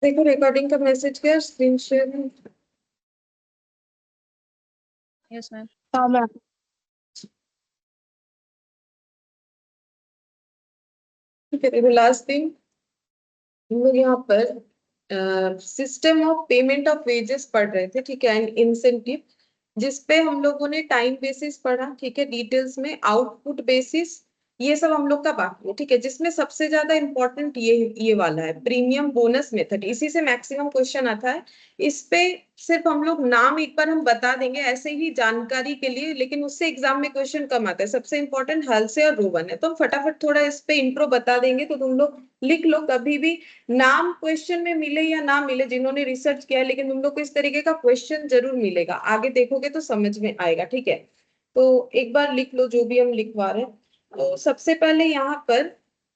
देखो रिकॉर्डिंग का मैसेज क्या, स्क्रीन शेयर। Yes ma'am. हाँ मैम। ठीक है, देखो लास्ट दिन हम लोग यहाँ पर system of payment of wages पढ़ रहे थे, ठीक है, एंड इंसेंटिव, जिसपे हम लोगों ने टाइम बेसिस पढ़ा, ठीक है, डिटेल्स में आउटपुट बेसिस, ये सब हम लोग का बाकी है, ठीक है, जिसमें सबसे ज्यादा इंपॉर्टेंट ये वाला है, प्रीमियम बोनस मेथड, इसी से मैक्सिमम क्वेश्चन आता है। इस पे सिर्फ हम लोग नाम एक बार हम बता देंगे ऐसे ही जानकारी के लिए, लेकिन उससे एग्जाम में क्वेश्चन कम आता है। सबसे इंपॉर्टेंट हल से और रोवन है, तो हम फटाफट थोड़ा इस पे इंट्रो बता देंगे, तो तुम लोग लिख लो। कभी भी नाम क्वेश्चन में मिले या ना मिले, जिन्होंने रिसर्च किया है, लेकिन तुम लोग को इस तरीके का क्वेश्चन जरूर मिलेगा, आगे देखोगे तो समझ में आएगा, ठीक है। तो एक बार लिख लो जो भी हम लिखवा रहे हैं। तो सबसे पहले यहाँ पर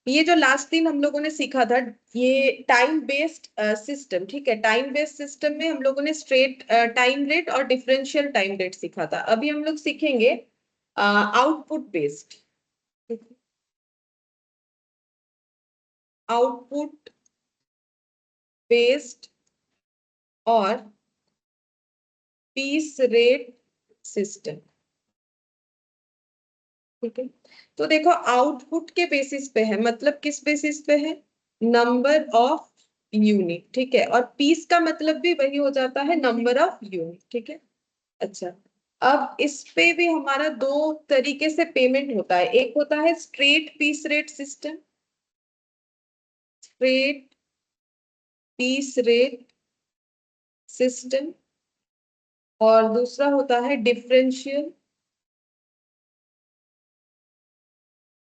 ये जो लास्ट दिन हम लोगों ने सीखा था, ये टाइम बेस्ड सिस्टम, ठीक है, टाइम बेस्ड सिस्टम में हम लोगों ने स्ट्रेट टाइम रेट और डिफरेंशियल टाइम रेट सीखा था। अभी हम लोग सीखेंगे आउटपुट बेस्ड, आउटपुट बेस्ड और पीस रेट सिस्टम, ठीक है। तो देखो आउटपुट के बेसिस पे है, मतलब किस बेसिस पे है, नंबर ऑफ यूनिट, ठीक है, और पीस का मतलब भी वही हो जाता है, नंबर ऑफ यूनिट, ठीक है। अच्छा, अब इस पे भी हमारा दो तरीके से पेमेंट होता है, एक होता है straight piece rate system, straight piece rate system, और दूसरा होता है डिफरेंशियल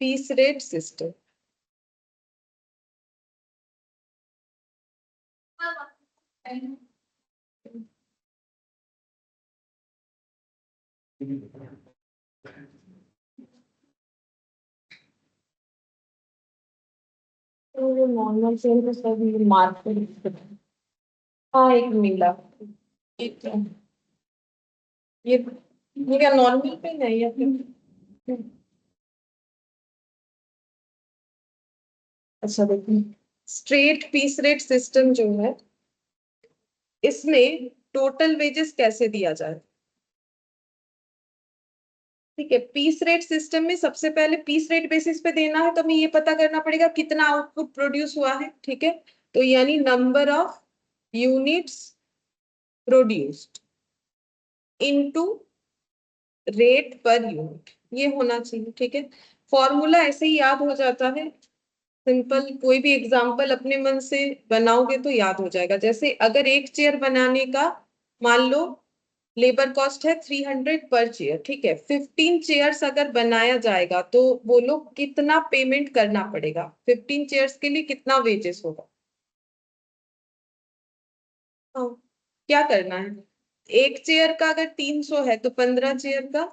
पीस रेट सिस्टम। तो नॉर्मल सेल तो सब मार्केट। हाँ एक मिला, एक ये क्या नॉर्मल पे नहीं है फिर। अच्छा देखिए, स्ट्रेट पीस रेट सिस्टम जो है, इसमें टोटल वेजेस कैसे दिया जाए, ठीक है। पीस रेट सिस्टम में सबसे पहले पीस रेट बेसिस पे देना है, तो हमें ये पता करना पड़ेगा कितना आउटपुट प्रोड्यूस हुआ है, ठीक है। तो यानी number of units produced into rate per unit, ये होना चाहिए, ठीक है। फॉर्मूला ऐसे ही याद हो जाता है, सिंपल, कोई भी एग्जांपल अपने मन से बनाओगे तो याद हो जाएगा। जैसे अगर एक चेयर बनाने का, मान लो लेबर कॉस्ट है 300 पर चेयर, ठीक है, 15 चेयर्स अगर बनाया जाएगा तो बोलो कितना पेमेंट करना पड़ेगा, 15 चेयर्स के लिए कितना वेजेस होगा। हाँ, क्या करना है, एक चेयर का अगर 300 है तो 15 चेयर का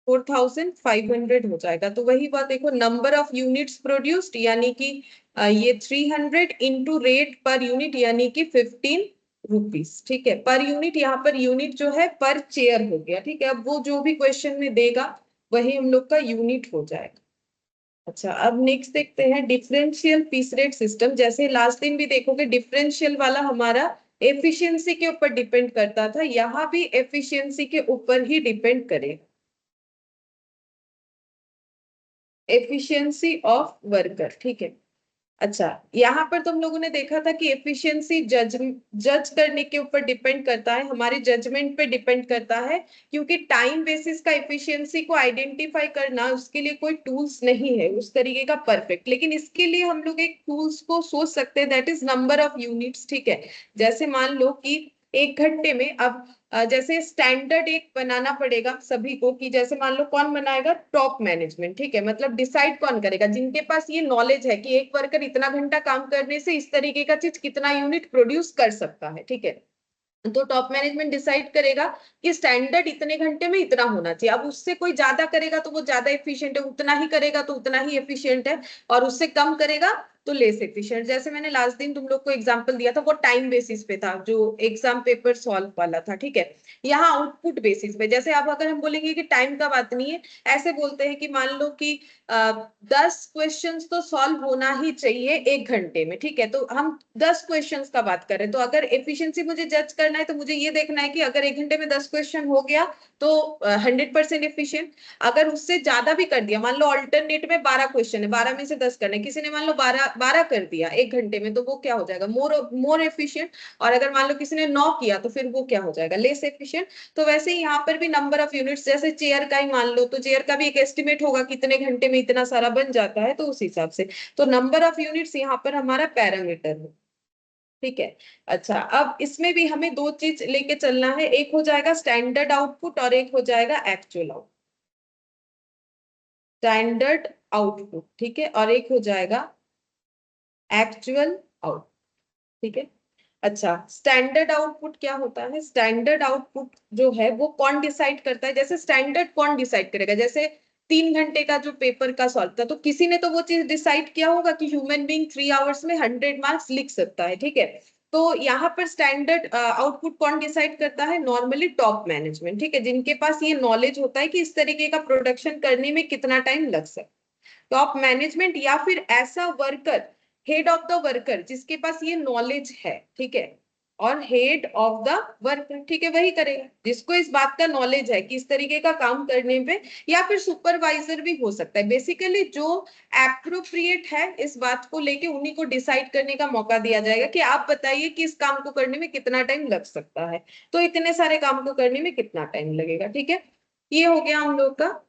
4500 हो जाएगा। तो वही बात देखो, नंबर ऑफ यूनिट्स प्रोड्यूस्ड यानी कि ये 300 इंटू रेट पर यूनिट यानी कि 15 रुपीज, ठीक है, पर यूनिट, यहाँ पर यूनिट जो है पर चेयर हो गया, ठीक है। अब वो जो भी क्वेश्चन में देगा वही हम लोग का यूनिट हो जाएगा। अच्छा, अब नेक्स्ट देखते हैं डिफरेंशियल पीस रेट सिस्टम। जैसे लास्ट दिन भी देखोगे डिफरेंशियल वाला हमारा एफिशिएंसी के ऊपर डिपेंड करता था, यहाँ भी एफिशिएंसी के ऊपर ही डिपेंड करेगा, एफिशिएंसी ऑफ वर्कर, ठीक है। अच्छा, यहाँ पर तुम लोगों ने देखा था कि एफिशिएंसी जज करने के ऊपर डिपेंड करता है, हमारे जजमेंट पे डिपेंड करता है, क्योंकि टाइम बेसिस का एफिशिएंसी को आइडेंटिफाई करना, उसके लिए कोई टूल्स नहीं है उस तरीके का परफेक्ट, लेकिन इसके लिए हम लोग एक टूल्स को सोच सकते हैं, that is number of units, ठीक है। जैसे मान लो कि एक घंटे में, अब जैसे स्टैंडर्ड एक बनाना पड़ेगा सभी को, कि जैसे मान लो कौन बनाएगा, टॉप मैनेजमेंट, ठीक है, मतलब डिसाइड कौन करेगा, जिनके पास ये नॉलेज है कि एक वर्कर इतना घंटा काम करने से इस तरीके का चीज कितना यूनिट प्रोड्यूस कर सकता है, ठीक है। तो टॉप मैनेजमेंट डिसाइड करेगा कि स्टैंडर्ड इतने घंटे में इतना होना चाहिए, अब उससे कोई ज्यादा करेगा तो वो ज्यादा एफिशिएंट है, उतना ही करेगा तो उतना ही एफिशिएंट है, और उससे कम करेगा तो लेस एफिशिएंट। जैसे मैंने लास्ट दिन तुम लोग को एग्जांपल दिया था वो टाइम बेसिस पे था, जो एग्जाम पेपर सॉल्व वाला था, ठीक है। यहाँ आउटपुट बेसिस पे, जैसे अब अगर हम बोलेंगे कि टाइम का बात नहीं है, ऐसे बोलते हैं कि मान लो कि 10 क्वेश्चंस तो सॉल्व होना ही चाहिए 1 घंटे में, ठीक है। तो हम 10 क्वेश्चंस का बात कर रहे हैं, तो अगर एफिशिएंसी मुझे जज करना है तो मुझे ये देखना है कि अगर 1 घंटे में 10 क्वेश्चन हो गया तो 100% एफिशिएंट। अगर उससे ज्यादा भी कर दिया, मान लो अल्टरनेट में 12 क्वेश्चन है, 12 में से 10 करने, किसी ने मान लो 12 कर दिया 1 घंटे में, तो वो क्या हो जाएगा, मोर मोर एफिशिएंट। और अगर मान लो किसी ने 9 किया तो फिर वो क्या हो जाएगा, लेस एफिशिएंट। तो वैसे ही यहाँ पर भी नंबर ऑफ यूनिट्स, जैसे चेयर का ही मान लो, तो चेयर का भी एक एस्टिमेट होगा कितने घंटे में इतना सारा बन जाता है, तो उस हिसाब से। तो नंबर ऑफ यूनिट्स यहाँ पर हमारा पैरामीटर है, ठीक है। अच्छा, अब इसमें भी हमें दो चीज लेके चलना है, एक हो जाएगा स्टैंडर्ड आउटपुट और एक हो जाएगा एक्चुअल आउटपुट। स्टैंडर्ड आउटपुट, ठीक है, और एक हो जाएगा एक्चुअल आउटपुट, ठीक है। अच्छा, स्टैंडर्ड आउटपुट क्या होता है? स्टैंडर्ड आउटपुट जो है वो कौन डिसाइड करता है? जैसे स्टैंडर्ड कौन डिसाइड करेगा? जैसे 3 घंटे का जो पेपर का सॉल्व था, तो किसी ने तो वो चीज डिसाइड किया होगा कि ह्यूमन बीइंग 3 आवर्स में 100 मार्क्स लिख सकता है, ठीक है। तो यहाँ पर स्टैंडर्ड आउटपुट कौन डिसाइड करता है? नॉर्मली टॉप मैनेजमेंट, ठीक है, जिनके पास ये नॉलेज होता है कि इस तरीके का प्रोडक्शन करने में कितना टाइम लग सकता है। टॉप मैनेजमेंट या फिर ऐसा worker, head of the worker जिसके पास ये नॉलेज है, ठीक है, और हेड ऑफ द वर्कर, ठीक है, वही करेगा जिसको इस बात का नॉलेज है कि इस तरीके का काम करने पे। या फिर सुपरवाइजर भी हो सकता है, बेसिकली जो एप्रोप्रिएट है इस बात को लेके उन्हीं को डिसाइड करने का मौका दिया जाएगा कि आप बताइए कि इस काम को करने में कितना टाइम लग सकता है, तो इतने सारे काम को करने में कितना टाइम लगेगा, ठीक है। ये हो गया हम लोग का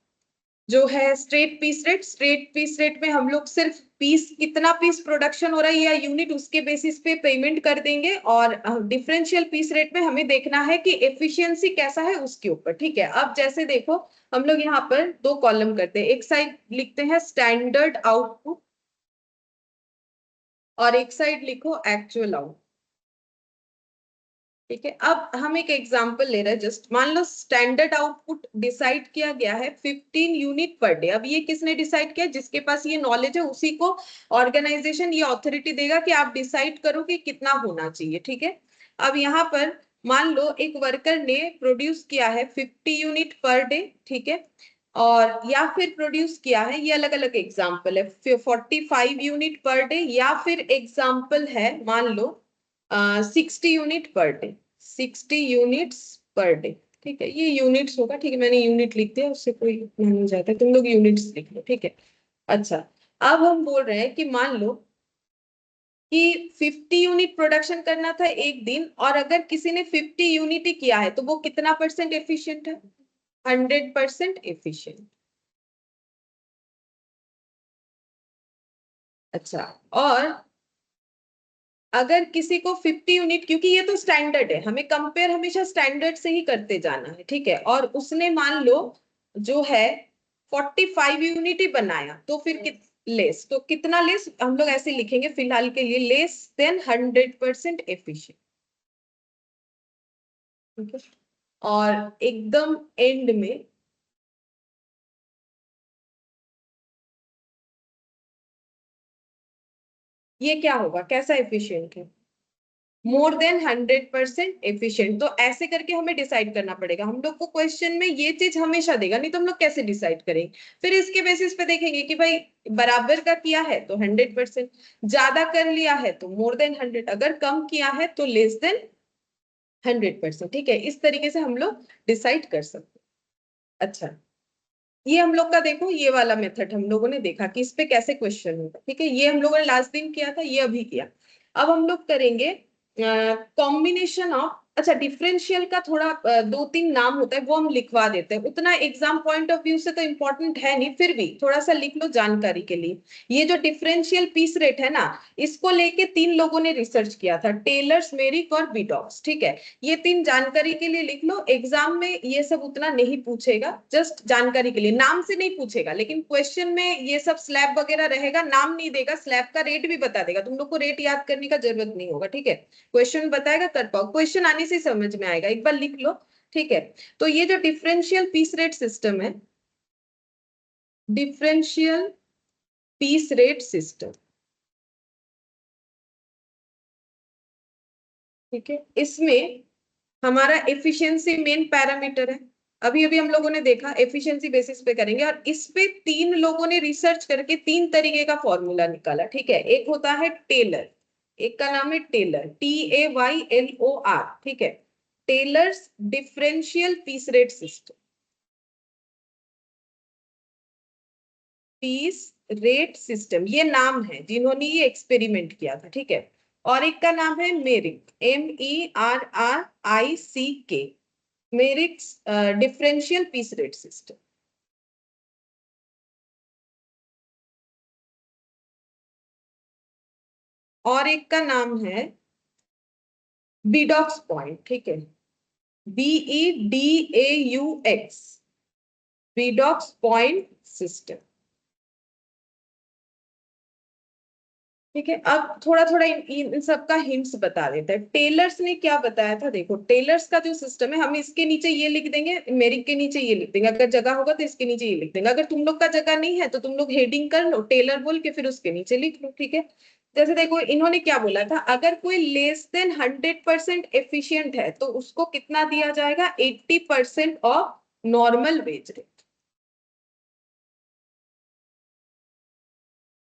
जो है straight piece rate. Straight piece rate में हम लोग सिर्फ पीस, कितना पीस प्रोडक्शन हो रहा है या यूनिट, उसके बेसिस पे पेमेंट कर देंगे। और डिफरेंशियल पीस रेट में हमें देखना है कि एफिशिएंसी कैसा है उसके ऊपर, ठीक है। अब जैसे देखो, हम लोग यहाँ पर दो कॉलम करते हैं, एक साइड लिखते हैं स्टैंडर्ड आउटपुट और एक साइड लिखो एक्चुअल आउटपुट, ठीक है। अब हम एक एग्जांपल ले रहे हैं, जस्ट मान लो स्टैंडर्ड आउटपुट डिसाइड किया गया है 15 यूनिट पर डे। अब ये किसने डिसाइड किया? जिसके पास ये नॉलेज है उसी को ऑर्गेनाइजेशन ये अथॉरिटी देगा कि आप डिसाइड करो कि कितना होना चाहिए, ठीक है। अब यहाँ पर मान लो एक वर्कर ने प्रोड्यूस किया है 50 यूनिट पर डे, ठीक है, और या फिर प्रोड्यूस किया है, ये अलग अलग एग्जाम्पल है, 45 यूनिट पर डे, या फिर एग्जाम्पल है मान लो 60 unit per day, 60 units per day, ठीक है। ये यूनिट्स होगा, ठीक है, मैंने यूनिट लिख दिया, उससे कोई इतना नहीं जाता, तुम लोग यूनिट्स लिख लो, ठीक है। अच्छा, अब हम बोल रहे हैं कि मान लो कि 50 यूनिट प्रोडक्शन करना था एक दिन, और अगर किसी ने 50 यूनिट ही किया है तो वो कितना परसेंट एफिशिएंट है? 100% एफिशिएंट। अच्छा, और अगर किसी को 50 यूनिट, क्योंकि ये तो स्टैंडर्ड है, हमें कंपेयर हमेशा स्टैंडर्ड से ही करते जाना है, ठीक है, और उसने मान लो जो है 45 यूनिट ही बनाया, तो फिर लेस, तो कितना लेस, हम लोग ऐसे लिखेंगे फिलहाल के लिए, लेस देन 100% एफिशिएंट, ठीक है। और एकदम एंड में ये क्या होगा, कैसा एफिशिएंट है? More than 100% efficient. तो ऐसे करके हमें डिसाइड करना पड़ेगा, हम लोग को क्वेश्चन में ये चीज हमेशा देगा, नहीं तो हम लोग कैसे डिसाइड करेंगे? फिर इसके बेसिस पे देखेंगे कि भाई बराबर का किया है तो 100%, ज्यादा कर लिया है तो मोर देन 100, अगर कम किया है तो लेस देन 100%, ठीक है। इस तरीके से हम लोग डिसाइड कर सकते हैं। अच्छा, ये हम लोग का देखो, ये वाला मेथड हम लोगों ने देखा कि इस पे कैसे क्वेश्चन होगा, ठीक है। ये हम लोगों ने लास्ट दिन किया था, ये अभी किया। अब हम लोग करेंगे कॉम्बिनेशन ऑफ, अच्छा डिफरेंशियल का थोड़ा 2-3 नाम होता है, वो हम लिखवा देते हैं, उतना एग्जाम पॉइंट ऑफ व्यू से तो इंपॉर्टेंट है नहीं, फिर भी थोड़ा सा लिख लो जानकारी के लिए। ये जो डिफरेंशियल पीस रेट है ना, इसको लेके 3 लोगों ने रिसर्च किया था, टेलर्स, मेरिक और बीटॉक्स, ठीक है। ये 3 जानकारी के लिए लिख लो, एग्जाम में ये सब उतना नहीं पूछेगा, जस्ट जानकारी के लिए, नाम से नहीं पूछेगा, लेकिन क्वेश्चन में ये सब स्लैब वगैरह रहेगा, नाम नहीं देगा, स्लैब का रेट भी बता देगा, तुम लोग को रेट याद करने का जरूरत नहीं होगा, ठीक है। क्वेश्चन बताएगा, कर पाओ, क्वेश्चन आने से समझ में आएगा, एक बार लिख लो, ठीक है। तो ये जो डिफरेंशियल पीस रेट सिस्टम है, डिफरेंशियल पीस रेट सिस्टम, ठीक है, इसमें हमारा एफिशिएंसी मेन पैरामीटर है। अभी अभी हम लोगों ने देखा एफिशिएंसी बेसिस पे करेंगे, और इस पे तीन लोगों ने रिसर्च करके तीन तरीके का फॉर्मूला निकाला। ठीक है, एक होता है टेलर, एक का नाम है टेलर, TAYLOR। ठीक है, Taylor's differential piece rate system, piece rate system ये नाम है जिन्होंने ये एक्सपेरिमेंट किया था। ठीक है, और एक का नाम है Merrick, MERRIC, Merrick's differential piece rate system. और एक का नाम है बीडॉक्स पॉइंट। ठीक है, BEDAUX, बीडॉक्स पॉइंट सिस्टम। ठीक है, अब थोड़ा थोड़ा इन सबका हिंट्स बता देते हैं। टेलर्स ने क्या बताया था, देखो टेलर्स का जो सिस्टम है, हम इसके नीचे ये लिख देंगे, मेरिक के नीचे ये लिख देंगे, अगर जगह होगा तो इसके नीचे ये लिख देंगे। अगर तुम लोग का जगह नहीं है तो तुम लोग हेडिंग कर लो टेलर बोल के, फिर उसके नीचे लिख लो। ठीक है, जैसे देखो इन्होंने क्या बोला था, अगर कोई लेस देन 100% एफिशिएंट है तो उसको कितना दिया जाएगा, 80% ऑफ नॉर्मल वेज रेट।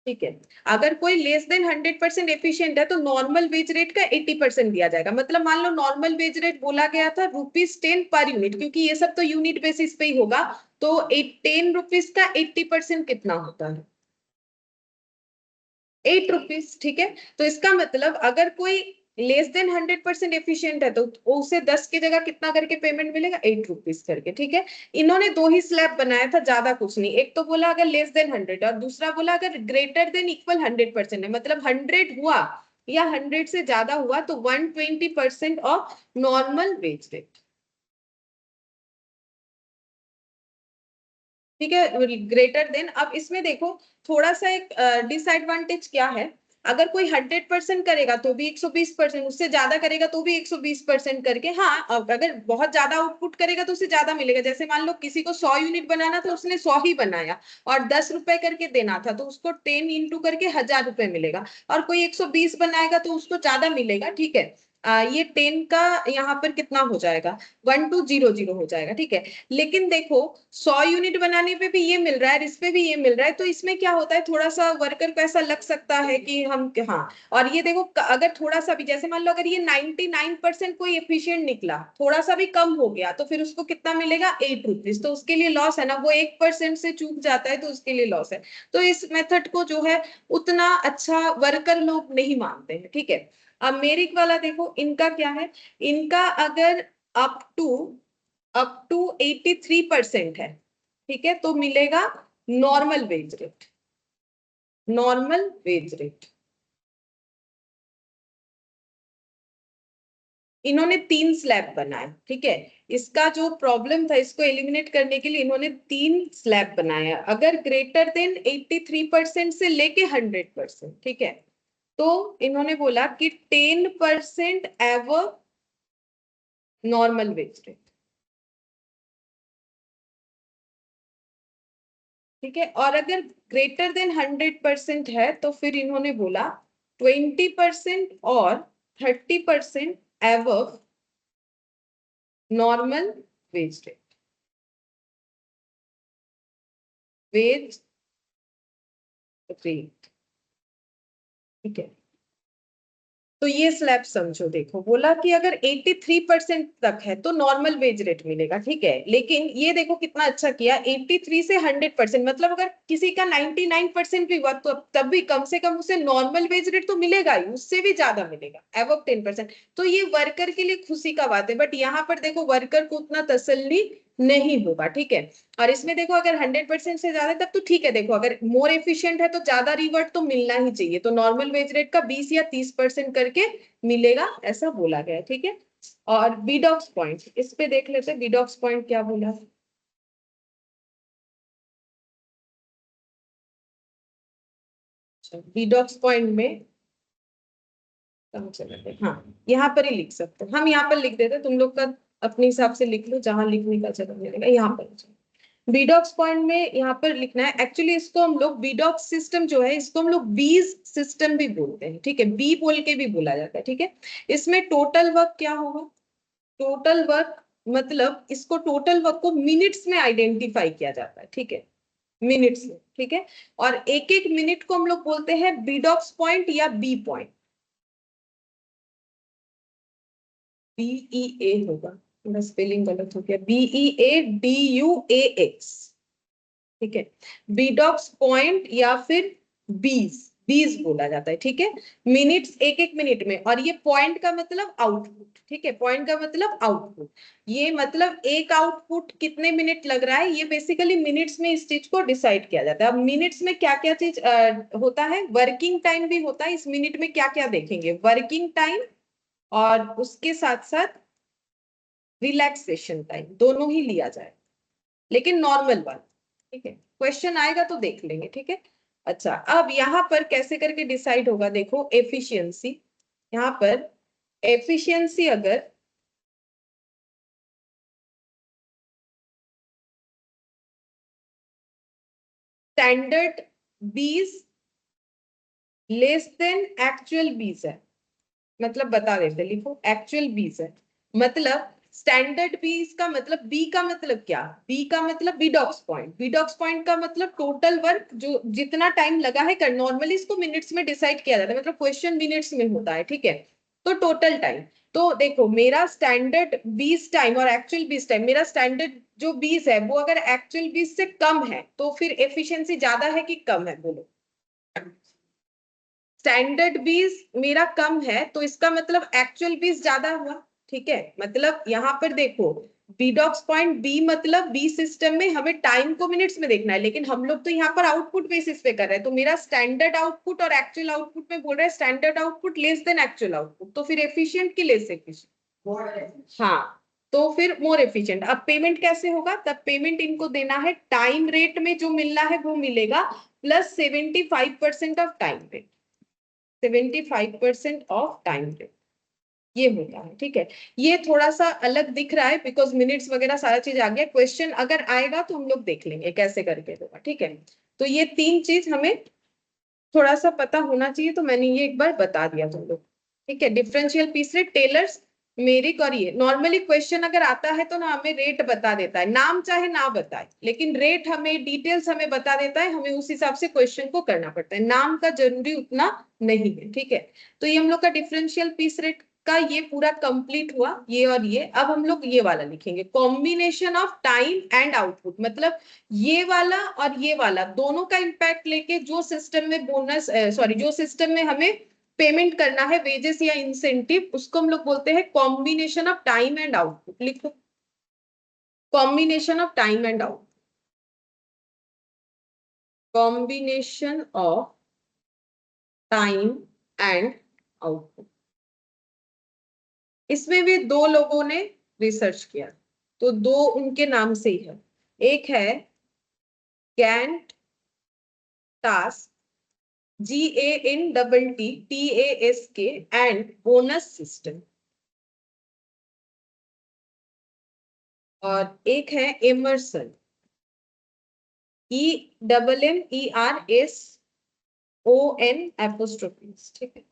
ठीक है, अगर कोई लेस देन 100% एफिशिएंट है तो नॉर्मल वेज रेट का 80% दिया जाएगा। मतलब मान लो नॉर्मल वेज रेट बोला गया था ₹10 पर यूनिट, क्योंकि ये सब तो यूनिट बेसिस पे ही होगा, तो 10 रुपीज का 80% कितना होता है, ₹8। ठीक है, तो इसका मतलब अगर कोई लेस देन 100% एफिशिएंट है तो उसे 10 की जगह कितना करके पेमेंट मिलेगा, ₹8 करके। ठीक है, इन्होंने दो ही स्लैब बनाया था, ज्यादा कुछ नहीं। एक तो बोला अगर लेस देन 100, और दूसरा बोला अगर ग्रेटर देन इक्वल 100% है, मतलब 100 हुआ या 100 से ज्यादा हुआ तो 120% ऑफ नॉर्मल वेज रेट। ठीक है, ग्रेटर देन। अब इसमें देखो थोड़ा सा एक डिसएडवांटेज क्या है, अगर कोई 100% करेगा तो भी 120%, उससे ज्यादा करेगा तो भी 120% करके। हाँ, अब अगर बहुत ज्यादा आउटपुट करेगा तो उसे ज्यादा मिलेगा। जैसे मान लो किसी को 100 यूनिट बनाना था, उसने 100 ही बनाया और ₹10 करके देना था, तो उसको 10 इंटू करके ₹1000 मिलेगा। और कोई 120 बनाएगा तो उसको ज्यादा मिलेगा। ठीक है, ये 10 का यहाँ पर कितना हो जाएगा, 1200 हो जाएगा। ठीक है, लेकिन देखो 100 यूनिट बनाने पे भी ये मिल रहा है और इस पे भी ये मिल रहा है, तो इसमें क्या होता है, थोड़ा सा वर्कर को ऐसा लग सकता है कि हम हाँ। और ये देखो अगर थोड़ा सा भी, जैसे मान लो अगर ये 99% कोई एफिशिएंट निकला, थोड़ा सा भी कम हो गया तो फिर उसको कितना मिलेगा, ₹8। तो उसके लिए लॉस है ना, वो 1% से चूक जाता है तो उसके लिए लॉस है। तो इस मेथड को जो है उतना अच्छा वर्कर लोग नहीं मानते हैं। ठीक है, अब मेरिक वाला देखो इनका क्या है, इनका अगर अप टू 83% है, ठीक है, तो मिलेगा normal wage rate, normal wage rate. इन्होंने तीन स्लैब बनाए। ठीक है, इसका जो प्रॉब्लम था इसको एलिमिनेट करने के लिए इन्होंने तीन स्लैब बनाया, अगर ग्रेटर देन 83% से लेके 100%। ठीक है, तो इन्होंने बोला कि 10% एवर नॉर्मल वेज रेट। ठीक है, और अगर ग्रेटर देन 100% है तो फिर इन्होंने बोला 20% और 30% above normal wage rate, wage rate. ठीक है, तो ये स्लैब समझो, देखो बोला कि अगर 83% तक है तो नॉर्मल वेज रेट मिलेगा। ठीक है, लेकिन ये देखो कितना अच्छा किया, 83 से 100%, मतलब अगर किसी का 99% भी हुआ तो तब भी कम से कम उसे नॉर्मल वेज रेट तो मिलेगा ही, उससे भी ज्यादा मिलेगा, एवब 10%। तो ये वर्कर के लिए खुशी का बात है, बट यहाँ पर देखो वर्कर को उतना तसल्ली नहीं होगा। ठीक है, और इसमें देखो अगर 100% से ज्यादा तब तो ठीक है, देखो अगर मोर एफिशिएंट है तो ज्यादा रिवर्ट तो मिलना ही चाहिए, तो नॉर्मल वेज रेट का 20 या 30% करके मिलेगा, ऐसा बोला गया है। ठीक है, और बीडॉक्स पॉइंट इस पे देख लेते हैं, बीडॉक्स पॉइंट क्या बोला। बीडॉक्स पॉइंट में कहाँ चले गए, हाँ यहाँ पर ही लिख सकते हैं हम, यहाँ पर लिख देते, तुम लोग का अपने हिसाब से लिख लो, जहां लिखने का जगह मिलेगा यहाँ पर। बीडॉक्स पॉइंट में यहाँ पर लिखना है, एक्चुअली इसको हम लोग बीडॉक्स सिस्टम जो है इसको हम लोग बीज सिस्टम भी बोलते हैं, ठीक है, बी बोल के भी बोला जाता है, ठीक है। इसमें टोटल वर्क क्या होगा, टोटल वर्क मतलब इसको टोटल वर्क को मिनट्स में आइडेंटिफाई किया जाता है, ठीक है, मिनट्स में, ठीक है। और एक एक मिनट को हम लोग बोलते हैं बीडॉक्स पॉइंट या बी पॉइंट, बीई ए होगा, मेरा स्पेलिंग गलत हो गया, B E A D U A X, ठीक है, बीडॉक्स पॉइंट या फिर बीज, बीज बोला जाता है, ठीक है। मिनट्स एक एक मिनट में, और ये पॉइंट का मतलब आउटपुट, ठीक है, पॉइंट का मतलब आउटपुट, ये मतलब एक आउटपुट कितने मिनट लग रहा है, ये बेसिकली मिनट्स में इस चीज को डिसाइड किया जाता है। अब मिनट्स में क्या क्या चीज होता है, वर्किंग टाइम भी होता है, इस मिनट में क्या क्या देखेंगे, वर्किंग टाइम और उसके साथ साथ रिलैक्सेशन टाइम, दोनों ही लिया जाए, लेकिन नॉर्मल वाला, ठीक है, क्वेश्चन आएगा तो देख लेंगे, ठीक है। अच्छा, अब यहाँ पर कैसे करके डिसाइड होगा, देखो एफिशिएंसी, यहाँ पर एफिशिएंसी अगर स्टैंडर्ड बीज लेस देन एक्चुअल बीज है, मतलब बता देते, लिखो एक्चुअल बीज है, मतलब स्टैंडर्ड बीज का मतलब, बी का मतलब क्या, बी का मतलब बीडॉक्स पॉइंट, बीडॉक्स पॉइंट का मतलब टोटल वर्क जो जितना टाइम लगा है, कर नॉर्मली इसको मिनट्स में डिसाइड किया जाता है, मतलब क्वेश्चन मिनट्स में होता है, ठीक है। तो टोटल टाइम, तो देखो मेरा स्टैंडर्ड बीस टाइम और एक्चुअल बीस टाइम, मेरा स्टैंडर्ड जो बीस है वो अगर एक्चुअल बीस से कम है तो फिर एफिशिएंसी ज्यादा है कि कम है, बोलो। स्टैंडर्ड बीस मेरा कम है तो इसका मतलब एक्चुअल बीस ज्यादा हुआ, ठीक है। मतलब यहाँ पर देखो बीडॉक्स पॉइंट बी मतलब बी सिस्टम में हमें टाइम को मिनट्स में देखना है, लेकिन हम लोग तो यहाँ पर आउटपुट बेसिस पे कर रहे हैं, तो मेरा स्टैंडर्ड आउटपुट और एक्चुअल आउटपुट में बोल रहा है standard output less than actual output, तो फिर एफिशिएंट की लेस एफिशिएंट, हाँ, तो फिर मोर एफिशिएंट। अब पेमेंट कैसे होगा, तब पेमेंट इनको देना है टाइम रेट में, जो मिलना है वो मिलेगा plus 75% of time rate, 75% of time rate, ये होता है, ठीक है। ये थोड़ा सा अलग दिख रहा है बिकॉज मिनट्स वगैरह सारा चीज आ गया, क्वेश्चन अगर आएगा तो हम लोग देख लेंगे कैसे करके होगा, ठीक है। तो ये तीन चीज हमें थोड़ा सा पता होना चाहिए, तो मैंने ये एक बार बता दिया तुम लोग, ठीक है। डिफरेंशियल पीस रेट, टेलर्स, मेरी करिए, नॉर्मली क्वेश्चन अगर आता है तो ना हमें रेट बता देता है, नाम चाहे ना बताए, लेकिन रेट हमें डिटेल्स हमें बता देता है, हमें उस हिसाब से क्वेश्चन को करना पड़ता है, नाम का जरूरी उतना नहीं है, ठीक है। तो ये हम लोग का डिफरेंशियल पीस रेट का ये पूरा कंप्लीट हुआ, ये और ये। अब हम लोग ये वाला लिखेंगे, combination of time and output, मतलब ये वाला और ये वाला दोनों का इंपैक्ट लेके जो सिस्टम में बोनस, सॉरी, जो सिस्टम में हमें पेमेंट करना है वेजेस या इंसेंटिव, उसको हम लोग बोलते हैं combination of time and output, लिखो combination of time and output, combination of time and output. इसमें भी दो लोगों ने रिसर्च किया, तो दो उनके नाम से ही है, एक है Gantt task, GANTTASK and bonus system, और एक है एमर्सन, EMMERSON एपोस्ट्रोफीज, ठीक है,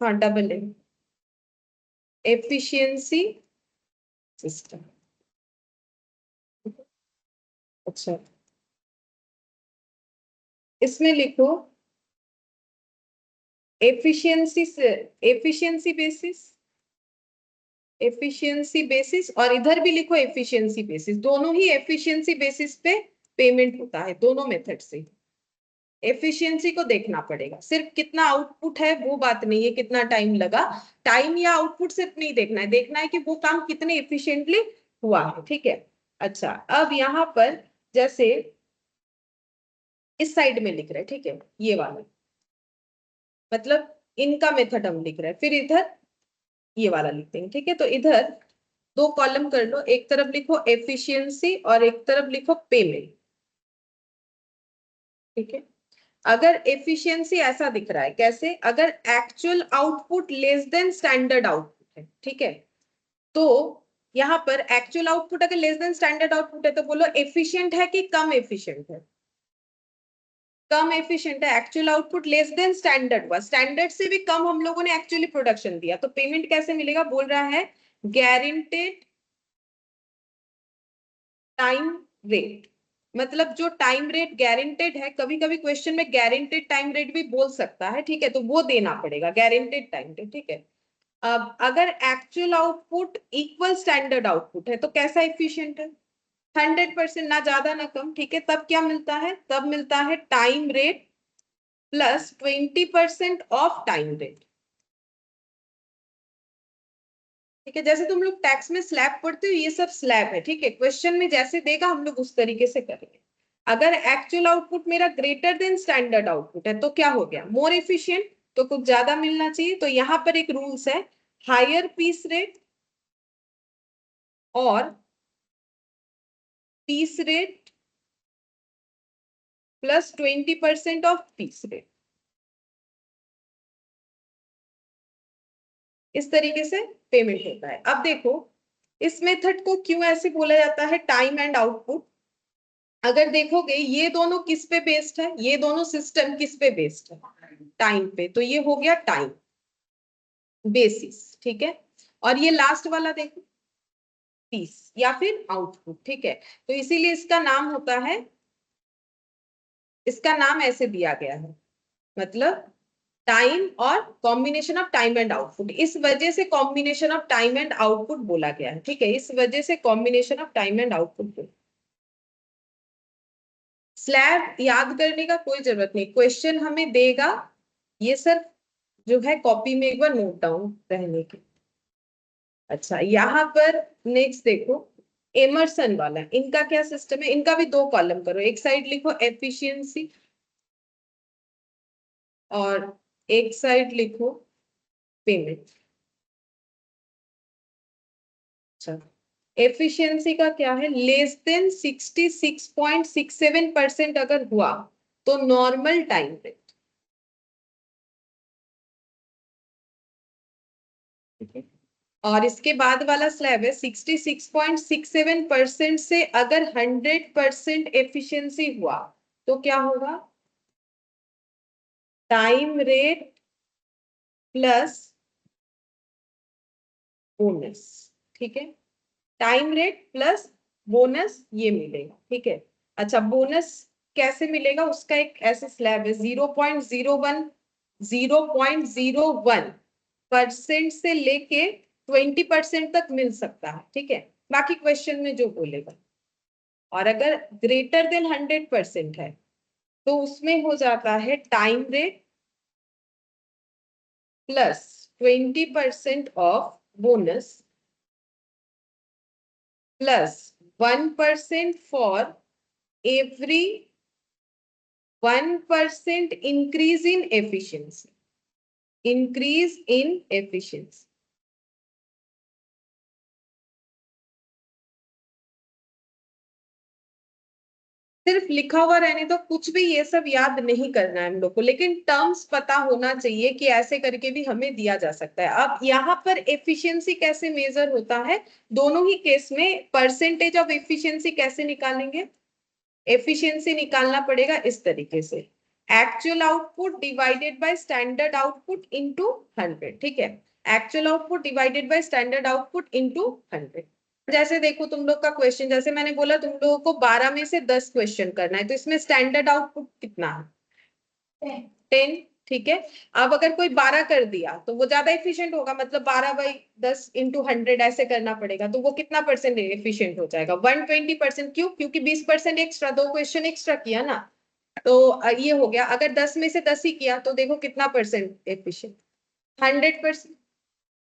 हाँ डबल एम, एफिशिएंसी सिस्टम। अच्छा, इसमें लिखो एफिशिएंसी से, एफिशिएंसी बेसिस, एफिशिएंसी बेसिस, और इधर भी लिखो एफिशिएंसी बेसिस, दोनों ही एफिशिएंसी बेसिस पे पेमेंट होता है, दोनों मेथड से। एफिशिएंसी को देखना पड़ेगा, सिर्फ कितना आउटपुट है वो बात नहीं है, कितना टाइम लगा, टाइम या आउटपुट सिर्फ नहीं देखना है, देखना है कि वो काम कितने एफिशिएंटली हुआ है, ठीक है। अच्छा, अब यहाँ पर जैसे इस साइड में लिख रहे हैं, ठीक है, ये वाला मतलब इनका मेथड हम लिख रहे हैं, फिर इधर ये वाला लिखते हैं, ठीक है। तो इधर दो कॉलम कर लो, एक तरफ लिखो एफिशिएंसी और एक तरफ लिखो पेमेंट, ठीक है। अगर एफिशिएंसी ऐसा दिख रहा है, कैसे, अगर actual output less than standard output है, ठीक है, तो यहाँ पर एक्चुअल आउटपुट अगर लेस देन स्टैंडर्ड आउटपुट है तो बोलो एफिशिएंट है कि कम एफिशिएंट है? कम एफिशिएंट है। Actual output less than standard हुआ, स्टैंडर्ड से भी कम हम लोगों ने एक्चुअली प्रोडक्शन दिया, तो पेमेंट कैसे मिलेगा? बोल रहा है गारंटेड टाइम रेट। मतलब जो टाइम रेट गारंटेड है, कभी कभी क्वेश्चन में गारंटेड टाइम रेट भी बोल सकता है, ठीक है, तो वो देना पड़ेगा गारंटेड टाइम रेट, ठीक है। अब अगर actual output equal standard output है तो कैसा एफिशिएंट है? 100%, ना ज्यादा ना कम, ठीक है। तब क्या मिलता है? तब मिलता है time rate plus 20% of time rate, ठीक है। जैसे तुम लोग टैक्स में स्लैब पढ़ते हो, ये सब स्लैब है, ठीक है। क्वेश्चन में जैसे देगा हम लोग उस तरीके से करेंगे। अगर एक्चुअल आउटपुट मेरा ग्रेटर देन स्टैंडर्ड आउटपुट है तो क्या हो गया? मोर एफिशिएंट, तो कुछ ज्यादा मिलना चाहिए। तो यहाँ पर एक रूल्स है, हायर पीस रेट और piece rate plus 20% of piece rate, इस तरीके से पेमेंट होता है। अब देखो इस मेथड को क्यों ऐसे बोला जाता है टाइम एंड आउटपुट। अगर देखोगे ये दोनों किस पे बेस्ड है? ये दोनों सिस्टम किस पे बेस्ड है? टाइम पे, तो ये हो गया टाइम बेसिस, ठीक है। और ये लास्ट वाला देखो पीस या फिर आउटपुट, ठीक है। तो इसीलिए इसका नाम होता है, इसका नाम ऐसे दिया गया है, मतलब टाइम और combination of time and output. इस वजह से combination of time and output बोला गया है, ठीक है। इस वजह से combination of time and output. Slab याद करने का कोई जरूरत नहीं, क्वेश्चन हमें देगा, ये सर जो है कॉपी में एक बार नोट डाउन रहने की। अच्छा यहाँ पर नेक्स्ट देखो, एमरसन वाला, इनका क्या सिस्टम है? इनका भी दो कॉलम करो, एक साइड लिखो एफिशिएंसी और एक साइड लिखो पेमेंट। अच्छा, एफिशिएंसी का क्या है? लेस देन 66.67% अगर हुआ तो नॉर्मल टाइम पे, ठीक है। और इसके बाद वाला स्लैब है 66.67% से अगर 100% एफिशिएंसी हुआ तो क्या होगा? टाइम रेट प्लस बोनस, ठीक है। टाइम रेट प्लस बोनस ये मिलेगा, ठीक है। अच्छा बोनस कैसे मिलेगा? उसका एक ऐसे स्लैब है 0.01% से लेके 20% तक मिल सकता है, ठीक है, बाकी क्वेश्चन में जो बोलेगा। और अगर ग्रेटर देन 100% है तो उसमें हो जाता है time rate plus 20% of bonus plus 1% for every 1% increase in efficiency, increase in efficiency। सिर्फ लिखा हुआ रहने तो कुछ भी ये सब याद नहीं करना है हम लोग को, लेकिन टर्म्स पता होना चाहिए कि ऐसे करके भी हमें दिया जा सकता है। अब यहाँ पर एफिशिएंसी कैसे मेजर होता है? दोनों ही केस में परसेंटेज ऑफ एफिशिएंसी कैसे निकालेंगे? एफिशिएंसी निकालना पड़ेगा इस तरीके से, actual output divided by standard output into 100, ठीक है। Actual output divided by standard output into 100। जैसे देखो तुम लोग का क्वेश्चन, जैसे मैंने बोला तुम लोगों को 12 में से 10 क्वेश्चन करना है, तो इसमें स्टैंडर्ड आउटपुट कितना है? 10, ठीक है। अब अगर कोई 12 कर दिया तो वो ज्यादा एफिशिएंट होगा, मतलब 12/10 इंटू 100 ऐसे करना पड़ेगा, तो वो कितना परसेंट एफिशिएंट हो जाएगा? 120%। क्यों? क्योंकि 20% एक्स्ट्रा, दो क्वेश्चन एक्स्ट्रा किया ना, तो ये हो गया। अगर 10 में से 10 ही किया तो देखो कितना परसेंट एफिशिएंट, 100%।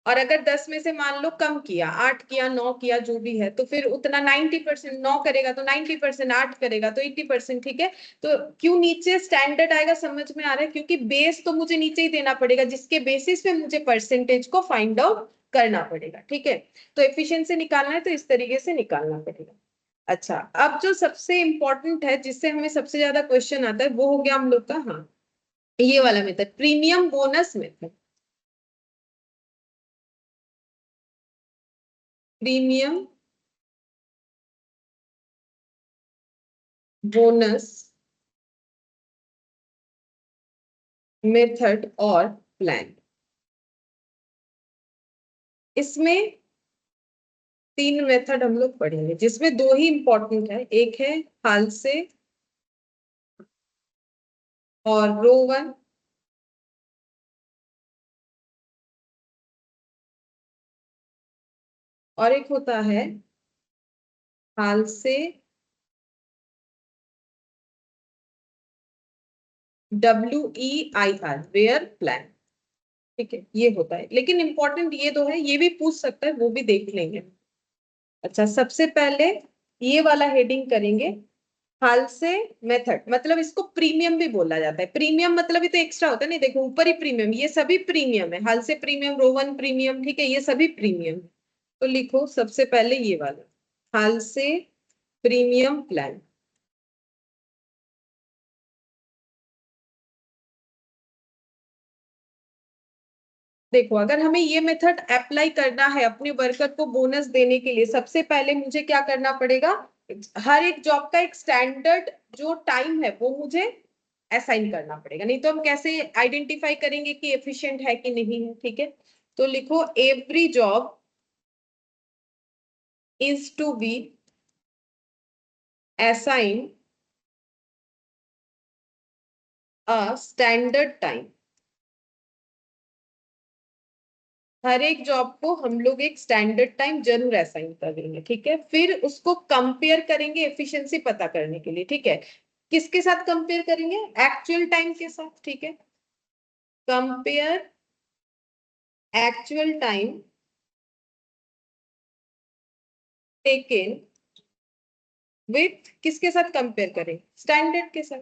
और अगर 10 में से मान लो कम किया, 8 किया, 9 किया, जो भी है, तो फिर उतना 90%, 9 करेगा तो 90%, 8 करेगा तो 80%, ठीक है। तो क्यों नीचे स्टैंडर्ड आएगा समझ में आ रहा है? क्योंकि बेस तो मुझे नीचे ही देना पड़ेगा, जिसके बेसिस पे मुझे परसेंटेज को फाइंड आउट करना पड़ेगा, ठीक है। तो एफिशिएंसी निकालना है तो इस तरीके से निकालना पड़ेगा। अच्छा, अब जो सबसे इंपॉर्टेंट है, जिससे हमें सबसे ज्यादा क्वेश्चन आता है, वो हो गया हम लोग का, हाँ, ये वाला method, premium bonus method. Premium, bonus, method और प्लान। इसमें 3 मेथड हम लोग पढ़ेंगे, जिसमें 2 ही इंपॉर्टेंट है, एक है हाल से और रो 1, और एक होता है हाल से WEIR, वेयर प्लान। ठीक है, ये होता है, लेकिन इंपॉर्टेंट ये 2 है, ये भी पूछ सकता है, वो भी देख लेंगे। अच्छा, सबसे पहले ये वाला हेडिंग करेंगे, हाल से मेथड, मतलब इसको प्रीमियम भी बोला जाता है। प्रीमियम मतलब ये तो एक्स्ट्रा होता है, नहीं देखो ऊपर ही प्रीमियम, ये सभी प्रीमियम है, हाल से प्रीमियम, रोवन प्रीमियम, ठीक है, ये सभी प्रीमियम है। तो लिखो सबसे पहले ये वाला, हाल से प्रीमियम प्लान। देखो, अगर हमें ये मेथड अप्लाई करना है अपने वर्कर को बोनस देने के लिए, सबसे पहले मुझे क्या करना पड़ेगा, हर एक जॉब का एक स्टैंडर्ड जो टाइम है वो मुझे असाइन करना पड़ेगा, नहीं तो हम कैसे आइडेंटिफाई करेंगे कि एफिशिएंट है कि नहीं है। ठीक है, तो लिखो every job is to be assign a standard time. हर एक जॉब को हम लोग एक स्टैंडर्ड टाइम जरूर असाइन करेंगे। ठीक है, फिर उसको कंपेयर करेंगे एफिशिएंसी पता करने के लिए। ठीक है, किसके साथ कंपेयर करेंगे, एक्चुअल टाइम के साथ। ठीक है, compare actual time taken with, किसके साथ कंपेयर करें, स्टैंडर्ड के साथ।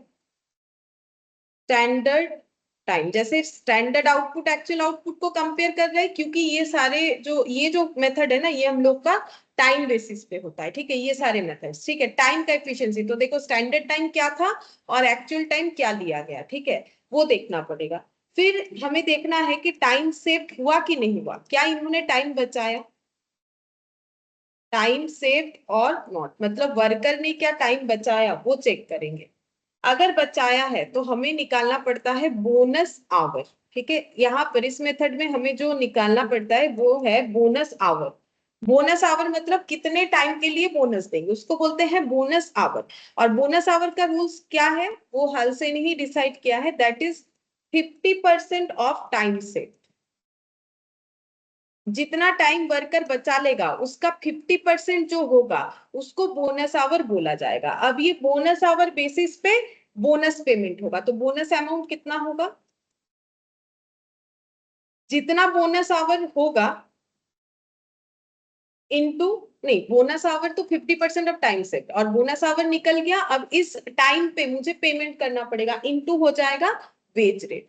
स्टैंडर्ड टाइम, जैसे स्टैंडर्ड आउटपुट एक्चुअल आउटपुट को कंपेयर कर रहे हैं, क्योंकि ये सारे जो ये जो मेथड है ना, ये हम लोग का टाइम बेसिस पे होता है। ठीक है, ये सारे मेथड्स, ठीक है, टाइम का एफिशिएंसी, तो देखो स्टैंडर्ड टाइम क्या था और एक्चुअल टाइम क्या लिया गया। ठीक है, वो देखना पड़ेगा। फिर हमें देखना है कि टाइम सेव हुआ कि नहीं हुआ, क्या इन्होंने टाइम बचाया, टाइम सेव्ड और नॉट, मतलब वर्कर ने क्या टाइम बचाया वो चेक करेंगे। अगर बचाया है तो हमें निकालना पड़ता है बोनस आवर। ठीक है, यहाँ पर इस मेथड में हमें जो निकालना पड़ता है वो है बोनस आवर। बोनस आवर मतलब कितने टाइम के लिए बोनस देंगे, उसको बोलते हैं बोनस आवर। और बोनस आवर का रूल्स क्या है, वो हाल से नहीं डिसाइड किया है, दैट इज 50% ऑफ टाइम से। जितना टाइम वर्कर बचा लेगा उसका 50% जो होगा उसको बोनस आवर बोला जाएगा। अब ये बोनस आवर बेसिस पे बोनस पेमेंट होगा, तो बोनस अमाउंट कितना होगा, जितना बोनस आवर होगा इनटू, नहीं बोनस आवर तो 50% ऑफ टाइम से, और बोनस आवर निकल गया, अब इस टाइम पे मुझे पेमेंट करना पड़ेगा, इनटू हो जाएगा वेज रेट।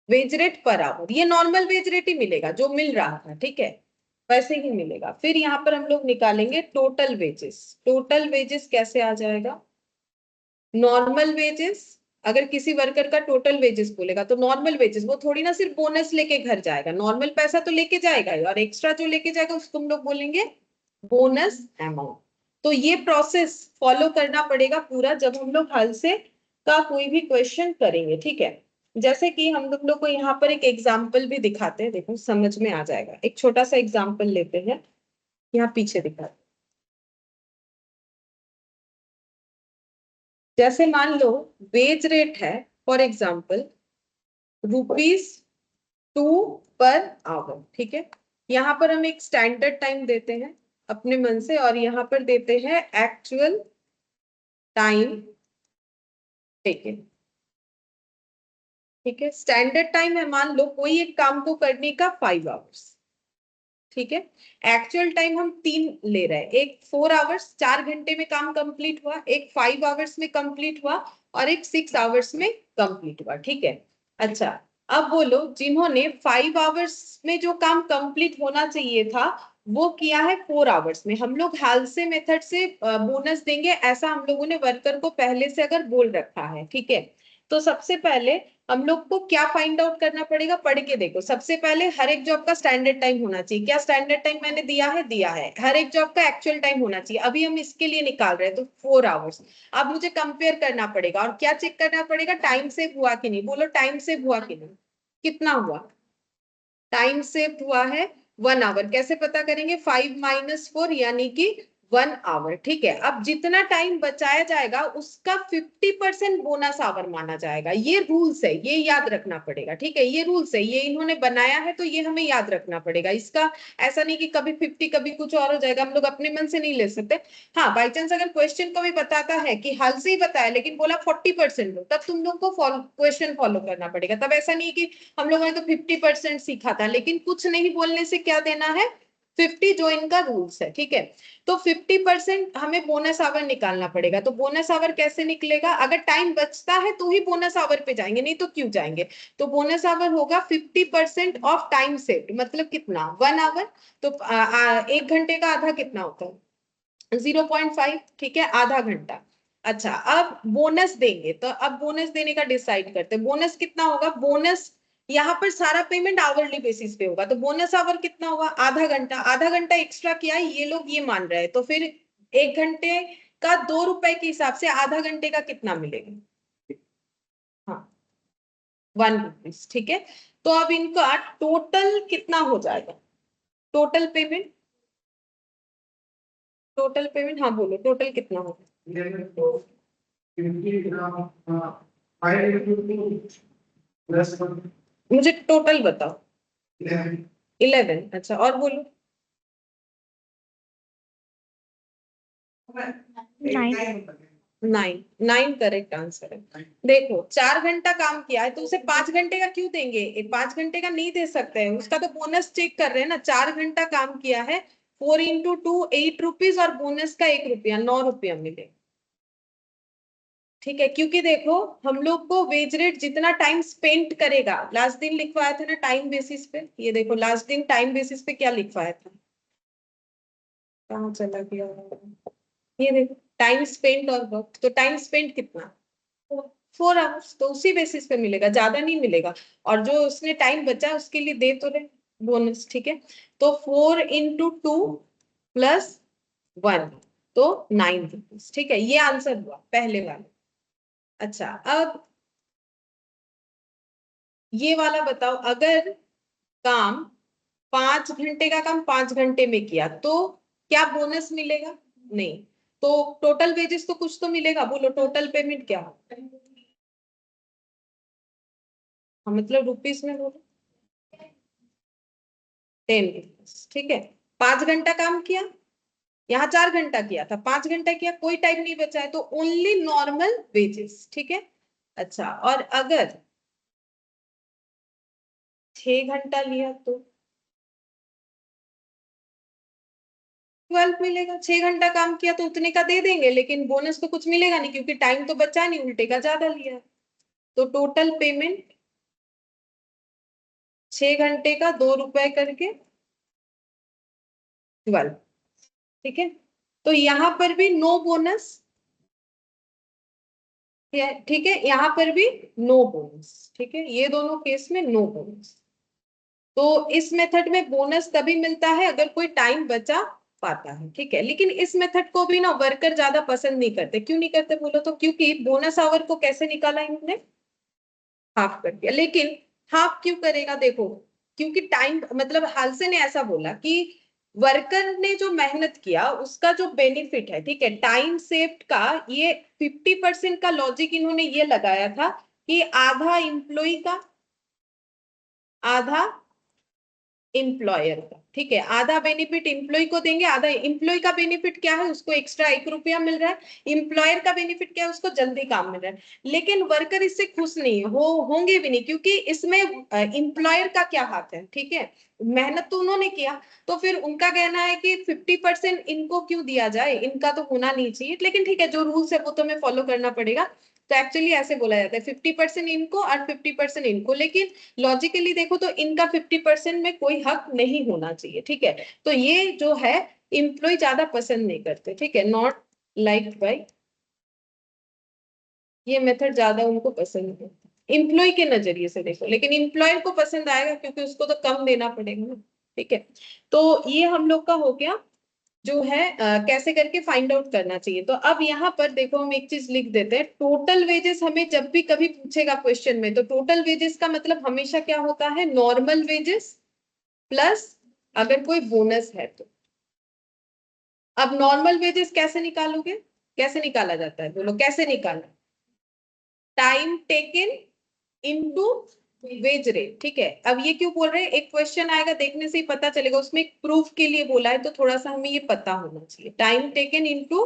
वेज रेट पर आवर, ये नॉर्मल वेज रेट ही मिलेगा जो मिल रहा था। ठीक है, वैसे ही मिलेगा। फिर यहाँ पर हम लोग निकालेंगे टोटल वेजेस। टोटल वेजेस कैसे आ जाएगा, नॉर्मल वेजेस, अगर किसी वर्कर का टोटल वेजेस बोलेगा तो नॉर्मल वेजेस, वो थोड़ी ना सिर्फ बोनस लेके घर जाएगा, नॉर्मल पैसा तो लेके जाएगा ही, और एक्स्ट्रा जो लेके जाएगा उसको हम लोग बोलेंगे बोनस अमाउंट। तो ये प्रोसेस फॉलो करना पड़ेगा पूरा जब हम लोग हल से का कोई भी क्वेश्चन करेंगे। ठीक है, जैसे कि हम लोग को यहाँ पर एक एग्जाम्पल भी दिखाते हैं, देखो समझ में आ जाएगा। एक छोटा सा एग्जाम्पल लेते हैं, यहाँ पीछे दिखाते हैं। जैसे मान लो वेज रेट है फॉर एग्जाम्पल ₹2 पर आवर। ठीक है, यहाँ पर हम एक स्टैंडर्ड टाइम देते हैं अपने मन से, और यहाँ पर देते हैं एक्चुअल टाइम टेकन। ठीक है, स्टैंडर्ड टाइम है मान लो कोई एक काम को करने का 5 आवर्स। ठीक है, एक्चुअल टाइम हम 3 ले रहे हैं, एक 4 आवर्स 4 घंटे में काम कंप्लीट हुआ, एक 5 आवर्स में कंप्लीट हुआ, और एक 6 आवर्स में कंप्लीट हुआ। ठीक है, अच्छा, अब बोलो जिन्होंने 5 आवर्स में जो काम कंप्लीट होना चाहिए था वो किया है 4 आवर्स में, हम लोग हाल से मेथड से बोनस देंगे, ऐसा हम लोगों ने वर्कर को पहले से अगर बोल रखा है। ठीक है, तो सबसे पहले हम लोग को क्या फाइंड आउट करना पड़ेगा, पढ़ के देखो। सबसे पहले हर एक जॉब का स्टैंडर्ड टाइम होना चाहिए। क्या स्टैंडर्ड टाइम मैंने दिया है। हर एक जॉब का एक्चुअल टाइम होना चाहिए। अभी हम इसके लिए निकाल रहे हैं तो 4 आवर्स। अब मुझे कंपेयर करना पड़ेगा और क्या चेक करना पड़ेगा, टाइम सेव हुआ कि नहीं। बोलो टाइम सेव हुआ कि नहीं, कितना हुआ। टाइम सेव हुआ है 1 आवर। कैसे पता करेंगे, 5 - 4 यानी कि 1 आवर। ठीक है, अब जितना टाइम बचाया जाएगा उसका 50% बोनस आवर माना जाएगा। ये रूल्स है, ये याद रखना पड़ेगा। ठीक है, ये रूल्स है, ये इन्होंने बनाया है तो ये हमें याद रखना पड़ेगा इसका। ऐसा नहीं कि कभी 50 कभी कुछ और हो जाएगा, हम लोग अपने मन से नहीं ले सकते। हाँ, बाई चांस अगर क्वेश्चन को भी बताता है कि हाल से ही बताया लेकिन बोला 40% लो, तब तुम लोग को क्वेश्चन फॉलो करना पड़ेगा। तब ऐसा नहीं कि हम लोगों ने तो 50% सीखा था लेकिन कुछ नहीं बोलने से क्या देना है, 50, जो इनका रूल्स है। ठीक है, तो 50% हमें बोनस आवर निकालना पड़ेगा। तो बोनस आवर कैसे निकलेगा, अगर टाइम बचता है तो ही बोनस आवर पे जाएंगे, नहीं तो क्यों जाएंगे। तो बोनस आवर होगा 50% ऑफ टाइम सेव्ड, मतलब कितना, 1 आवर। तो 1 घंटे का आधा कितना होता है, 0.5। ठीक है, आधा घंटा। अच्छा, अब बोनस देंगे तो अब बोनस देने का डिसाइड करते हैं। बोनस कितना होगा, बोनस यहाँ पर सारा पेमेंट आवरली बेसिस पे होगा। तो बोनस आवर कितना होगा, आधा घंटा। आधा घंटा एक्स्ट्रा किया है, ये लोग ये मान रहे हैं, तो फिर 1 घंटे का 2 रुपए के हिसाब से आधा घंटे का कितना मिलेगा, हाँ, 1 रुपीज। ठीक है, तो अब इनका टोटल कितना हो जाएगा, टोटल पेमेंट, टोटल पेमेंट, हाँ बोलो टोटल कितना होगा। मुझे टोटल बताओ। 11। अच्छा, और बोलो। 9। 9। 9 करेक्ट आंसर है। देखो 4 घंटा काम किया है तो उसे 5 घंटे का क्यों देंगे, 5 घंटे का नहीं दे सकते हैं, उसका तो बोनस चेक कर रहे हैं ना। 4 घंटा काम किया है, 4 × 2 8 रुपीज, और बोनस का 1 रुपया, 9 रुपया मिले। ठीक है, क्योंकि देखो हम लोग को वेज रेट जितना टाइम स्पेंड करेगा, लास्ट दिन लिखवाया था ना टाइम बेसिस पे। ये देखो लास्ट दिन टाइम बेसिस पे क्या लिखवाया था, कहाँ चला गया, ये देखो टाइम स्पेंड और वर्क। तो टाइम स्पेंड कितना, 4 आवर्स। तो उसी बेसिस पे मिलेगा, ज्यादा नहीं मिलेगा। और जो उसने टाइम बचा उसके लिए दे तो रहे बोनस। ठीक है, तो 4 × 2 +1, तो 9 रुपीज। ठीक है, ये आंसर हुआ पहले वाला। अच्छा, अब ये वाला बताओ, अगर काम 5 घंटे का काम 5 घंटे में किया तो क्या बोनस मिलेगा, नहीं। तो टोटल वेजेस तो कुछ तो मिलेगा, बोलो टोटल पेमेंट क्या हो। हाँ, मतलब रुपीस में बोलो, 10 रुपीज। ठीक है, 5 घंटा काम किया, यहाँ 4 घंटा किया था, 5 घंटा किया, कोई टाइम नहीं बचा है, तो ओनली नॉर्मल वेजेस। ठीक है, अच्छा, और अगर 6 घंटा लिया तो 12 मिलेगा। 6 घंटा काम किया तो उतने का दे देंगे, लेकिन बोनस तो कुछ मिलेगा नहीं क्योंकि टाइम तो बचा नहीं, उल्टे का ज्यादा लिया है। तो टोटल पेमेंट 6 घंटे का 2 रुपए करके 12। ठीक है, तो यहां पर भी नो बोनस, ठीक है, यहाँ पर भी नो बोनस। ठीक है, ये दोनों केस में नो बोनस। तो इस मेथड में बोनस तभी मिलता है अगर कोई टाइम बचा पाता है। ठीक है, लेकिन इस मेथड को भी ना वर्कर ज्यादा पसंद नहीं करते। क्यों नहीं करते बोलो तो, क्योंकि बोनस आवर को कैसे निकाला इन्होंने, हाफ कर दिया। लेकिन हाफ क्यों करेगा, देखो क्योंकि टाइम, मतलब हालसे ने ऐसा बोला कि वर्कर ने जो मेहनत किया उसका जो बेनिफिट है, ठीक है, टाइम सेव्ड का, ये 50% का लॉजिक इन्होंने ये लगाया था कि आधा इंप्लॉय का, आधा इंप्लॉयर का। ठीक है, आधा बेनिफिट इंप्लॉय को देंगे, आधा इंप्लॉय का बेनिफिट क्या है, उसको एक्स्ट्रा 1 रुपया मिल रहा है। इंप्लॉयर का बेनिफिट क्या है, उसको जल्दी काम मिल रहा है। लेकिन वर्कर इससे खुश नहीं होंगे भी नहीं, क्योंकि इसमें इंप्लॉयर का क्या हाथ है। ठीक है, मेहनत तो उन्होंने किया। तो फिर उनका कहना है कि 50% इनको क्यों दिया जाए, इनका तो होना नहीं चाहिए। लेकिन ठीक है, जो रूल्स है वो तो हमें फॉलो करना पड़ेगा। तो एक्चुअली ऐसे बोला जाता है 50% इनको और 50% इनको। लेकिन लॉजिकली देखो तो इनका 50% में कोई हक नहीं होना चाहिए। ठीक है, तो ये जो है इंप्लॉय ज्यादा पसंद नहीं करते। ठीक है, नॉट लाइक बाय ये मेथड ज्यादा उनको पसंद है, एम्प्लॉय के नजरिए से देखो, लेकिन एम्प्लॉयर को पसंद आएगा क्योंकि उसको तो कम देना पड़ेगा ना। ठीक है, तो ये हम लोग का हो गया जो है कैसे करके फाइंड आउट करना चाहिए। तो अब यहाँ पर देखो हम एक चीज लिख देते हैं, टोटल वेजेस हमें जब भी कभी पूछेगा क्वेश्चन में, तो टोटल वेजेस का मतलब हमेशा क्या होता है, नॉर्मल वेजेस प्लस अगर कोई बोनस है तो। अब नॉर्मल वेजेस कैसे निकालोगे, कैसे निकाला जाता है, बोलो कैसे निकालना, time taken into wage rate. ठीक है, अब ये क्यों बोल रहे हैं, एक क्वेश्चन आएगा देखने से ही पता चलेगा, उसमें एक प्रूफ के लिए बोला है, तो थोड़ा सा हमें ये पता होना चाहिए, time taken into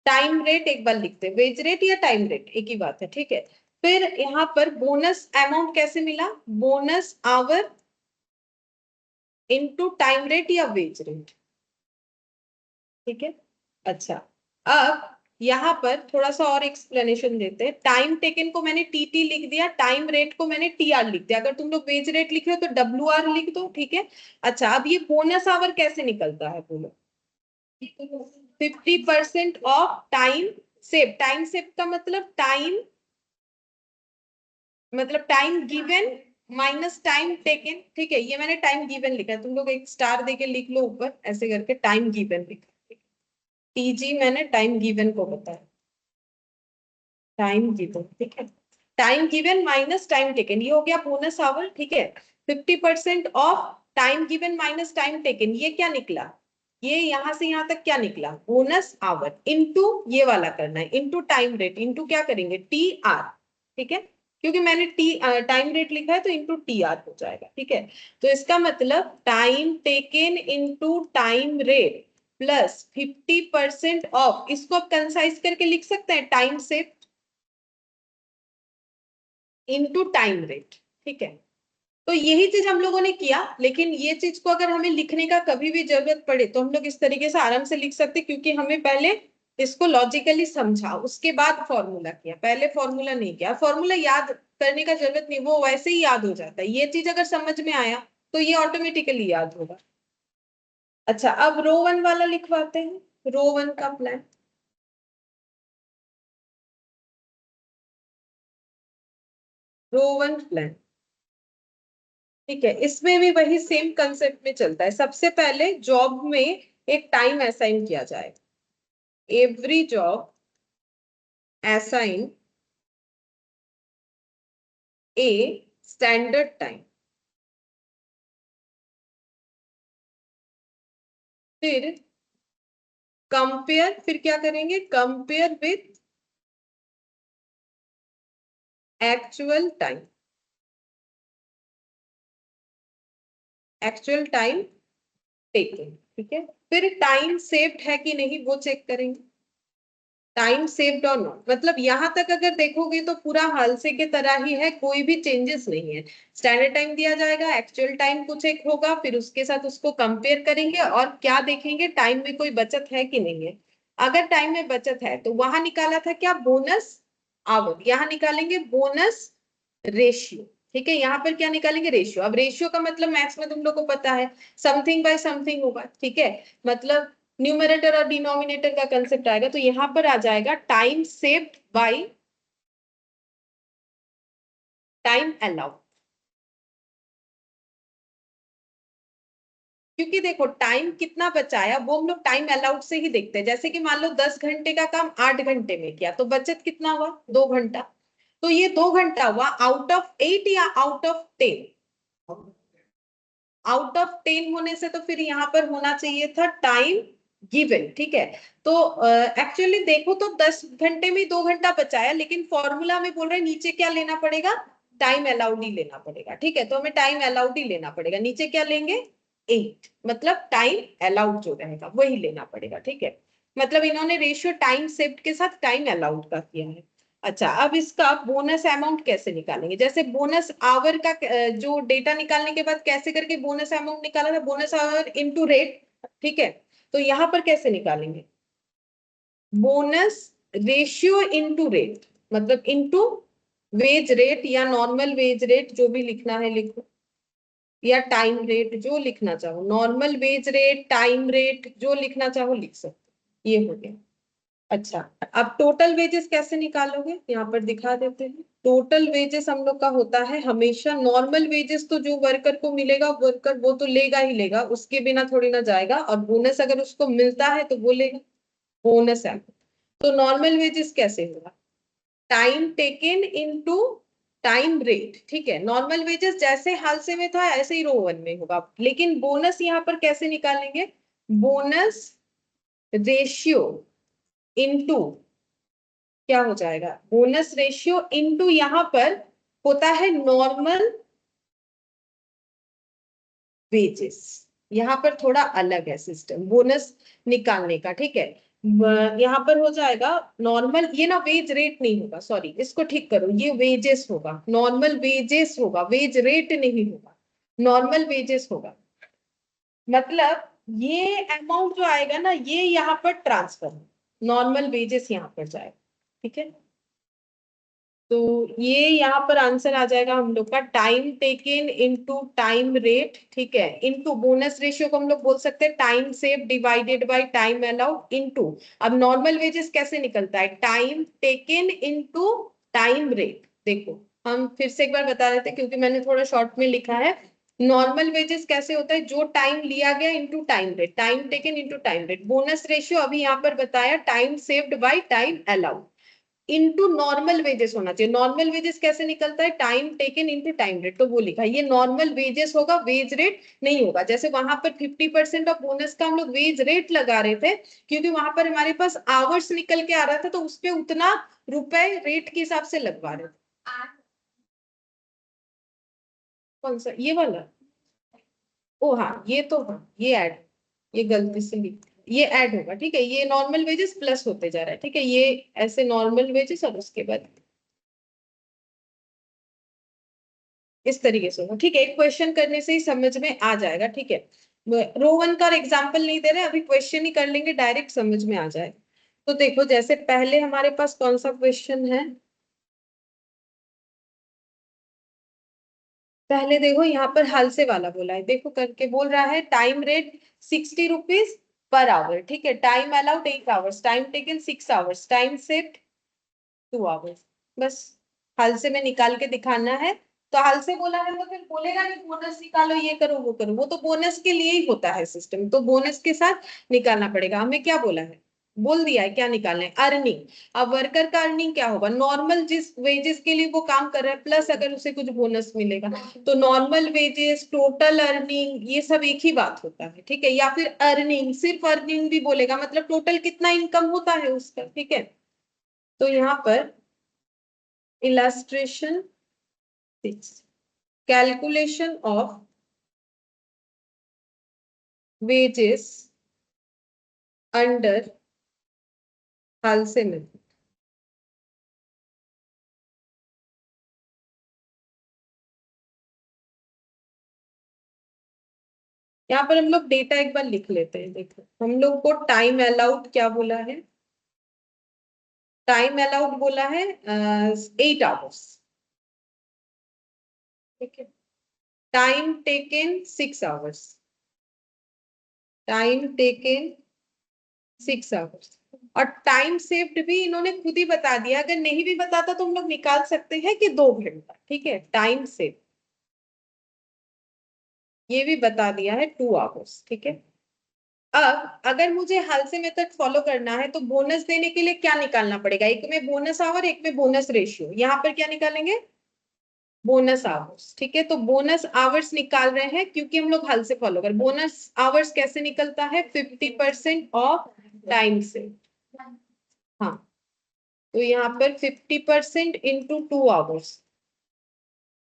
time rate, एक बार लिखते हैं, वेज रेट या टाइम रेट एक ही बात है। ठीक है, फिर यहाँ पर बोनस अमाउंट कैसे मिला, bonus our into time rate या वेज रेट। ठीक है, अच्छा अब यहाँ पर थोड़ा सा और एक्सप्लेनेशन देते हैं, टाइम टेकन को मैंने टीटी लिख दिया, टाइम रेट को मैंने टीआर लिख दिया, अगर तुम लोग वेज रेट लिख रहे हो तो डब्ल्यू आर लिख दो। ठीक है, अच्छा अब ये बोनस आवर कैसे निकलता है बोलो, 50% of time save, time save का मतलब time given minus time taken. ठीक है, ये मैंने टाइम गिवन लिखा है, तुम लोग एक स्टार देके लिख लो ऊपर ऐसे करके, टाइम गिवन लिखा, टीजी मैंने टाइम गिवन को बताया, टाइम गिवन। ठीक है, time given minus time taken, ये हो गया बोनस आवर। ठीक है, 50% of time given minus time taken, ये क्या निकला, ये यहां से यहां तक क्या निकला, बोनस आवर इनटू ये वाला करना है, इनटू टाइम रेट, इनटू क्या करेंगे, टी आर। ठीक है, क्योंकि मैंने टाइम रेट लिखा है तो इनटू टी आर हो जाएगा। ठीक है, तो इसका मतलब time taken into time rate plus 50% of, इसको आप कंसाइज करके लिख सकते हैं, टाइम से इनटू टाइम रेट। ठीक है, तो यही चीज हम लोगों ने किया, लेकिन ये चीज को अगर हमें लिखने का कभी भी जरूरत पड़े तो हम लोग इस तरीके से आराम से लिख सकते, क्योंकि हमें पहले इसको लॉजिकली समझा उसके बाद फॉर्मूला किया, पहले फॉर्मूला नहीं किया, फॉर्मूला याद करने का जरूरत नहीं, वो वैसे ही याद हो जाता है, ये चीज अगर समझ में आया तो ये ऑटोमेटिकली याद होगा। अच्छा अब रो वन वाला लिखवाते हैं, रो वन का प्लान, रो वन प्लान। ठीक है, इसमें भी वही सेम कंसेप्ट में चलता है, सबसे पहले जॉब में एक टाइम असाइन किया जाए, every job assign a standard time, फिर कंपेयर, फिर क्या करेंगे, compare with actual time, actual time taken. ठीक है, फिर टाइम सेव्ड है कि नहीं वो चेक करेंगे, टाइम सेव्ड और नॉट, मतलब यहां तक अगर देखोगे तो पूरा हाल से के तरह ही है, कोई भी चेंजेस नहीं है, स्टैंडर्ड टाइम दिया जाएगा, एक्चुअल टाइम कुछ एक होगा, फिर उसके साथ उसको कंपेयर करेंगे और क्या देखेंगे, टाइम में कोई बचत है कि नहीं है, अगर टाइम में बचत है तो वहां निकाला था क्या, बोनस आवर, यहाँ निकालेंगे बोनस रेशियो। ठीक है, यहाँ पर क्या निकालेंगे, रेशियो, अब रेशियो का मतलब मैथ्स में तुम लोग को पता है, समथिंग बाय समथिंग होगा। ठीक है, मतलब न्यूमरेटर और डिनोमिनेटर का कंसेप्ट आएगा, तो यहाँ पर आ जाएगा time saved by time allowed, क्योंकि देखो टाइम कितना बचाया वो हम लोग टाइम अलाउड से ही देखते हैं, जैसे कि मान लो 10 घंटे का काम 8 घंटे में किया तो बचत कितना हुआ, 2 घंटा, तो ये 2 घंटा हुआ आउट ऑफ 8 या आउट ऑफ 10, आउट ऑफ 10 होने से तो फिर यहाँ पर होना चाहिए था टाइम गिवन। ठीक है, तो एक्चुअली देखो तो 10 घंटे में 2 घंटा बचाया, लेकिन फॉर्मूला में बोल रहे हैं नीचे क्या लेना पड़ेगा, टाइम अलाउड ही लेना पड़ेगा। ठीक है, तो हमें टाइम अलाउड ही लेना पड़ेगा, नीचे क्या लेंगे, 8, मतलब टाइम अलाउड जो रहेगा वही लेना पड़ेगा। ठीक है, मतलब इन्होंने रेशियो टाइम सेव्ड के साथ टाइम अलाउड का किया है। अच्छा अब इसका बोनस अमाउंट कैसे निकालेंगे, जैसे बोनस आवर का जो डेटा निकालने के बाद कैसे करके बोनस अमाउंट निकाला था, बोनस आवर इनटू रेट। ठीक है, तो यहां पर कैसे निकालेंगे, बोनस रेशियो इनटू रेट, मतलब इनटू वेज रेट या नॉर्मल वेज रेट, जो भी लिखना है लिखो, या टाइम रेट जो लिखना चाहो, normal wage rate, time rate जो लिखना चाहो लिख सकते, ये हो गया। अच्छा, अब टोटल वेजेस कैसे निकालोगे, यहाँ पर दिखा देते हैं। टोटल वेजेस हम लोग का होता है हमेशा नॉर्मल वेजेस, तो जो वर्कर को मिलेगा वर्कर वो तो लेगा ही लेगा, उसके बिना थोड़ी ना जाएगा, और बोनस अगर उसको मिलता है तो वो लेगा, बोनस है। तो नॉर्मल वेजेस कैसे होगा, time taken into time rate, ठीक है। नॉर्मल वेजेस जैसे हाल से में था ऐसे ही रो वन में होगा, लेकिन बोनस यहाँ पर कैसे निकालेंगे, बोनस रेशियो इनटू, क्या हो जाएगा, बोनस रेशियो इनटू यहाँ पर होता है नॉर्मल वेजेस। यहाँ पर थोड़ा अलग है सिस्टम बोनस निकालने का, ठीक है। यहाँ पर हो जाएगा नॉर्मल, ये ना वेज रेट नहीं होगा, सॉरी इसको ठीक करो, ये वेजेस होगा, नॉर्मल वेजेस होगा, वेज रेट नहीं होगा, नॉर्मल वेजेस होगा। मतलब ये अमाउंट जो आएगा ना ये यहाँ पर ट्रांसफर, नॉर्मल वेजेस यहाँ पर जाएगा, ठीक है। तो ये यहाँ पर आंसर आ जाएगा हम लोग का time taken into time rate, ठीक है, इनटू बोनस रेशियो को हम लोग बोल सकते हैं time save divided by time allowed into, अब नॉर्मल वेजेस कैसे निकलता है, time taken into time rate. देखो हम फिर से एक बार बता देते हैं क्योंकि मैंने थोड़ा शॉर्ट में लिखा है। नॉर्मल वेजेस कैसे होता है, जो टाइम लिया गया into time rate, time taken into time rate. Bonus ratio अभी यहाँ पर बताया time saved by time allowed into normal wages होना चाहिए। नॉर्मल वेजेस कैसे निकलता है, time taken into time rate, तो वो लिखा है, ये नॉर्मल वेजेस होगा, वेज रेट नहीं होगा। जैसे वहां पर 50% ऑफ बोनस का हम लोग वेज रेट लगा रहे थे, क्योंकि वहां पर हमारे पास आवर्स निकल के आ रहा था, तो उस पर उतना रुपए रेट के हिसाब से लगवा रहे थे। कौन सा, ये वाला, ओ हाँ ये तो हाँ ये ऐड, ये गलती से लिख, ये ऐड होगा, ठीक है, ये नॉर्मल वेजेस प्लस होते जा रहा है, ठीक है, ये ऐसे नॉर्मल वेजेस और उसके बाद इस तरीके से होगा, ठीक है। एक क्वेश्चन करने से ही समझ में आ जाएगा, ठीक है। रो वन का एग्जाम्पल नहीं दे रहे, अभी क्वेश्चन ही कर लेंगे, डायरेक्ट समझ में आ जाए। तो देखो जैसे पहले हमारे पास कौन सा क्वेश्चन है, पहले देखो यहाँ पर हाल से वाला बोला है, देखो करके बोल रहा है time rate 60 rupees per hour, ठीक है, time allowed 8 hours, time taken 6 hours, time saved 2 hours, बस हाल से में निकाल के दिखाना है। तो हाल से बोला है तो फिर बोलेगा नहीं बोनस निकालो, ये करो वो करो, वो तो बोनस के लिए ही होता है सिस्टम, तो बोनस के साथ निकालना पड़ेगा। हमें क्या बोला है, बोल दिया है क्या निकालना है, अर्निंग। अब वर्कर का अर्निंग क्या होगा, नॉर्मल जिस वेजेस के लिए वो काम कर रहा है प्लस अगर उसे कुछ बोनस मिलेगा, तो नॉर्मल वेजेस, टोटल अर्निंग, ये सब एक ही बात होता है, ठीक है। या फिर अर्निंग, सिर्फ अर्निंग भी बोलेगा, मतलब टोटल कितना इनकम होता है उसका, ठीक है। तो यहाँ पर illustration 6, calculation of wages under Halsey method. यहाँ पर हम लोग डेटा एक बार लिख लेते हैं, देखो हम लोग को टाइम अलाउड क्या बोला है, टाइम अलाउड बोला है 8 आवर्स, ठीक है, time taken 6 hours, time taken 6 hours, और टाइम सेव्ड भी इन्होंने खुद ही बता दिया, अगर नहीं भी बताता तो हम लोग निकाल सकते हैं कि 2 घंटा, ठीक है, टाइम सेव ये भी बता दिया है 2 आवर्स, ठीक है। अब अगर मुझे हाल से मेथड फॉलो करना है तो बोनस देने के लिए क्या निकालना पड़ेगा, एक में बोनस आवर एक में बोनस रेशियो, यहाँ पर क्या निकालेंगे, बोनस आवर्स, ठीक है। तो बोनस आवर्स निकाल रहे हैं क्योंकि हम लोग हाल से फॉलो कर, बोनस आवर्स कैसे निकलता है, 50% ऑफ टाइम से, हाँ, तो यहाँ पर 50% इंटू 2 आवर्स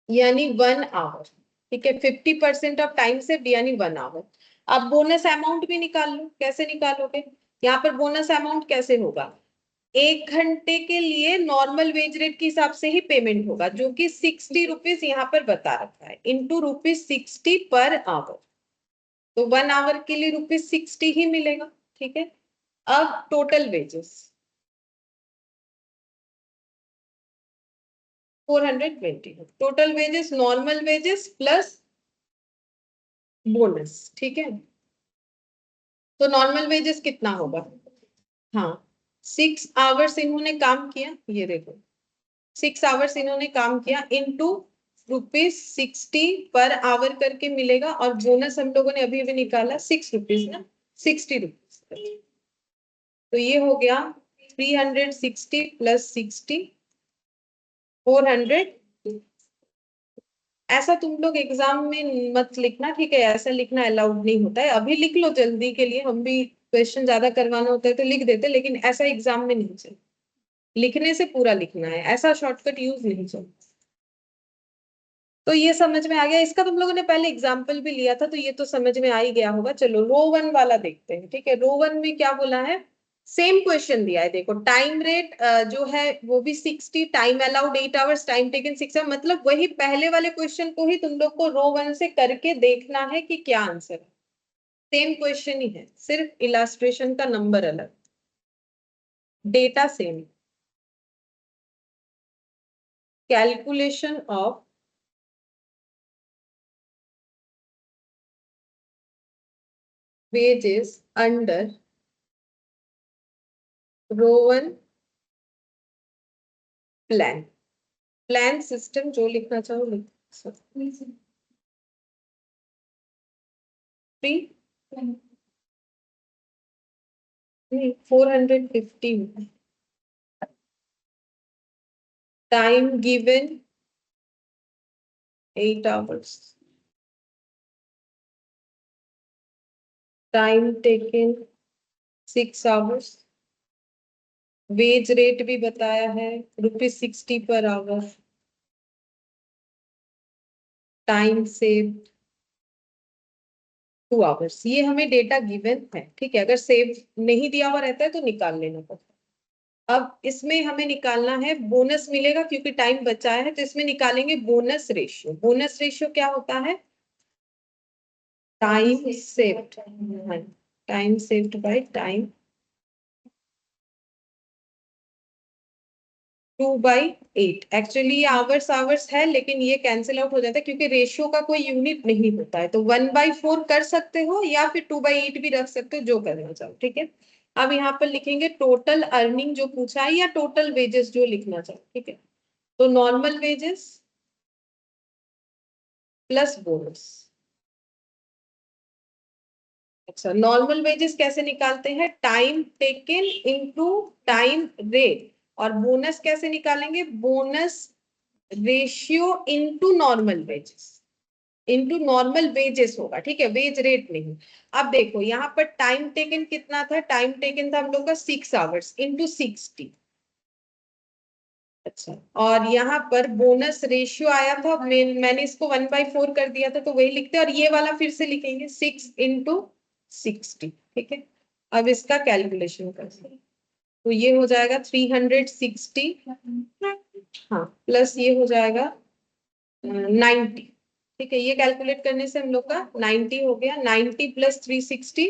यानी 1 आवर, ठीक है, 50% ऑफ टाइम से यानी 1 आवर। अब बोनस अमाउंट भी निकाल लो, कैसे निकालोगे, यहाँ पर बोनस अमाउंट कैसे होगा, 1 घंटे के लिए नॉर्मल वेज रेट के हिसाब से ही पेमेंट होगा, जो कि 60 रुपीज यहाँ पर बता रखा है, इंटू ₹60 पर आवर, तो 1 आवर के लिए ₹60 ही मिलेगा, ठीक है। अब total wages 420, total wages normal wages plus bonus, ठीक है। तो नॉर्मल वेजेस कितना होगा, हाँ 6 आवर्स इन्होंने काम किया, ये देखो 6 आवर्स इन्होंने काम किया इनटू ₹60 पर आवर करके मिलेगा, और बोनस हम लोगों ने अभी अभी निकाला ₹6 ना, ₹60। तो ये हो गया 360 प्लस 60, 400। ऐसा तुम लोग एग्जाम में मत लिखना, ठीक है, ऐसा लिखना अलाउड नहीं होता है। अभी लिख लो जल्दी के लिए, हम भी क्वेश्चन ज्यादा करवाना होता है तो लिख देते, लेकिन ऐसा एग्जाम में नहीं चल, लिखने से पूरा लिखना है, ऐसा शॉर्टकट यूज नहीं चलता। तो ये समझ में आ गया, इसका तुम लोगों ने पहले एग्जाम्पल भी लिया था तो ये तो समझ में आ ही गया होगा। चलो रो 1 वाला देखते हैं, ठीक है। रो 1 में क्या बोला है, सेम क्वेश्चन दिया है, देखो टाइम रेट जो है वो भी 60, time allowed 8 hours, time taken 6 hours, मतलब वही पहले वाले क्वेश्चन को ही तुम लोग को रो 1 से करके देखना है कि क्या आंसर है। सेम क्वेश्चन ही है, सिर्फ इलास्ट्रेशन का नंबर अलग, data same. Calculation of wages under Rowan 1 प्लान। प्लान सिस्टम जो लिखना चाहो लिख सकते। फ्री नहीं, 450। Time given 8 hours, time taken 6 hours, wage rate भी बताया है ₹60 per hour, time save 2 hours. ये हमें डेटा गिवन है, ठीक है। अगर सेव नहीं दिया हुआ रहता है तो निकाल लेना पड़ता है। अब इसमें हमें निकालना है बोनस मिलेगा, क्योंकि टाइम बचाया है तो इसमें निकालेंगे बोनस रेशियो। बोनस रेशियो क्या होता है, time saved, time saved by time 2/8। Actually ये आवर्स आवर्स है, लेकिन ये कैंसिल आउट हो जाता है क्योंकि रेशियो का कोई यूनिट नहीं होता है। तो 1/4 कर सकते हो या फिर 2/8 भी रख सकते हो, जो करना चाहो, ठीक है। अब यहाँ पर लिखेंगे टोटल अर्निंग जो पूछा है, या टोटल वेजेस जो लिखना चाहो, ठीक है। तो नॉर्मल वेजेस प्लस बोनस। अच्छा, नॉर्मल वेजेस कैसे निकालते हैं, time taken into time rate, और बोनस कैसे निकालेंगे, bonus ratio into normal wages, into normal wages होगा, ठीक है, वेज रेट नहीं। अब देखो यहाँ पर टाइम टेकन कितना था, टाइम टेकन था हम लोग का 6 आवर्स इनटू 60। अच्छा, और यहाँ पर बोनस रेशियो आया था, मैंने इसको 1/4 कर दिया था तो वही लिखते हैं, और ये वाला फिर से लिखेंगे 6 इंटू 60, ठीक है। अब इसका कैलकुलेशन करते हैं, तो ये हो जाएगा 360, हाँ, प्लस ये हो जाएगा 90, ठीक है। ये कैलकुलेट करने से हम लोग का 90 हो गया, 90 प्लस 360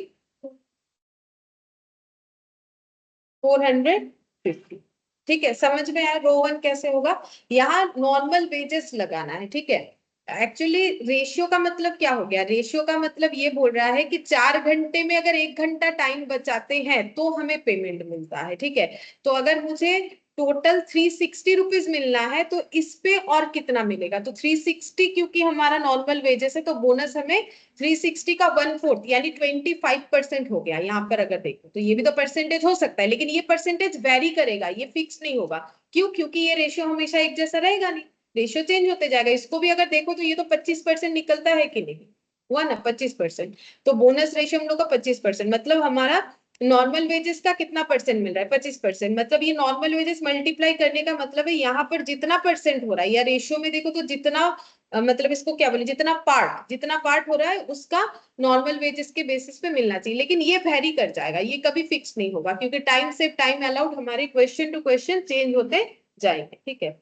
450, ठीक है। समझ में आया रो 1 कैसे होगा। यहाँ नॉर्मल वेजेस लगाना है, ठीक है। एक्चुअली रेशियो का मतलब क्या हो गया, रेशियो का मतलब ये बोल रहा है कि 4 घंटे में अगर 1 घंटा टाइम बचाते हैं तो हमें पेमेंट मिलता है, ठीक है। तो अगर मुझे टोटल ₹360 मिलना है तो इस पे और कितना मिलेगा, तो 360 क्योंकि हमारा नॉर्मल वेजेस है तो बोनस हमें 360 का 1/4 यानी 25% हो गया। यहाँ पर अगर देखो तो ये भी तो परसेंटेज हो सकता है, लेकिन ये परसेंटेज वेरी करेगा, ये फिक्स नहीं होगा। क्यों, क्योंकि ये रेशियो हमेशा एक जैसा रहेगा नहीं, रेशियो चेंज होते जाएगा। इसको भी अगर देखो तो ये तो 25% निकलता है कि नहीं, हुआ ना 25%। तो बोनस रेशियो हम लोग का 25%, मतलब हमारा नॉर्मल वेजेस का कितना परसेंट मिल रहा है, 25%। मतलब ये नॉर्मल वेजेस मल्टीप्लाई करने का मतलब है यहाँ पर जितना परसेंट हो रहा है, या रेशियो में देखो तो जितना मतलब इसको क्या बोले, जितना पार्ट हो रहा है उसका नॉर्मल वेजेस के बेसिस पे मिलना चाहिए। लेकिन ये वेरी कर जाएगा, ये कभी फिक्स नहीं होगा, क्योंकि टाइम से टाइम अलाउड हमारे क्वेश्चन टू क्वेश्चन चेंज होते जाएंगे, ठीक है।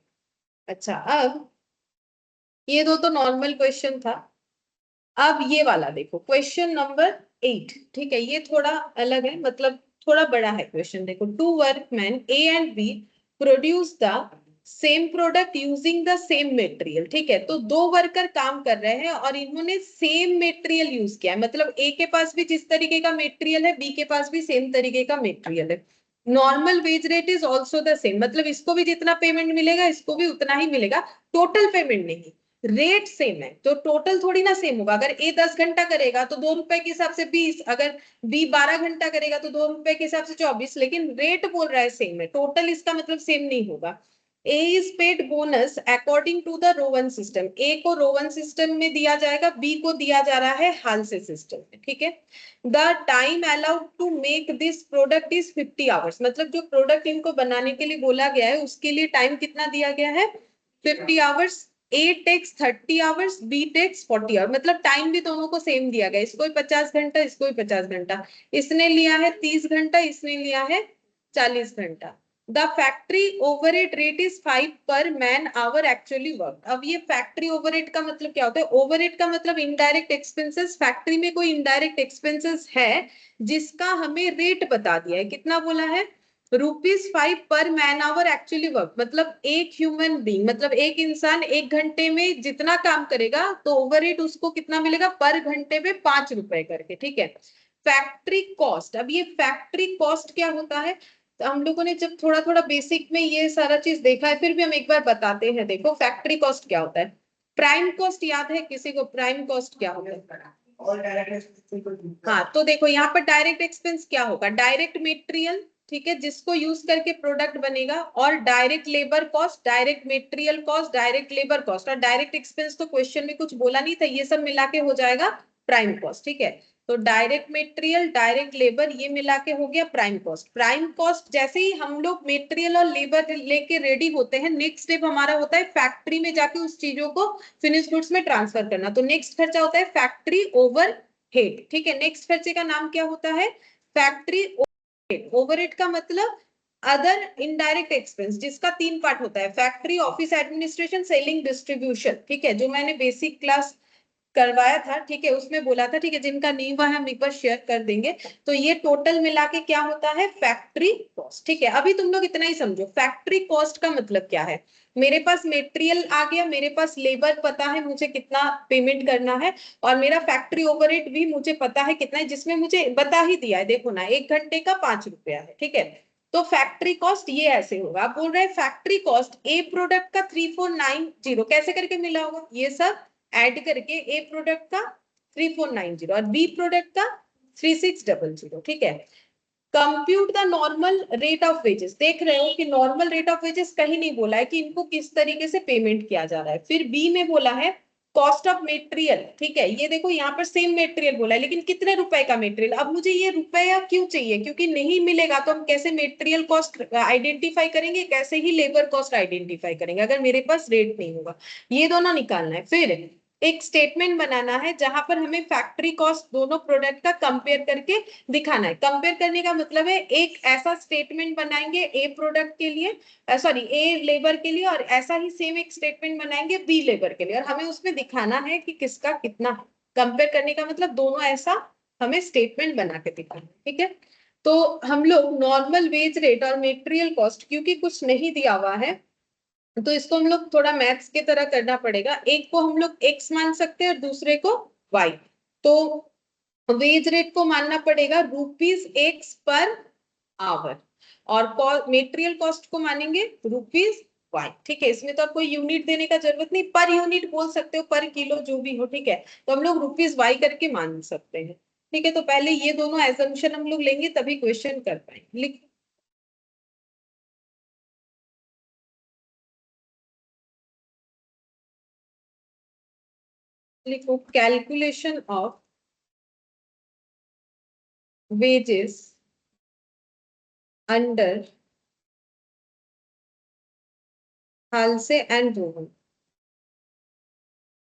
अच्छा, अब ये दो तो नॉर्मल क्वेश्चन था। अब ये वाला देखो, क्वेश्चन नंबर 8, ठीक है। ये थोड़ा अलग है, मतलब थोड़ा बड़ा है क्वेश्चन। देखो, 2 workman A and B produce the same product using the same material, ठीक है। तो 2 वर्कर काम कर रहे हैं और इन्होंने सेम मटेरियल यूज किया है, मतलब ए के पास भी जिस तरीके का मटेरियल है बी के पास भी सेम तरीके का मटेरियल है। Normal wage rate is also the same, मतलब इसको भी जितना पेमेंट मिलेगा इसको भी उतना ही मिलेगा, टोटल पेमेंट नहीं, रेट सेम है तो टोटल थोड़ी ना सेम होगा। अगर ए 10 घंटा करेगा तो 2 रुपए के हिसाब से 20, अगर बी 12 घंटा करेगा तो 2 रुपए के हिसाब से 24, लेकिन रेट बोल रहा है सेम है, टोटल इसका मतलब सेम नहीं होगा। A is paid bonus according to the Rowan system, A को रोवन सिस्टम में दिया जाएगा, बी को दिया जा रहा है हालसे सिस्टम में, ठीक है। The time allowed to make this product is 50 hours, मतलब जो प्रोडक्ट इनको बनाने के लिए बोला गया है उसके लिए टाइम कितना दिया गया है, 50 hours. A takes 30 hours, B takes 40 hour, मतलब टाइम भी दोनों को सेम दिया गया, इसको भी 50 घंटा, इसको भी 50 घंटा, इसने लिया है 30 घंटा, इसने लिया है 40 घंटा। The factory overhead rate is 5 पर मैन आवर एक्चुअली वर्क। अब ये फैक्ट्री ओवरहेड का मतलब क्या होता है, ओवरहेड का मतलब इनडायरेक्ट एक्सपेंसेस, फैक्ट्री में कोई इनडायरेक्ट एक्सपेंसेस है जिसका हमें रेट बता दिया है, कितना बोला है, ₹5 पर मैन आवर एक्चुअली वर्क, मतलब एक ह्यूमन बीइंग, मतलब एक इंसान 1 घंटे में जितना काम करेगा तो ओवरहेड उसको कितना मिलेगा, पर घंटे पे 5 रुपए करके, ठीक है। फैक्ट्री कॉस्ट, अब ये फैक्ट्री कॉस्ट क्या होता है, तो हम लोगों ने जब थोड़ा थोड़ा बेसिक में ये सारा चीज देखा है, फिर भी हम एक बार बताते हैं। देखो फैक्ट्री कॉस्ट क्या होता है, प्राइम कॉस्ट याद है किसी को, प्राइम कॉस्ट क्या होता है, और डायरेक्ट, हाँ तो देखो यहाँ पर डायरेक्ट एक्सपेंस क्या होगा, डायरेक्ट मेटेरियल, ठीक है, जिसको यूज करके प्रोडक्ट बनेगा, और direct labour cost, direct material cost, direct labour cost, और डायरेक्ट एक्सपेंस तो क्वेश्चन में कुछ बोला नहीं था, ये सब मिला के हो जाएगा प्राइम कॉस्ट, ठीक है। तो डायरेक्ट मेटेरियल, डायरेक्ट लेबर, ये मिला के हो गया प्राइम कॉस्ट। प्राइम कॉस्ट जैसे ही हम लोग मेटेरियल और लेबर लेके रेडी होते हैं, नेक्स्ट स्टेप हमारा होता है फैक्ट्री में जाके उस चीजों को फिनिश गुड्स में ट्रांसफर करना, तो नेक्स्ट खर्चा होता है फैक्ट्री ओवर हेड, ठीक है। नेक्स्ट खर्चे का नाम क्या होता है, फैक्ट्री ओवरहेड। ओवरहेड का मतलब अदर इनडायरेक्ट एक्सपेंस, जिसका 3 पार्ट होता है, factory, office administration, selling, distribution, ठीक है, जो मैंने बेसिक क्लास करवाया था, ठीक है, उसमें बोला था, ठीक है, जिनका नहीं हुआ है हम एक बार शेयर कर देंगे। तो ये टोटल मिला के क्या होता है, फैक्ट्री कॉस्ट, ठीक है। अभी तुम लोग इतना ही समझो, फैक्ट्री कॉस्ट का मतलब क्या है, मेरे पास मेटेरियल आ गया, मेरे पास लेबर पता है मुझे कितना पेमेंट करना है, और मेरा फैक्ट्री ओवरहेड भी मुझे पता है कितना है, जिसमें मुझे बता ही दिया है, देखो ना 1 घंटे का 5 रुपया है, ठीक है। तो फैक्ट्री कॉस्ट ये ऐसे होगा, आप बोल रहे हैं फैक्ट्री कॉस्ट ए प्रोडक्ट का 3490 कैसे करके मिला होगा, ये सब ऐड करके ए प्रोडक्ट का 3490 और बी प्रोडक्ट का 3600, ठीक है। Compute the normal rate of wages, देख रहे हो कि नॉर्मल रेट ऑफ वेजेस कहीं नहीं बोला है कि इनको किस तरीके से पेमेंट किया जा रहा है। फिर बी में बोला है कॉस्ट ऑफ मेटेरियल, ठीक है, ये देखो यहाँ पर सेम मेटेरियल बोला है, लेकिन कितने रुपए का मेटेरियल। अब मुझे ये रुपया क्यों चाहिए, क्योंकि नहीं मिलेगा तो हम कैसे मेटेरियल कॉस्ट आइडेंटिफाई करेंगे, कैसे ही लेबर कॉस्ट आइडेंटिफाई करेंगे अगर मेरे पास रेट नहीं होगा, ये दोनों निकालना है। फिर एक स्टेटमेंट बनाना है जहां पर हमें फैक्ट्री कॉस्ट दोनों प्रोडक्ट का कंपेयर करके दिखाना है। कंपेयर करने का मतलब है एक ऐसा स्टेटमेंट बनाएंगे ए प्रोडक्ट के लिए, सॉरी ए लेबर के लिए, और ऐसा ही सेम एक स्टेटमेंट बनाएंगे बी लेबर के लिए, और हमें उसमें दिखाना है कि किसका कितना है। कंपेयर करने का मतलब दोनों ऐसा हमें स्टेटमेंट बना के दिखाना है, ठीक है। तो हम लोग नॉर्मल वेज रेट और मेटेरियल कॉस्ट, क्योंकि कुछ नहीं दिया हुआ है तो इसको हम लोग थोड़ा मैथ्स की तरह करना पड़ेगा, एक को हम लोग एक्स मान सकते हैं और दूसरे को वाई। तो वेज रेट को मानना पड़ेगा ₹X पर आवर, और मेटेरियल कॉस्ट को मानेंगे ₹Y, ठीक है। इसमें तो आप कोई यूनिट देने का जरूरत नहीं, पर यूनिट बोल सकते हो, पर किलो जो भी हो, ठीक है। तो हम लोग ₹Y करके मान सकते हैं, ठीक है। तो पहले ये दोनों एजम्पशन हम लोग लेंगे तभी क्वेश्चन कर पाएंगे। लिखो calculation of wages under Halsey and Rowan.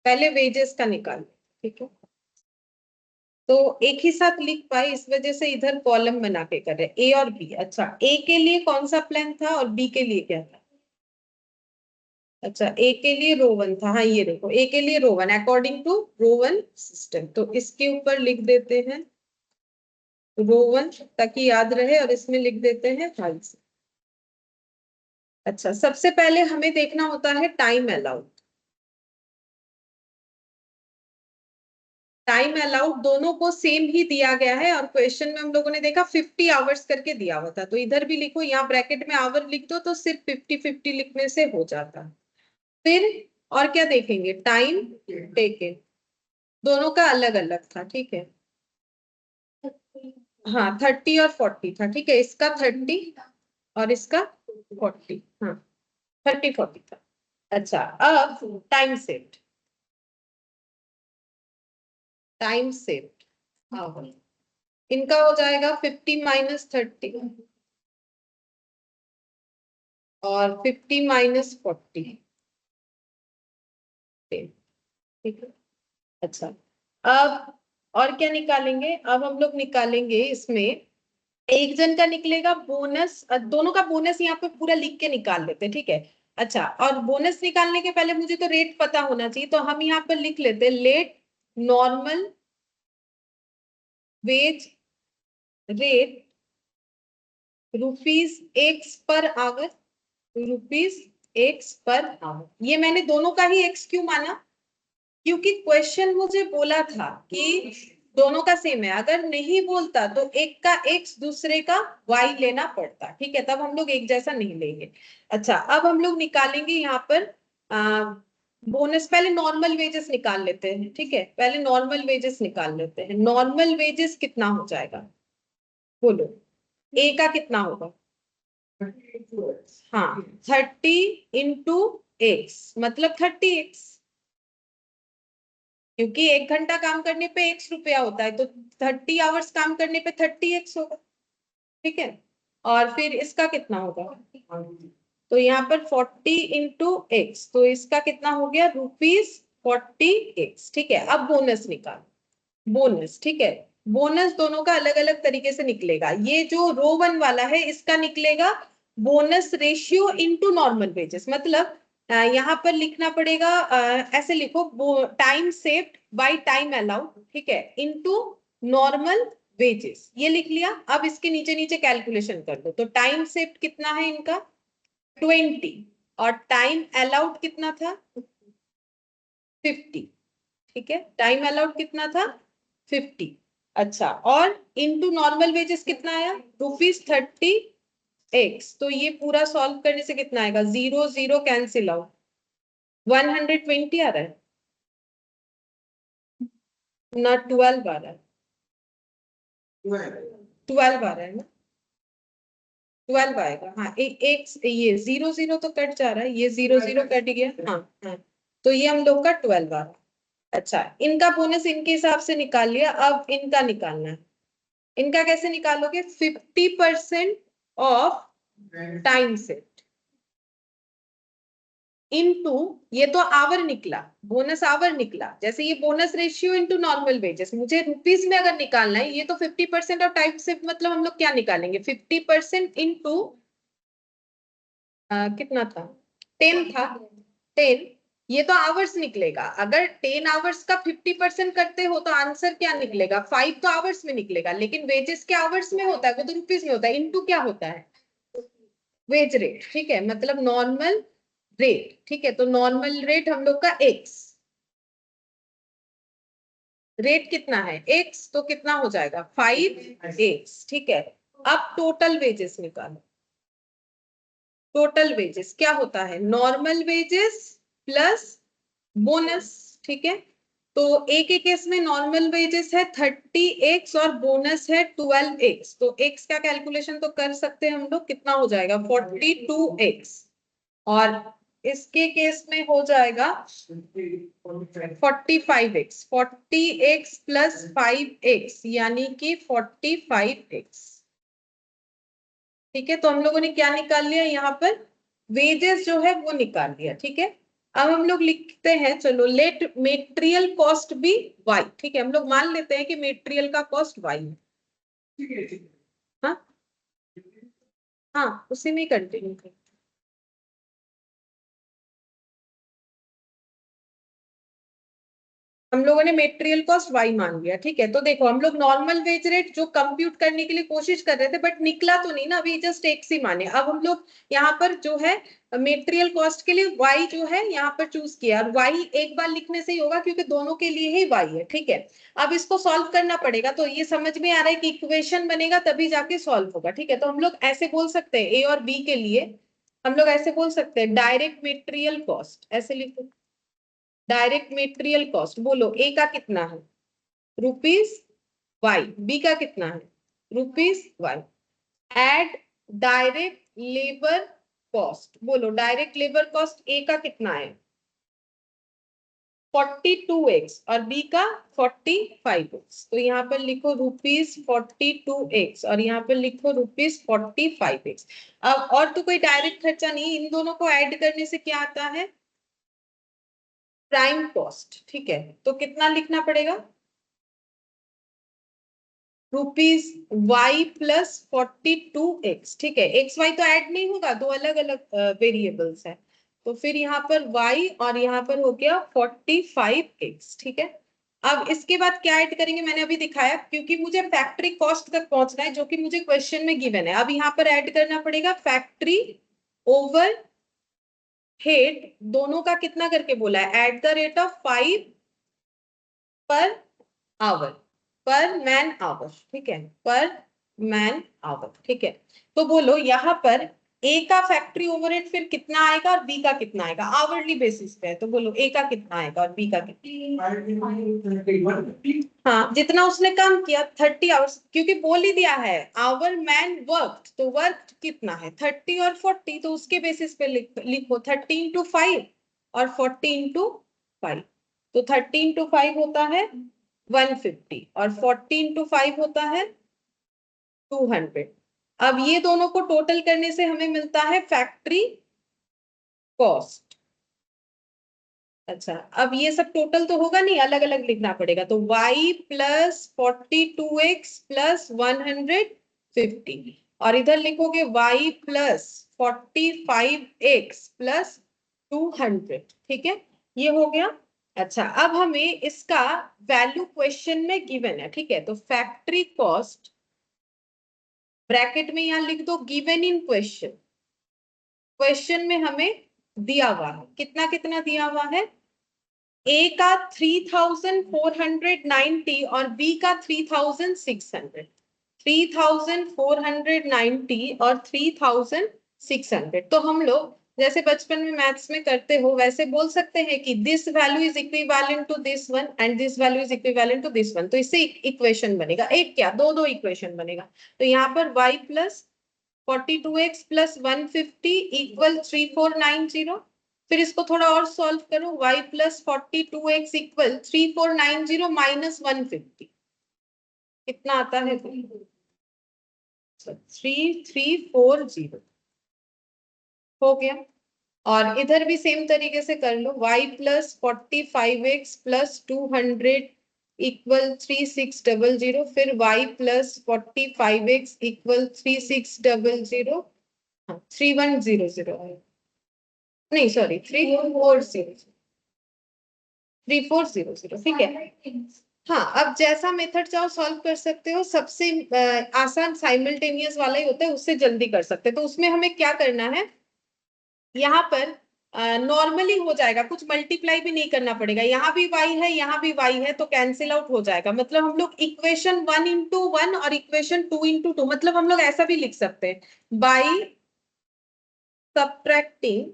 पहले वेजेस का निकाल, ठीक है। तो एक ही साथ लिख पाए इस वजह से इधर कॉलम बना के कर रहे ए और बी। अच्छा, ए के लिए कौन सा प्लान था और बी के लिए क्या था, अच्छा ए के लिए रोवन था, हाँ ये देखो ए के लिए Rowan, according to Rowan system, तो इसके ऊपर लिख देते हैं रोवन ताकि याद रहे, और इसमें लिख देते हैं हाल्स। अच्छा, सबसे पहले हमें देखना होता है टाइम अलाउड, टाइम अलाउड दोनों को सेम ही दिया गया है, और क्वेश्चन में हम लोगों ने देखा 50 आवर्स करके दिया हुआ था, तो इधर भी लिखो, यहाँ ब्रैकेट में आवर लिख दो तो सिर्फ 50-50 लिखने से हो जाता। फिर और क्या देखेंगे, टाइम टेकन, दोनों का अलग अलग था, ठीक है। हाँ 30 और 40 था, ठीक है, इसका 30 और इसका 40, हाँ 30-40 था। अच्छा, अब टाइम सेव्ड आवर, इनका हो जाएगा 50 माइनस 30 और 50 माइनस 40, ठीक है। अच्छा, अब और क्या निकालेंगे, अब हम लोग निकालेंगे इसमें, एक जन का निकलेगा बोनस, दोनों का बोनस यहाँ पे पूरा लिख के निकाल लेते हैं, ठीक है। अच्छा, और बोनस निकालने के पहले मुझे तो रेट पता होना चाहिए, तो हम यहाँ पर लिख लेते हैं let normal wage rate rupees X per hour, rupees X per hour. ये मैंने दोनों का ही एक्स क्यों माना, क्योंकि क्वेश्चन मुझे बोला था कि दोनों का सेम है, अगर नहीं बोलता तो एक का एक्स दूसरे का वाई लेना पड़ता, ठीक है, तब हम लोग एक जैसा नहीं लेंगे। अच्छा, अब हम लोग निकालेंगे यहाँ पर बोनस, पहले नॉर्मल वेजेस निकाल लेते हैं, ठीक है, पहले नॉर्मल वेजेस निकाल लेते हैं। नॉर्मल वेजेस कितना हो जाएगा, बोलो, ए का कितना होगा, हाँ 30 इंटू एक्स, मतलब 30x, क्योंकि 1 घंटा काम करने पे x रुपया होता है, तो 30 आवर्स काम करने पे 30x होगा, ठीक है। और फिर इसका कितना होगा, तो यहाँ पर 40 इंटू एक्स, तो इसका कितना हो गया, रुपीज 40x, ठीक है। अब बोनस निकाल, बोनस, ठीक है, बोनस दोनों का अलग अलग तरीके से निकलेगा। ये जो रो 1 वाला है इसका निकलेगा bonus ratio into normal wages, मतलब यहाँ पर लिखना पड़ेगा, ऐसे लिखो, time saved by time allowed, ठीक है, इनटू नॉर्मल वेजेस, ये लिख लिया। अब इसके नीचे नीचे कैलकुलेशन कर दो, तो टाइम सेव्ड कितना है इनका 20, और टाइम अलाउड कितना था 50, ठीक है, टाइम अलाउड कितना था 50। अच्छा, और इनटू नॉर्मल वेजेस कितना आया, रुपीज 30x, तो ये पूरा सॉल्व करने से कितना आएगा, 0 0 कैंसिल आउट, 120 आ रहा है ना, 12 आ रहा है, 12 आ रहा है ना, 12 आएगा, हाँ एक ये 0 0 तो कट जा रहा है, ये 0 0 कट गया, हाँ हाँ, तो ये हम लोग का 12 आ रहा है। अच्छा, इनका बोनस इनके हिसाब से निकाल लिया, अब इनका निकालना है। इनका कैसे निकालोगे, 50% ऑफ टाइम से इनटू, ये तो आवर निकला, बोनस आवर निकला, जैसे ये bonus ratio into normal wages, मुझे रुपीज में अगर निकालना है, ये तो 50% ऑफ टाइम से, मतलब हम लोग क्या निकालेंगे, 50% इनटू कितना था, 10 था, 10, ये तो आवर्स निकलेगा, अगर 10 आवर्स का 50% करते हो तो आंसर क्या निकलेगा, 5 तो आवर्स में निकलेगा, लेकिन वेजेस के आवर्स में होता है, वो तो रुपीज में होता है, इनटू क्या होता है, वेज रेट, ठीक है, मतलब नॉर्मल रेट, ठीक है, तो नॉर्मल रेट हम लोग का एक्स, रेट कितना है एक्स, तो कितना हो जाएगा 5x, ठीक है। अब टोटल वेजेस निकालो, टोटल वेजेस क्या होता है, नॉर्मल वेजेस प्लस बोनस, ठीक है। तो एक एक केस में नॉर्मल वेजेस है 30x और बोनस है 12x, तो x का कैलकुलेशन तो कर सकते हैं हम लोग, कितना हो जाएगा 42x, और इसके केस में हो जाएगा 45x, 40x प्लस 5x यानी कि 45x, ठीक है। तो हम लोगों ने क्या निकाल लिया यहाँ पर, वेजेस जो है वो निकाल लिया, ठीक है। अब हम लोग लिखते हैं, चलो, let material cost B Y, ठीक है, हम लोग मान लेते हैं कि मेटेरियल का कॉस्ट वाई है, हाँ हाँ, उसी में कंटिन्यू कर, हम लोगों ने मेटेरियल कॉस्ट वाई मान लिया, ठीक है। तो देखो हम लोग नॉर्मल वेज रेट जो कंप्यूट करने के लिए कोशिश कर रहे थे बट निकला तो नहीं ना, अभी जस्ट एक सी माने। अब हम लोग यहाँ पर जो है मेटेरियल कॉस्ट के लिए वाई जो है यहाँ पर चूज किया, और वाई एक बार लिखने से ही होगा क्योंकि दोनों के लिए ही वाई है, ठीक है। अब इसको सॉल्व करना पड़ेगा, तो ये समझ में आ रहा है कि इक्वेशन बनेगा तभी जाके सॉल्व होगा, ठीक है। तो हम लोग ऐसे बोल सकते हैं ए और बी के लिए, हम लोग ऐसे बोल सकते हैं डायरेक्ट मेटेरियल कॉस्ट, ऐसे लिखो डायरेक्ट मेटेरियल कॉस्ट। बोलो ए का कितना है, रुपीज वाई, बी का कितना है, rupees Y. Add direct labour cost, बोलो डायरेक्ट लेबर कॉस्ट ए का कितना है 42x और बी का 45x। तो यहाँ पर लिखो रुपीज 42x और यहाँ पर लिखो रुपीज 45x। अब और तो कोई डायरेक्ट खर्चा नहीं, इन दोनों को ऐड करने से क्या आता है प्राइम कॉस्ट, ठीक है। तो कितना लिखना पड़ेगा रुपीज वाई प्लस 42x, ठीक है। एक्स वाई तो ऐड नहीं होगा, दो अलग अलग वेरिएबल्स है। तो फिर यहाँ पर y और यहाँ पर हो गया 45x, ठीक है। अब इसके बाद क्या ऐड करेंगे मैंने अभी दिखाया, क्योंकि मुझे फैक्ट्री कॉस्ट तक पहुंचना है जो कि मुझे क्वेश्चन में गिवन है। अब यहाँ पर ऐड करना पड़ेगा फैक्ट्री ओवर हेड, दोनों का कितना करके बोला है at the rate of 5 per hour, पर मैन आवर, ठीक है, पर मैन आवर, ठीक है। तो बोलो यहाँ पर ए का फैक्ट्री ओवरहेड फिर कितना आएगा और बी का कितना आएगा, आवरली बेसिस पे है। तो बोलो ए का कितना आएगा और बी का कितना। हाँ जितना उसने काम किया 30 आवर्स, क्योंकि बोल ही दिया है आवर मैन वर्क, तो वर्क कितना है 30 और 40, तो उसके बेसिस पे लिखो 30 इंटू 5 और 40 इंटू 5। तो 30 इंटू 5 होता है 150 और 40 इंटू 5 होता है 200। अब ये दोनों को टोटल करने से हमें मिलता है फैक्ट्री कॉस्ट। अच्छा अब ये सब टोटल तो होगा नहीं, अलग अलग लिखना पड़ेगा। तो y प्लस 42x प्लस 150 और इधर लिखोगे y प्लस 45x प्लस 200, ठीक है, ये हो गया। अच्छा अब हमें इसका वैल्यू क्वेश्चन में गिवन है, ठीक है। तो फैक्ट्री कॉस्ट ब्रैकेट में यहां लिख दो गिवन इन क्वेश्चन, क्वेश्चन में हमें दिया हुआ है कितना कितना दिया हुआ है, ए का 3490 और बी का 3600, 3490 और 3600। तो हम लोग जैसे बचपन में मैथ्स में करते हो वैसे बोल सकते हैं कि this value is equivalent to this one and this value is equivalent to this one. तो इससे इक्वेशन बनेगा, एक क्या दो दो इक्वेशन बनेगा। तो यहाँ पर y plus 42x plus 150 equal 3490। फिर इसको थोड़ा और सॉल्व करो, y plus 42x equal 3490 minus 150 कितना आता है 3340 हो गया। और इधर भी सेम तरीके से कर लो, y plus 45x plus 200 equal 3600, फिर y प्लस 45x इक्वल 3600, 3100 नहीं सॉरी 3400, ठीक है। हाँ अब जैसा मेथड चाहो सॉल्व कर सकते हो, सबसे आसान साइमल्टेनियस वाला ही होता है, उससे जल्दी कर सकते हैं। तो उसमें हमें क्या करना है, यहाँ पर नॉर्मली हो जाएगा, कुछ मल्टीप्लाई भी नहीं करना पड़ेगा, यहाँ भी y है यहाँ भी y है तो कैंसिल आउट हो जाएगा। मतलब हम लोग इक्वेशन 1 इंटू 1 और इक्वेशन 2 इंटू 2, मतलब हम लोग ऐसा भी लिख सकते हैं बाई सब्ट्रैक्टिंग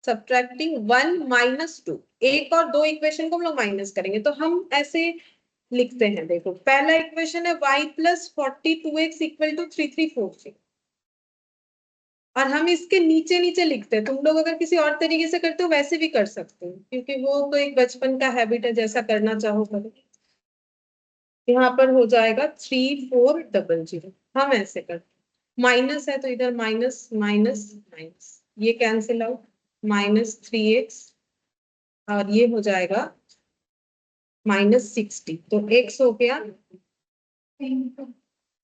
सब्ट्रैक्टिंग 1 माइनस 2, एक और दो इक्वेशन को हम लोग माइनस करेंगे। तो हम ऐसे लिखते हैं, देखो पहला इक्वेशन है y plus 42x equal to 3340 और हम इसके नीचे नीचे लिखते हैं। तुम लोग अगर किसी और तरीके से करते हो वैसे भी कर सकते हो, क्योंकि वो तो एक बचपन का हैबिट है, जैसा करना चाहो करो। यहाँ पर हो जाएगा 3400, हम ऐसे करते माइनस है तो इधर माइनस माइनस माइनस, ये कैंसिल आउट, माइनस 3x और ये हो जाएगा माइनस 60, तो x हो गया।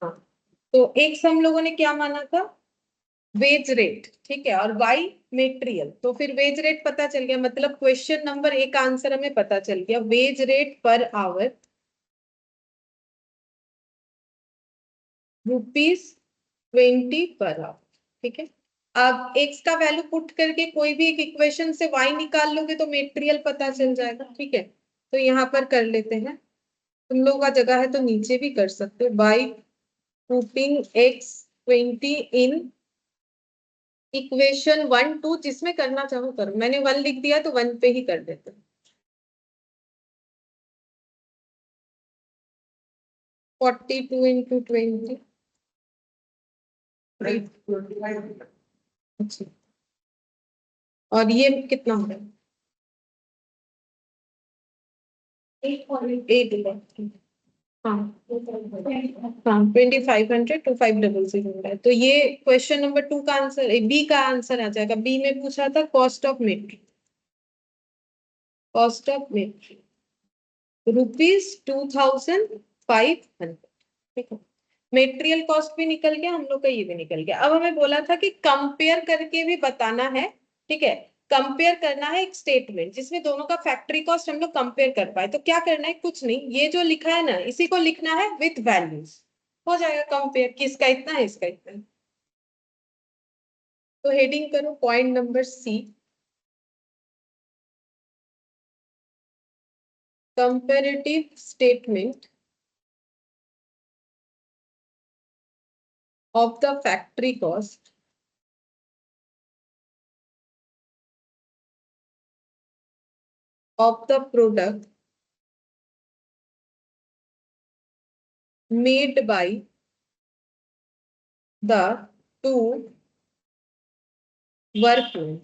हाँ तो x हम लोगों ने क्या माना था वेज रेट, ठीक है, और वाई मेटेरियल। तो फिर वेज रेट पता चल गया, मतलब क्वेश्चन नंबर ए का आंसर हमें पता चल गया, wage rate per hour ₹20 per hour, ठीक है। अब एक्स का वैल्यू पुट करके कोई भी एक इक्वेशन से वाई निकाल लोगे तो मेटेरियल पता चल जाएगा, ठीक है। तो यहाँ पर कर लेते हैं, तुम लोगों का जगह है तो नीचे भी कर सकते हो, by putting x20 in equation 1 2, जिसमें करना चाहो करो, मैंने 1 लिख दिया तो 1 पे ही कर देते हैं। 42 into 20, अच्छा, और ये कितना हो रहा है? 8 हाँ हाँ, 2500 2500 है। तो ये क्वेश्चन नंबर 2 का आंसर, बी का आंसर आ जाएगा। बी में पूछा था cost of material, cost of material ₹2500, ठीक है। मेटेरियल कॉस्ट भी निकल गया हम लोग का, ये भी निकल गया। अब हमें बोला था कि कंपेयर करके भी बताना है, ठीक है। कंपेयर करना है एक स्टेटमेंट जिसमें दोनों का फैक्ट्री कॉस्ट हम लोग कंपेयर कर पाए। तो क्या करना है, कुछ नहीं, ये जो लिखा है ना इसी को लिखना है विथ वैल्यूज, हो जाएगा कंपेयर, किसका इतना है इसका इतना है। तो हेडिंग करो point number C, comparative statement of the factory cost of the product made by the two workmen।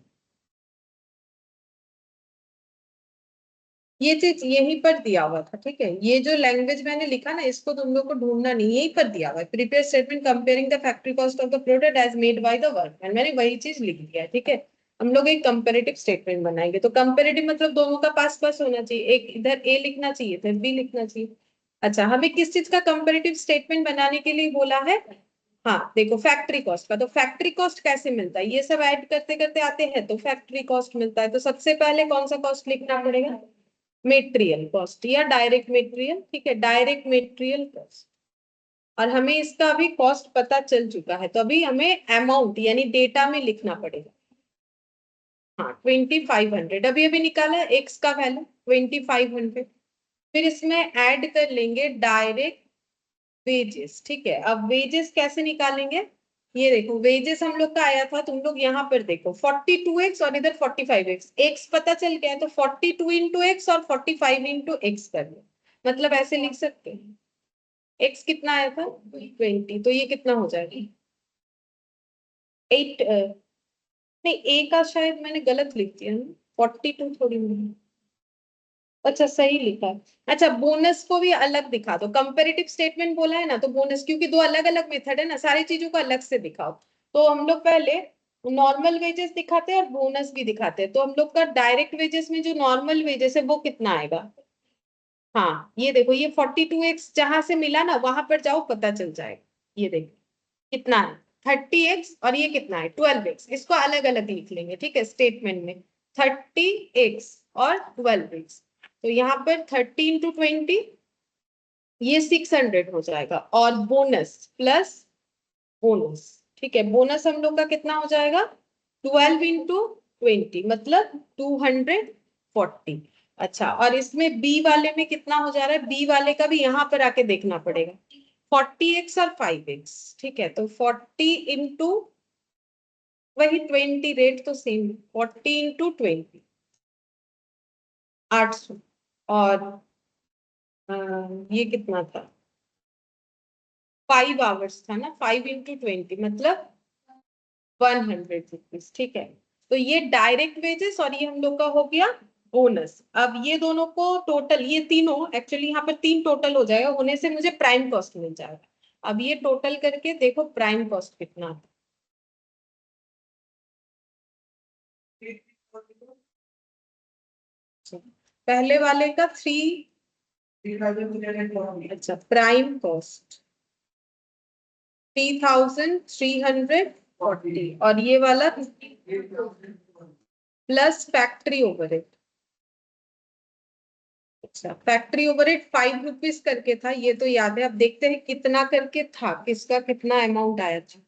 ये चीज यहीं पर दिया हुआ था, ठीक है। ये जो लैंग्वेज मैंने लिखा ना इसको तुम लोग को ढूंढना नहीं, यहीं पर दिया हुआ है, prepare statement comparing the factory cost of the product as made by the workman, मैंने वही चीज लिख दिया है, ठीक है। हम लोग एक कंपेरेटिव स्टेटमेंट बनाएंगे, तो कंपेरेटिव मतलब दोनों का पास पास होना चाहिए, एक इधर ए लिखना चाहिए फिर बी लिखना चाहिए। अच्छा, हमें किस चीज का कंपेरेटिव स्टेटमेंट बनाने के लिए बोला है? हाँ देखो, फैक्ट्री कॉस्ट का। तो फैक्ट्री कॉस्ट कैसे मिलता है, ये सब ऐड करते करते आते हैं तो फैक्ट्री कॉस्ट मिलता है। तो सबसे पहले कौन सा कॉस्ट लिखना पड़ेगा? मेटेरियल कॉस्ट या डायरेक्ट मेटेरियल, ठीक है, डायरेक्ट मेटेरियल कॉस्ट। और हमें इसका अभी कॉस्ट पता चल चुका है, तो अभी हमें अमाउंट यानी डेटा में लिखना पड़ेगा। हाँ 2500 अभी अभी निकाला है, एक्स का वैल्यू 2500। फिर इसमें ऐड कर लेंगे डायरेक्ट वेजेस, ठीक है। अब वेजेस कैसे निकालेंगे, ये देखो वेजेस हम लोग का आया था, तुम लोग यहाँ पर देखो 42x और इधर 45x, एक्स पता चल गया है तो 42 इंटू एक्स और 45 इंटू एक्स कर लो, मतलब ऐसे लिख सकते हैं। एक्स कितना आया था 20, तो ये कितना हो जाएगा 8, नहीं ए का शायद मैंने गलत लिख दिया ना, 42 थोड़ी नहीं, अच्छा सही लिखा है। अच्छा, बोनस को भी अलग दिखा दो, कंपेरेटिव स्टेटमेंट बोला है ना तो बोनस, क्योंकि दो अलग अलग मेथड है ना, सारी चीजों को अलग से दिखाओ। तो हम लोग पहले नॉर्मल वेजेस दिखाते हैं और बोनस भी दिखाते हैं। तो हम लोग का डायरेक्ट वेजेस में जो नॉर्मल वेजेस है वो कितना आएगा, हाँ ये देखो, ये 42x जहां से मिला ना वहां पर जाओ पता चल जाएगा। ये देखो कितना है 30x, और ये कितना है 12x, इसको अलग अलग लिख लेंगे, ठीक है, स्टेटमेंट में 30x और 12x। तो यहाँ पर 30 into 20, ये 600 हो जाएगा, और बोनस प्लस बोनस, ठीक है, बोनस हम लोग का कितना हो जाएगा 12 into 20, मतलब 240। अच्छा, और इसमें बी वाले में कितना हो जा रहा है, बी वाले का भी यहाँ पर आके देखना पड़ेगा, 40x और 5x, ठीक है। तो 40 इंटू वही 20, रेट तो सेम, 40 into 20 800, और ये कितना था 5 आवर्स था ना, 5 into 20 मतलब 100 रुपीज, ठीक है। तो ये डायरेक्ट वेजेस और ये हम लोग का हो गया बोनस। अब ये दोनों को टोटल, ये तीनों एक्चुअली यहाँ पर 3 टोटल हो जाएगा, होने से मुझे प्राइम कॉस्ट मिल जाएगा। अब ये टोटल करके देखो प्राइम कॉस्ट कितना है। पहले वाले का 3, अच्छा प्राइम कॉस्ट 3300 40 और ये वाला प्लस फैक्ट्री ओवरहेड। अच्छा, फैक्ट्री ओवरहेड 5 रुपीज करके था, ये तो याद है। अब देखते हैं कितना करके था, किसका कितना अमाउंट आया था।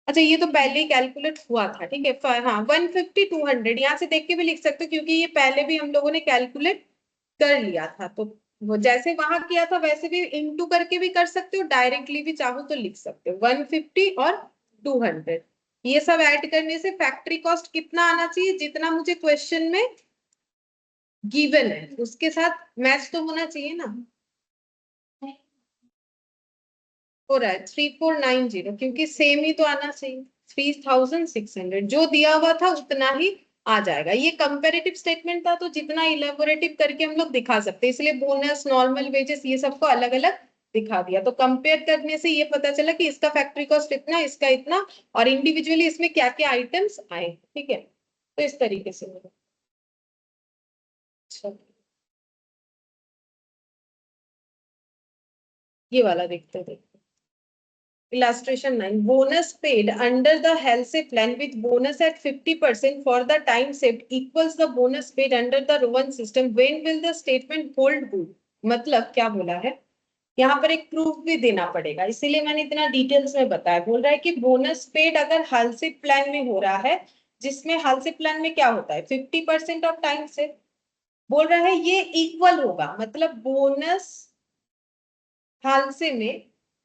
अच्छा, ये तो पहले ही कैलकुलेट हुआ था, ठीक है। हाँ, 150 200 यहाँ से देख के भी लिख सकते हो, क्योंकि ये पहले भी हम लोगों ने कैलकुलेट कर लिया था। तो वो जैसे वहां किया था वैसे भी इनटू करके भी कर सकते हो, डायरेक्टली भी चाहो तो लिख सकते हो। 150 और 200, ये सब ऐड करने से फैक्ट्री कॉस्ट कितना आना चाहिए, जितना मुझे क्वेश्चन में गिवन है उसके साथ मैच तो होना चाहिए ना। हो रहा है 3490, क्योंकि सेम ही तो आना चाहिए। 3600 जो दिया हुआ था उतना ही आ जाएगा। ये कंपेरेटिव स्टेटमेंट था, तो जितना इलेबोरेटिव करके हम लोग दिखा सकते हैं, इसलिए बोनस, नॉर्मल वेजेस, ये सबको अलग अलग दिखा दिया। तो कंपेयर करने से ये पता चला कि इसका फैक्ट्री कॉस्ट इतना, इसका इतना, और इंडिविजुअली इसमें क्या क्या आइटम्स आए, ठीक है। तो इस तरीके से होगा। अच्छा, ये वाला देखते हैं। Illustration 9. Bonus paid under the health plan with bonus at 50% for the time saved equals the bonus paid under the Rowan system. When will the statement hold good? मतलब क्या बोला है, यहाँ पर एक प्रूफ भी देना पड़ेगा, इसीलिए मैंने इतना डिटेल्स में बताया। बोल रहा है कि बोनस पेड अगर हेल्थ प्लान में हो रहा है, जिसमें हेल्थ प्लान में क्या होता है 50% ऑफ टाइम से, बोल रहा है ये इक्वल होगा, मतलब बोनस हादसे में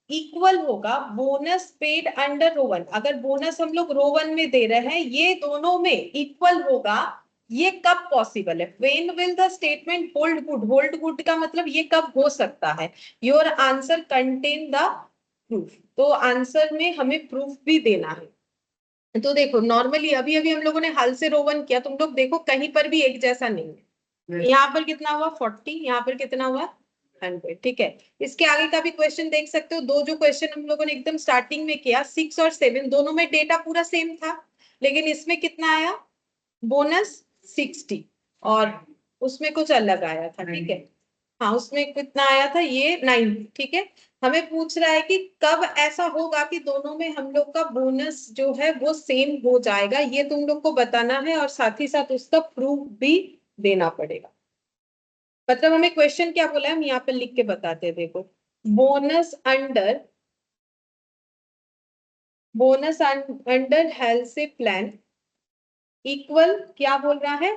इक्वल होगा बोनस पेड अंडर रोवन। अगर बोनस हम लोग रोवन में दे रहे हैं, ये दोनों में इक्वल होगा। ये कब पॉसिबल है, when will the statement hold good. Hold good का मतलब ये कब हो सकता है, your answer contain the proof. तो आंसर में हमें प्रूफ भी देना है। तो देखो, नॉर्मली अभी अभी हम लोगों ने हल से रोवन किया, तुम लोग देखो कहीं पर भी एक जैसा नहीं है। यहाँ पर कितना हुआ 40, यहाँ पर कितना हुआ 100, ठीक है। इसके आगे का भी क्वेश्चन देख सकते हो। दो जो क्वेश्चन हम लोगों ने एकदम स्टार्टिंग में किया, 6 और 7, दोनों में डेटा पूरा सेम था, लेकिन इसमें कितना आया बोनस 60, और उसमें कुछ अलग आया था, ठीक है। हाँ, उसमें कितना आया था ये 9, ठीक है। हमें पूछ रहा है कि कब ऐसा होगा कि दोनों में हम लोग का बोनस जो है वो सेम हो जाएगा, ये तुम लोग को बताना है, और साथ ही साथ उसका प्रूफ भी देना पड़ेगा। मतलब हमें क्वेश्चन क्या बोला है, हम यहाँ पे लिख के बताते हैं, देखो। Bonus under health plan equal क्या बोल रहा है,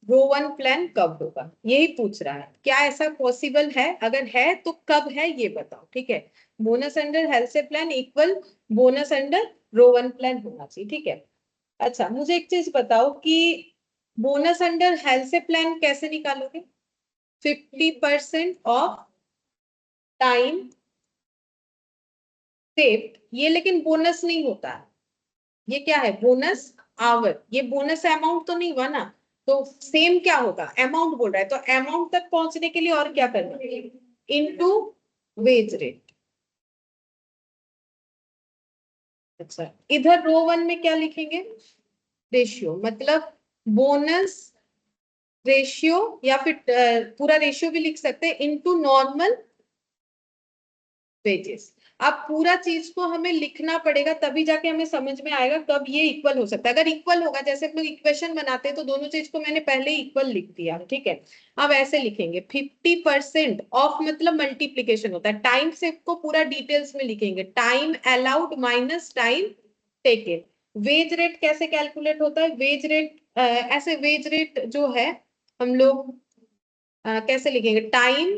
रो वन प्लान कब होगा, यही पूछ रहा है। क्या ऐसा पॉसिबल है, अगर है तो कब है ये बताओ, ठीक है। Bonus under health plan equal bonus under Rowan plan होना चाहिए, ठीक है। अच्छा, मुझे एक चीज बताओ कि बोनस अंडर हेल्थ प्लान कैसे निकालोगे। 50% ऑफ टाइम सेव्ड, ये लेकिन बोनस नहीं होता है, ये क्या है बोनस आवर, ये बोनस अमाउंट तो नहीं हुआ ना। तो सेम क्या होगा, अमाउंट बोल रहा है, तो अमाउंट तक पहुंचने के लिए और क्या करना है, इनटू वेज रेट। अच्छा, इधर रो वन में क्या लिखेंगे, रेशियो, मतलब बोनस रेशियो, या फिर पूरा रेशियो भी लिख सकते हैं, इनटू नॉर्मल वेजेस। अब पूरा चीज को हमें लिखना पड़ेगा, तभी जाके हमें समझ में आएगा कब ये इक्वल हो सकता है। अगर इक्वल होगा, जैसे हम लोग इक्वेशन बनाते हैं, तो दोनों चीज को मैंने पहले ही इक्वल लिख दिया, ठीक है। अब ऐसे लिखेंगे 50% ऑफ, मतलब मल्टीप्लीकेशन होता है, टाइम से को पूरा डिटेल्स में लिखेंगे, time allowed minus time taken. Wage rate कैसे कैलकुलेट होता है, वेज रेट ऐसे, वेज रेट जो है हम लोग कैसे लिखेंगे, टाइम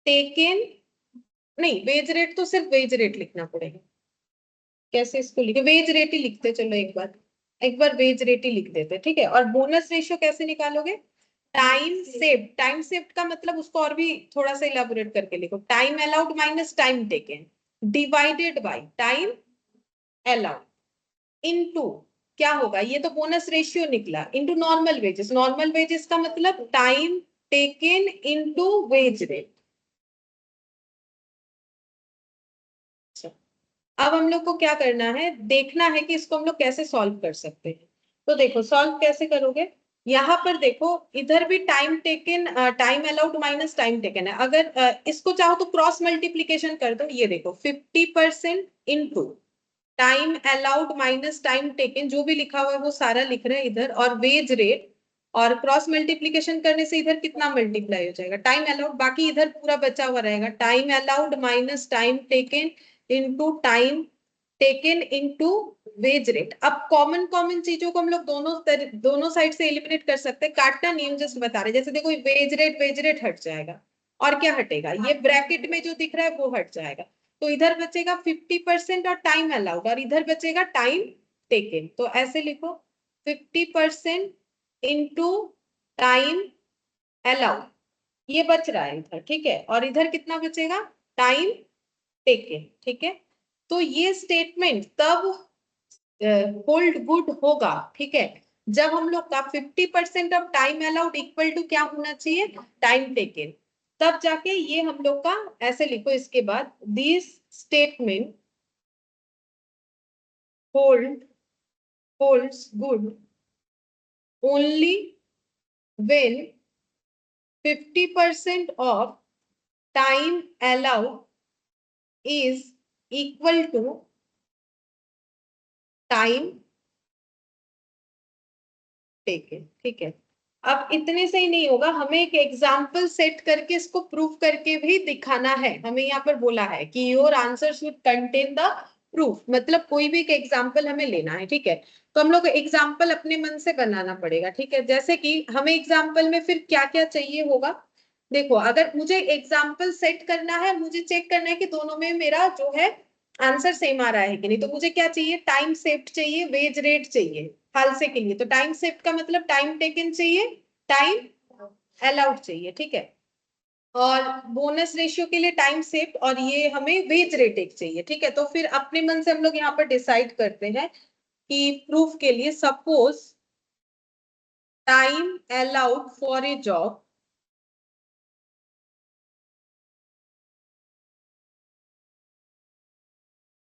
टेकन, नहीं वेज रेट तो सिर्फ वेज रेट लिखना पड़ेगा। कैसे इसको लिखे, वेज रेट ही लिखते, चलो एक बार वेज रेट ही लिख देते, ठीक है। और बोनस रेशियो कैसे निकालोगे, टाइम सेव, टाइम सेव का मतलब उसको और भी थोड़ा सा इलाबोरेट करके लिखो, time allowed minus time taken divided by time allowed, into क्या होगा, ये तो बोनस रेशियो निकला, into normal wages. Normal wages का मतलब time taken into wage rate. अब हम लोग को क्या करना है, देखना है कि इसको हम लोग कैसे सॉल्व कर सकते हैं। तो देखो सॉल्व कैसे करोगे, यहाँ पर देखो, इधर भी time taken, time allowed minus time taken है। अगर इसको चाहो तो क्रॉस मल्टीप्लीकेशन कर दो, ये देखो 50% into time allowed minus time taken, जो भी लिखा हुआ है वो सारा लिख रहे हैं इधर, और वेज रेट, और क्रॉस मल्टीप्लीकेशन करने से इधर कितना मल्टीप्लाई हो जाएगा, टाइम अलाउड, बाकी इधर पूरा बचा हुआ रहेगा, time allowed minus time taken into time taken into wage rate. अब कॉमन कॉमन चीजों को हम लोग दोनों साइड से एलिमिनेट कर सकते हैं, काटना नियम जस्ट बता रहे, जैसे देखो वेज रेट हट जाएगा, और क्या हटेगा, ये ब्रैकेट में जो दिख रहा है वो हट जाएगा, तो इधर बचेगा 50% और टाइम अलाउड, और इधर बचेगा टाइम टेकन, तो ऐसे लिखो 50% इंटू टाइम अलाउड, ये बच रहा है इधर, ठीक है, और इधर कितना बचेगा, टाइम टेकन, ठीक है। तो ये स्टेटमेंट तब होल्ड गुड होगा, ठीक है, जब हम लोग का 50% of time allowed equal to क्या होना चाहिए, टाइम टेकन, तब जाके ये हम लोग का, ऐसे लिखो इसके बाद, this statement holds good only when 50% of time allowed is equal to time taken, ठीक है। अब इतने से ही नहीं होगा, हमें एक एग्जाम्पल सेट करके इसको प्रूफ करके भी दिखाना है, हमें यहाँ पर बोला है कि your answer should contain the proof, मतलब कोई भी एक एग्जाम्पल हमें लेना है, ठीक है। तो हम लोग एग्जाम्पल अपने मन से बनाना पड़ेगा, ठीक है, जैसे कि हमें एग्जाम्पल में फिर क्या क्या चाहिए होगा, देखो अगर मुझे एग्जाम्पल सेट करना है, मुझे चेक करना है कि दोनों में मेरा जो है आंसर सेम आ रहा है कि नहीं, तो मुझे क्या चाहिए, टाइम सेव्ड चाहिए, वेज रेट चाहिए, खालसे के लिए तो टाइम सेव्ड का मतलब टाइम टेकन चाहिए, टाइम अलाउड चाहिए, ठीक है, और बोनस रेशियो के लिए टाइम सेव्ड, और ये हमें वेज रेट एक चाहिए, ठीक है। तो फिर अपने मन से हम लोग यहाँ पर डिसाइड करते हैं कि प्रूफ के लिए suppose time allowed for a job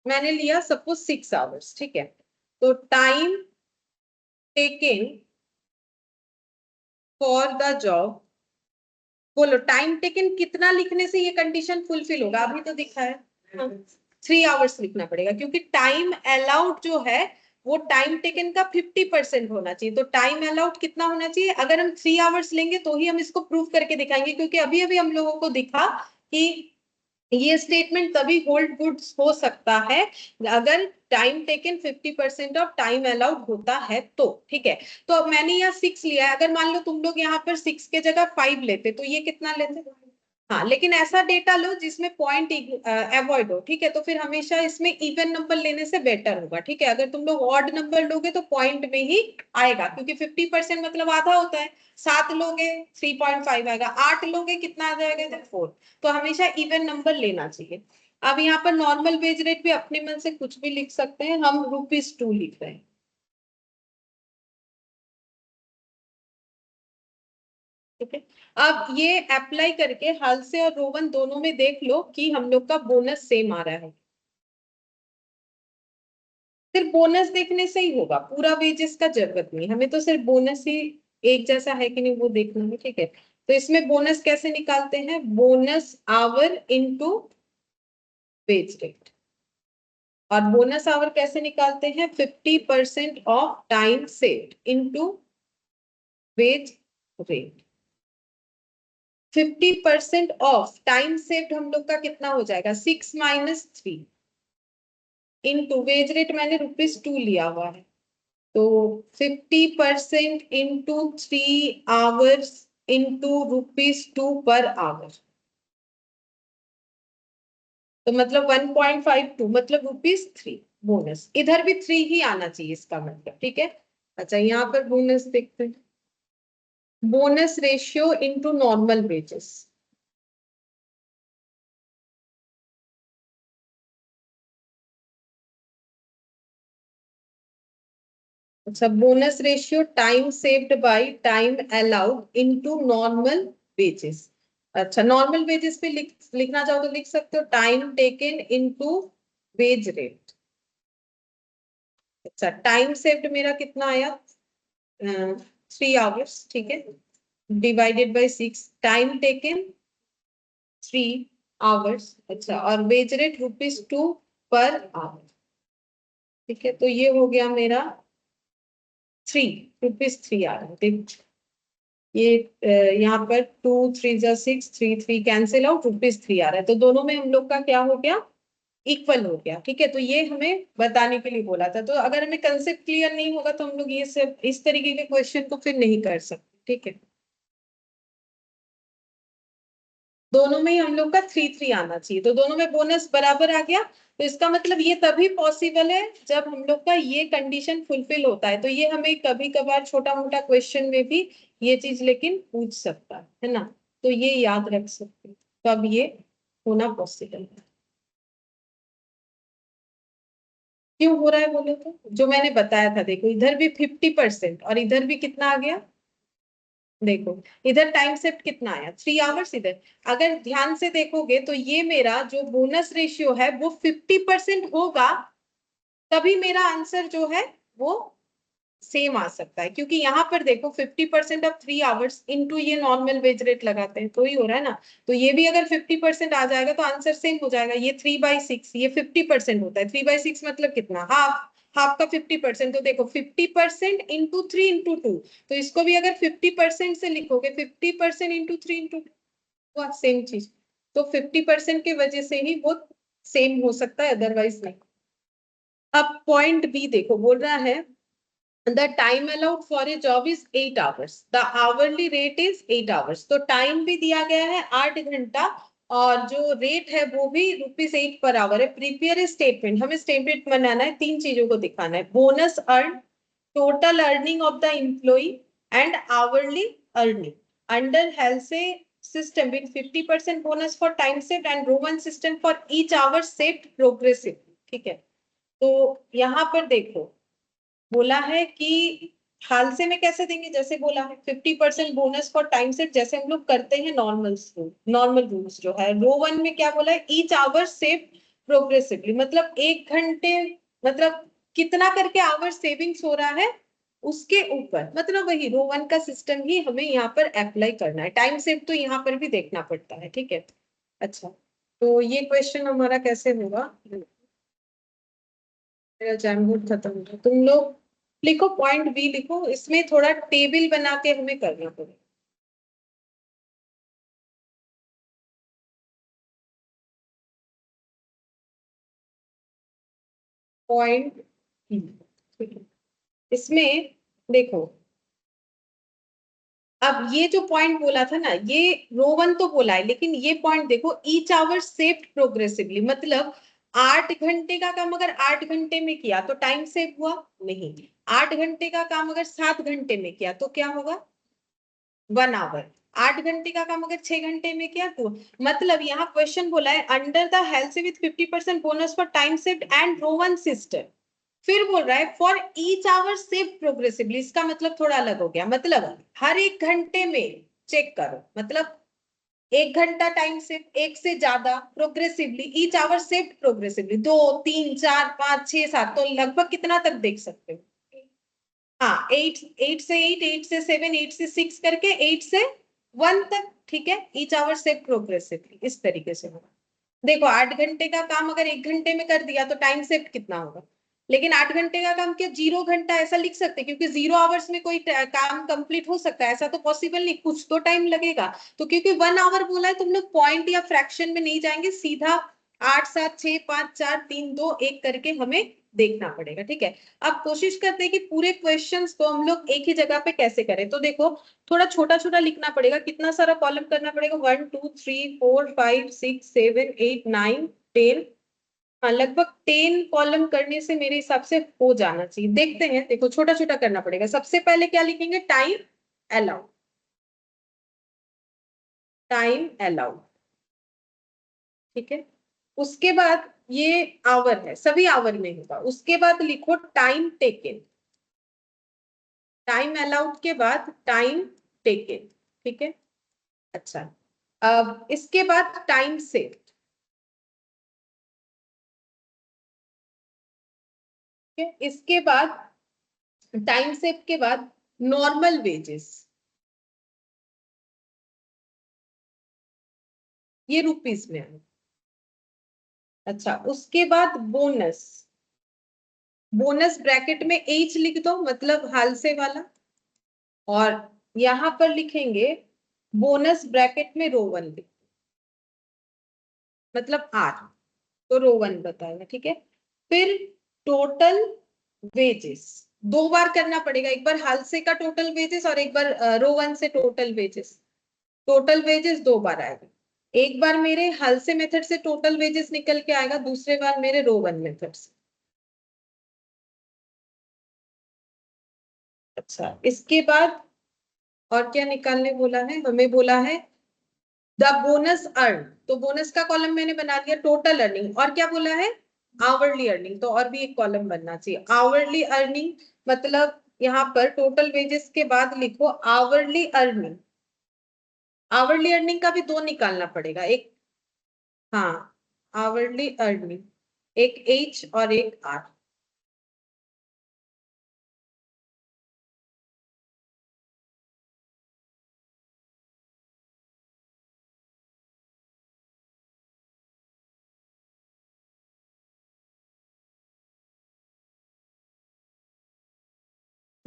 मैंने लिया सपोज 6 आवर्स, ठीक है, तो time taken for the job, बोलो टाइम टेकन कितना लिखने से ये कंडीशन फुलफिल होगा, अभी तो दिखा है, 3 आवर्स लिखना पड़ेगा, क्योंकि टाइम अलाउड जो है वो टाइम टेकन का 50% होना चाहिए, तो टाइम अलाउड कितना होना चाहिए, अगर हम 3 आवर्स लेंगे तो ही हम इसको प्रूव करके दिखाएंगे, क्योंकि अभी अभी हम लोगों को दिखा कि ये स्टेटमेंट तभी होल्ड गुड हो सकता है अगर time taken 50% of time allowed होता है, तो ठीक है। तो अब मैंने यहाँ 6 लिया है, अगर मान लो तुम लोग यहाँ पर 6 के जगह 5 लेते तो ये कितना लेते, हाँ, लेकिन ऐसा डेटा लो जिसमें पॉइंट अवॉइड हो, ठीक है, तो फिर हमेशा इसमें इवन नंबर लेने से बेटर होगा, ठीक है, अगर तुम लोग ऑड नंबर लोगे तो पॉइंट में ही आएगा, क्योंकि 50% मतलब आधा होता है, 7 लोगे 3.5 आएगा, 8 लोगे कितना आ जाएगा, 4, तो हमेशा इवन नंबर लेना चाहिए। अब यहाँ पर नॉर्मल वेज रेट भी अपने मन से कुछ भी लिख सकते हैं, हम ₹2 लिख रहे हैं, ठीक है। अब ये अप्लाई करके हालसे और रोवन दोनों में देख लो कि हम लोग का बोनस सेम आ रहा है, सिर्फ बोनस देखने से ही होगा, पूरा वेजेस का जरूरत नहीं, हमें तो सिर्फ बोनस ही एक जैसा है कि नहीं वो देखना है, ठीक है। तो इसमें बोनस कैसे निकालते हैं, bonus our into wage rate, और बोनस आवर कैसे निकालते हैं, 50% of time saved into wage rate. 50% of time saved हम लोग का कितना हो जाएगा, 6 माइनस 3 इनटू वेज रेट, मैंने ₹2 लिया हुआ है, तो 50% into 3 hours into ₹2 per hour, तो मतलब 1.52, मतलब ₹3 बोनस, इधर भी 3 ही आना चाहिए इसका मतलब, ठीक है। अच्छा, यहाँ पर बोनस देखते हैं, bonus ratio into normal wages, अच्छा, bonus ratio time saved by time allowed into normal wages, अच्छा, नॉर्मल वेजेस पे लिखना चाहो तो लिख सकते हो time taken into wage rate, अच्छा, टाइम सेव्ड मेरा कितना आया, 3 आवर्स, ठीक है, divided by 6, time taken 3 hours, अच्छा, और वेज रेट ₹2 पर आवर, ठीक है, तो ये हो गया मेरा 3 रुपीज 3 आ रहा है। देखो ये यहाँ पर 2 3 जा 6, 3 3 कैंसिल आउट, रुपीज 3 आ रहा है, तो दोनों में हम लोग का क्या हो गया, इक्वल हो गया। ठीक है, तो ये हमें बताने के लिए बोला था। तो अगर हमें कंसेप्ट क्लियर नहीं होगा तो हम लोग ये सब इस तरीके के क्वेश्चन को फिर नहीं कर सकते। ठीक है, दोनों में ही हम लोग का 3 3 आना चाहिए, तो दोनों में बोनस बराबर आ गया। तो इसका मतलब ये तभी पॉसिबल है जब हम लोग का ये कंडीशन फुलफिल होता है। तो ये हमें कभी कभार छोटा मोटा क्वेश्चन में भी ये चीज लेकिन पूछ सकता है ना, तो ये याद रख सकते हैं। तो अब ये होना पॉसिबल है। क्यों हो रहा है बोले तो जो मैंने बताया था, देखो इधर भी 50% और इधर भी कितना आ गया, देखो इधर टाइम शिफ्ट कितना आया, 3 आवर्स। इधर अगर ध्यान से देखोगे तो ये मेरा जो बोनस रेशियो है वो 50% होगा, तभी मेरा आंसर जो है वो सेम आ सकता है। क्योंकि यहाँ पर देखो 50% ऑफ 3 आवर्स इंटू ये नॉर्मल वेज रेट लगाते हैं तो ही हो रहा है ना। तो ये भी अगर 50% आ जाएगा तो आंसर सेम हो जाएगा। ये 3/6, ये 50% होता है, 3/6 मतलब कितना, हाफ। हाफ का 50%, तो देखो 50% इंटू 3 इंटू 2, तो इसको भी अगर 50% से लिखोगे, 50% इंटू 3 इंटू, सेम चीज। तो 50% की वजह से ही वो सेम हो सकता है, अदरवाइज नहीं। अब पॉइंट बी देखो, बोल रहा है the time allowed for a job is 8 hours, the hourly rate is 8 hours। तो टाइम भी दिया गया है 8 घंटा, और जो रेट है वो भी रुपीज 8 पर आवर है। प्रिपेयर स्टेटमेंट, हमें स्टेटमेंट बनाना है, 3 चीजों को दिखाना है, bonus earn, total earning of the employee and hourly earning under Halsey system with 50% bonus for time saved and Roman system for each hour saved progressively। ठीक है, तो यहाँ पर देखो बोला है कि हालसे में कैसे देंगे, जैसे बोला है 50% बोनस फॉर टाइम सेट, जैसे हम लोग करते हैं नॉर्मल नॉर्मल रूल्स जो है। रो वन में क्या बोला है, ईच आवर सेव प्रोग्रेसिवली, मतलब 1 घंटे, मतलब कितना करके आवर सेविंग्स हो रहा है उसके ऊपर, मतलब वही रो वन का सिस्टम ही हमें यहाँ पर अप्लाई करना है। टाइम सेव तो यहाँ पर भी देखना पड़ता है। ठीक है, अच्छा, तो ये क्वेश्चन हमारा कैसे होगा, मेरा जैम बोर्ड खत्म हो गया। तुम लोग लिखो, पॉइंट बी लिखो, इसमें थोड़ा टेबल बना के हमें करना पड़ेगा। पॉइंट बी, ठीक है, इसमें देखो, अब ये जो पॉइंट बोला था ना, ये रो वन तो बोला है, लेकिन ये पॉइंट देखो, ईच आवर सेव्ड प्रोग्रेसिवली, मतलब 8 घंटे का काम अगर 8 घंटे में किया तो टाइम सेव हुआ नहीं। 8 घंटे का काम अगर 7 घंटे में किया तो क्या होगा, 1 आवर। 8 घंटे का काम अगर 6 घंटे में किया तो, मतलब यहाँ क्वेश्चन बोला है under the Halsey with 50% bonus for time saved and Rowan system. फिर बोल रहा है for each hour save progressively, इसका मतलब थोड़ा अलग हो गया, मतलब हर 1 घंटे में चेक करो, मतलब 1 घंटा टाइम सेव, एक से ज्यादा progressively, each hour save progressively, 2 3 4 5 6 7, तो लगभग कितना तक देख सकते हो, हाँ 8, 8 से 8, 8 से 7, 8 से 6 करके 8 से 1 तक। ठीक है, ईच आवर से प्रोग्रेसिवली इस तरीके से होगा। देखो 8 घंटे का काम अगर 1 घंटे में कर दिया तो टाइम सेव कितना होगा, लेकिन 8 घंटे का काम क्या 0 घंटा ऐसा लिख सकते, क्योंकि 0 आवर्स में कोई काम कंप्लीट हो सकता है, ऐसा तो पॉसिबल नहीं, कुछ तो टाइम लगेगा। तो क्योंकि 1 आवर बोला है, तुम लोग पॉइंट या फ्रैक्शन में नहीं जाएंगे, सीधा 8 7 6 5 4 3 2 1 करके हमें देखना पड़ेगा। ठीक है, अब कोशिश करते हैं कि पूरे क्वेश्चंस को हम लोग एक ही जगह पे कैसे करें। तो देखो थोड़ा छोटा छोटा लिखना पड़ेगा, कितना सारा कॉलम करना पड़ेगा, 1 2 3 4 5 6 7 8 9 10, हाँ लगभग 10 कॉलम करने से मेरे हिसाब से हो जाना चाहिए। देखते हैं, देखो छोटा छोटा करना पड़ेगा। सबसे पहले क्या लिखेंगे, टाइम अलाउड, टाइम अलाउड। ठीक है, उसके बाद ये आवर है, सभी आवर में होगा। उसके बाद लिखो टाइम टेकन, टाइम अलाउड के बाद टाइम टेकन। ठीक है, अच्छा, अब इसके बाद टाइम सेव्ड। ठीक है, इसके बाद टाइम सेव के बाद नॉर्मल वेजेस, ये रुपीस में है। अच्छा, उसके बाद बोनस, बोनस ब्रैकेट में एच लिख दो, मतलब हाल से वाला, और यहां पर लिखेंगे बोनस ब्रैकेट में रो वन, मतलब आर, तो रो वन बताएगा, ठीक है। फिर टोटल वेजेस, दो बार करना पड़ेगा, एक बार हाल से का टोटल वेजेस और एक बार रो वन से टोटल वेजेस। टोटल वेजेस दो बार आएगा, एक बार मेरे हाल से मेथड से टोटल वेजेस निकल के आएगा, दूसरे बार मेरे रो वन मेथड से। अच्छा, इसके बाद और क्या निकालने बोला है हमें, बोला है द बोनस अर्न, तो बोनस का कॉलम मैंने बना दिया, टोटल अर्निंग, और क्या बोला है आवरली अर्निंग, तो और भी एक कॉलम बनना चाहिए आवरली अर्निंग, मतलब यहाँ पर टोटल वेजेस के बाद लिखो आवरली अर्निंग। आवरली अर्निंग का भी दो निकालना पड़ेगा, एक, हाँ, आवरली अर्निंग, एक एच और एक आर।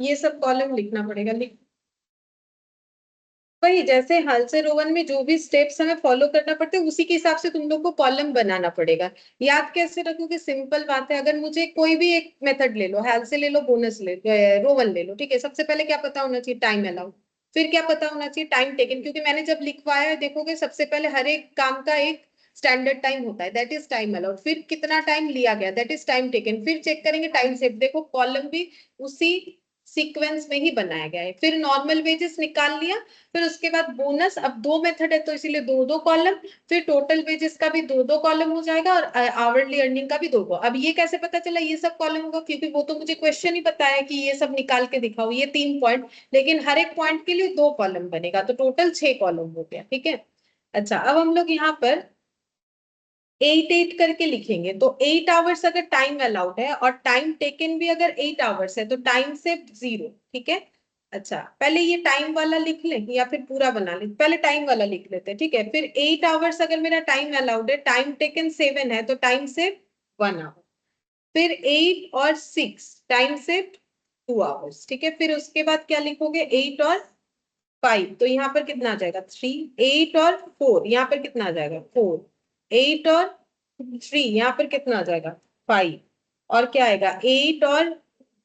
ये सब कॉलम लिखना पड़ेगा, लिख, वही जैसे हाल से रोवन में जो भी स्टेप्स हमें फॉलो करना पड़ते हैं उसी के हिसाब से तुम लोग को कॉलम बनाना पड़ेगा। याद कैसे रखोगे, सिंपल बात है, अगर मुझे कोई भी एक मेथड ले लो, हाल से ले लो, बोनस ले रोवन ले लो, ठीक है, सबसे पहले क्या पता होना चाहिए, टाइम अलाउड, फिर क्या पता होना चाहिए, टाइम टेकन, क्योंकि मैंने जब लिखवाया है देखोगे सबसे पहले हर एक काम का एक स्टैंडर्ड टाइम होता है, दैट इज टाइम अलाउड, फिर कितना टाइम लिया गया, दैट इज टाइम टेकन, फिर चेक करेंगे टाइम सेव, देखो कॉलम भी उसी सीक्वेंस में ही बनाया गया है। फिर नॉर्मल वेजेस निकाल लिया, फिर उसके बाद बोनस, अब दो मेथड है तो इसीलिए दो दो कॉलम, फिर टोटल वेजेस का भी दो दो कॉलम हो जाएगा, और आवरली अर्निंग का भी दो दो। अब ये कैसे पता चला ये सब कॉलम होगा, क्योंकि वो तो मुझे क्वेश्चन ही बताया कि ये सब निकाल के दिखाओ, ये 3 पॉइंट, लेकिन हर एक पॉइंट के लिए दो कॉलम बनेगा, तो टोटल 6 कॉलम हो गया, ठीक है। अच्छा, अब हम लोग यहाँ पर 8 8 करके लिखेंगे, तो 8 आवर्स अगर टाइम अलाउड है और टाइम टेकन भी अगर 8 आवर्स है तो टाइम से 0, ठीक है। अच्छा, पहले ये टाइम वाला लिख ले या फिर पूरा बना ले, पहले टाइम वाला लिख लेते हैं, ठीक है। फिर 8 आवर्स अगर मेरा टाइम अलाउड है, टाइम टेकन 7 है, तो टाइम से 1 आवर। फिर 8 और 6 टाइम से 2 आवर्स, ठीक है। फिर उसके बाद क्या लिखोगे, 8 और 5, तो यहाँ पर कितना आ जाएगा 3, 8 और 4 यहाँ पर कितना आ जाएगा 4, 8 और 3 यहाँ पर कितना आ जाएगा 5, और क्या आएगा 8 और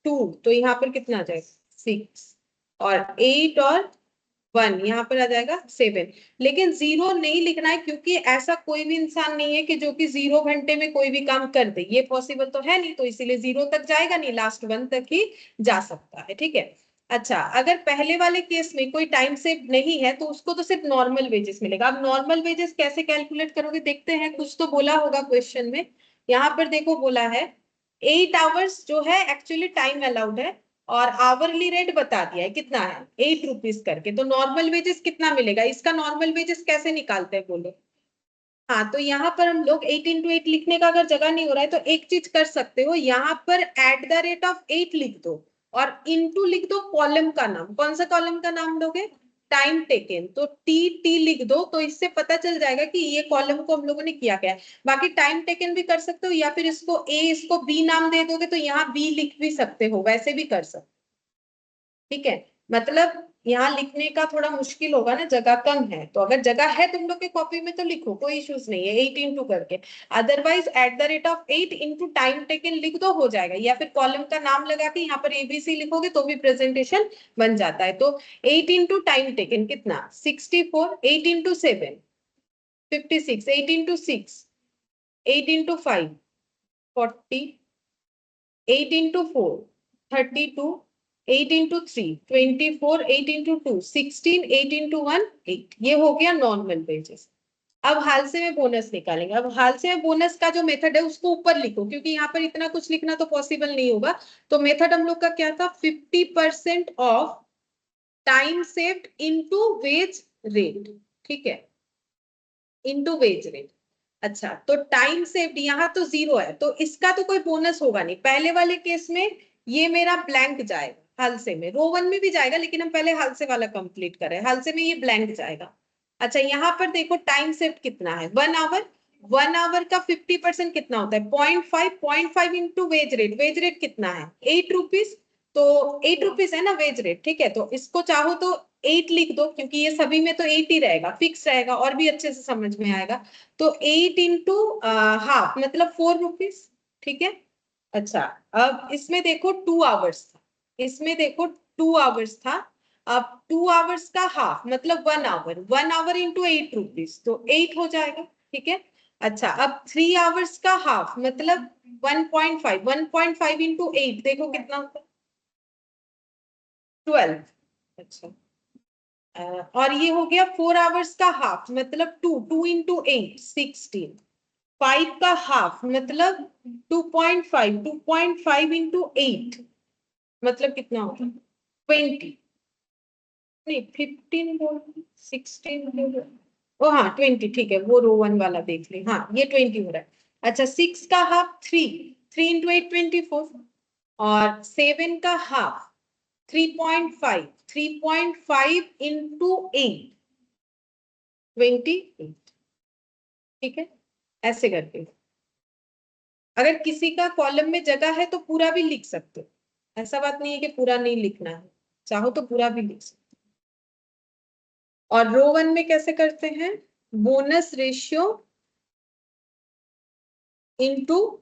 2, तो यहाँ पर कितना आ जाएगा 6, और 8 और 1 यहाँ पर आ जाएगा 7। लेकिन 0 नहीं लिखना है, क्योंकि ऐसा कोई भी इंसान नहीं है कि जो कि 0 घंटे में कोई भी काम कर दे, ये पॉसिबल तो है नहीं, तो इसीलिए 0 तक जाएगा नहीं, लास्ट 1 तक ही जा सकता है, ठीक है। अच्छा, अगर पहले वाले केस में कोई टाइम सेव नहीं है तो उसको तो सिर्फ नॉर्मल वेजेस मिलेगा। अब नॉर्मल वेजेस कैसे कैलकुलेट करोगे, देखते हैं, कुछ तो बोला होगा क्वेश्चन में। यहाँ पर देखो बोला है 8 आवर्स जो है एक्चुअली टाइम अलाउड है, और आवरली रेट बता दिया है कितना है, 8 रुपीज करके, तो नॉर्मल वेजेस कितना मिलेगा, इसका नॉर्मल वेजेस कैसे निकालते हैं बोलो। हाँ, तो यहाँ पर हम लोग 8 into 8 लिखने का अगर जगह नहीं हो रहा है तो एक चीज कर सकते हो, यहाँ पर @8 लिख दो, और इनटू लिख दो कॉलम का नाम, कौन सा कॉलम का नाम लोगे, टाइम टेकन, तो टी टी लिख दो, तो इससे पता चल जाएगा कि ये कॉलम को हम लोगों ने किया क्या है। बाकी टाइम टेकन भी कर सकते हो, या फिर इसको ए इसको बी नाम दे दोगे तो यहाँ बी लिख भी सकते हो, वैसे भी कर सकते, ठीक है। मतलब यहाँ लिखने का थोड़ा मुश्किल होगा ना, जगह कम है, तो अगर जगह है तुम लोग के कॉपी में तो लिखो, कोई इश्यूज नहीं है 8 into करके, अदरवाइज @8 इंटू टाइम टेकन लिख दो, हो जाएगा, या फिर कॉलम का नाम लगा के यहाँ पर एबीसी लिखोगे तो भी प्रेजेंटेशन बन जाता है। तो 8 into टाइम टेकन कितना 64, 8 into 7 56, 8 into 6 8 into 5 40, 8 into 4 32, 8 into 3 24, 8 into 2 16, 8 into 1 8, ये हो गया नॉर्मल वेजेस। अब हाल से में बोनस निकालेंगे। अब हाल से में बोनस का जो मेथड है उसको ऊपर लिखो, क्योंकि यहाँ पर इतना कुछ लिखना तो पॉसिबल नहीं होगा। तो मेथड हम लोग का क्या था, 50% of time saved into wage rate, ठीक है, इनटू वेज रेट। अच्छा, तो टाइम सेव्ड यहाँ तो 0 है, तो इसका तो कोई बोनस होगा नहीं, पहले वाले केस में ये मेरा ब्लैंक जाएगा, हाल से में रो वन में भी जाएगा, लेकिन हम पहले हाल से वाला कंप्लीट करें, हाल से में ये ब्लैंक जाएगा। अच्छा, यहाँ पर देखो टाइम सेव्ड कितना है 1 आवर, 1 आवर का 50% कितना होता है? 0.5 इंटू वेज रेट कितना है? 8 रुपीज। तो 8 रुपीज है ना वेज रेट, ठीक है। तो इसको चाहो तो 8 लिख दो, क्योंकि ये सभी में तो 8 ही रहेगा, फिक्स रहेगा, और भी अच्छे से समझ में आएगा। तो 8 इंटू हाफ मतलब 4 रुपीज, ठीक है। अच्छा, अब इसमें देखो 2 आवर्स था, इसमें देखो 2 आवर्स था। अब 2 आवर्स का हाफ मतलब 1 आवर, 1 आवर इंटू 8 रुपीज, तो 8 हो जाएगा, ठीक है। अच्छा, अब 3 आवर्स का हाफ मतलब 1.5, 1.5 इंटू 8 देखो कितना होता है? 12। अच्छा, और ये हो गया 4 आवर्स का हाफ मतलब 2 इंटू 8 16। 5 का हाफ मतलब 2.5, 2.5 इंटू 8 मतलब कितना होगा? 20, नहीं 15 बोल, 16 ओ हाँ 20, ठीक है, वो रो 1 वाला देख ले, हाँ ये 20 हो रहा है। अच्छा, 6 का हाफ 3 इंटू 8 24, और 7 का हाफ 3.5, 3.5 इंटू 8 28, ठीक है। ऐसे करके अगर किसी का कॉलम में जगह है तो पूरा भी लिख सकते हो, ऐसा बात नहीं है कि पूरा नहीं लिखना है, चाहो तो पूरा भी लिख सकते हो। और रो 1 में कैसे करते हैं? Bonus ratio into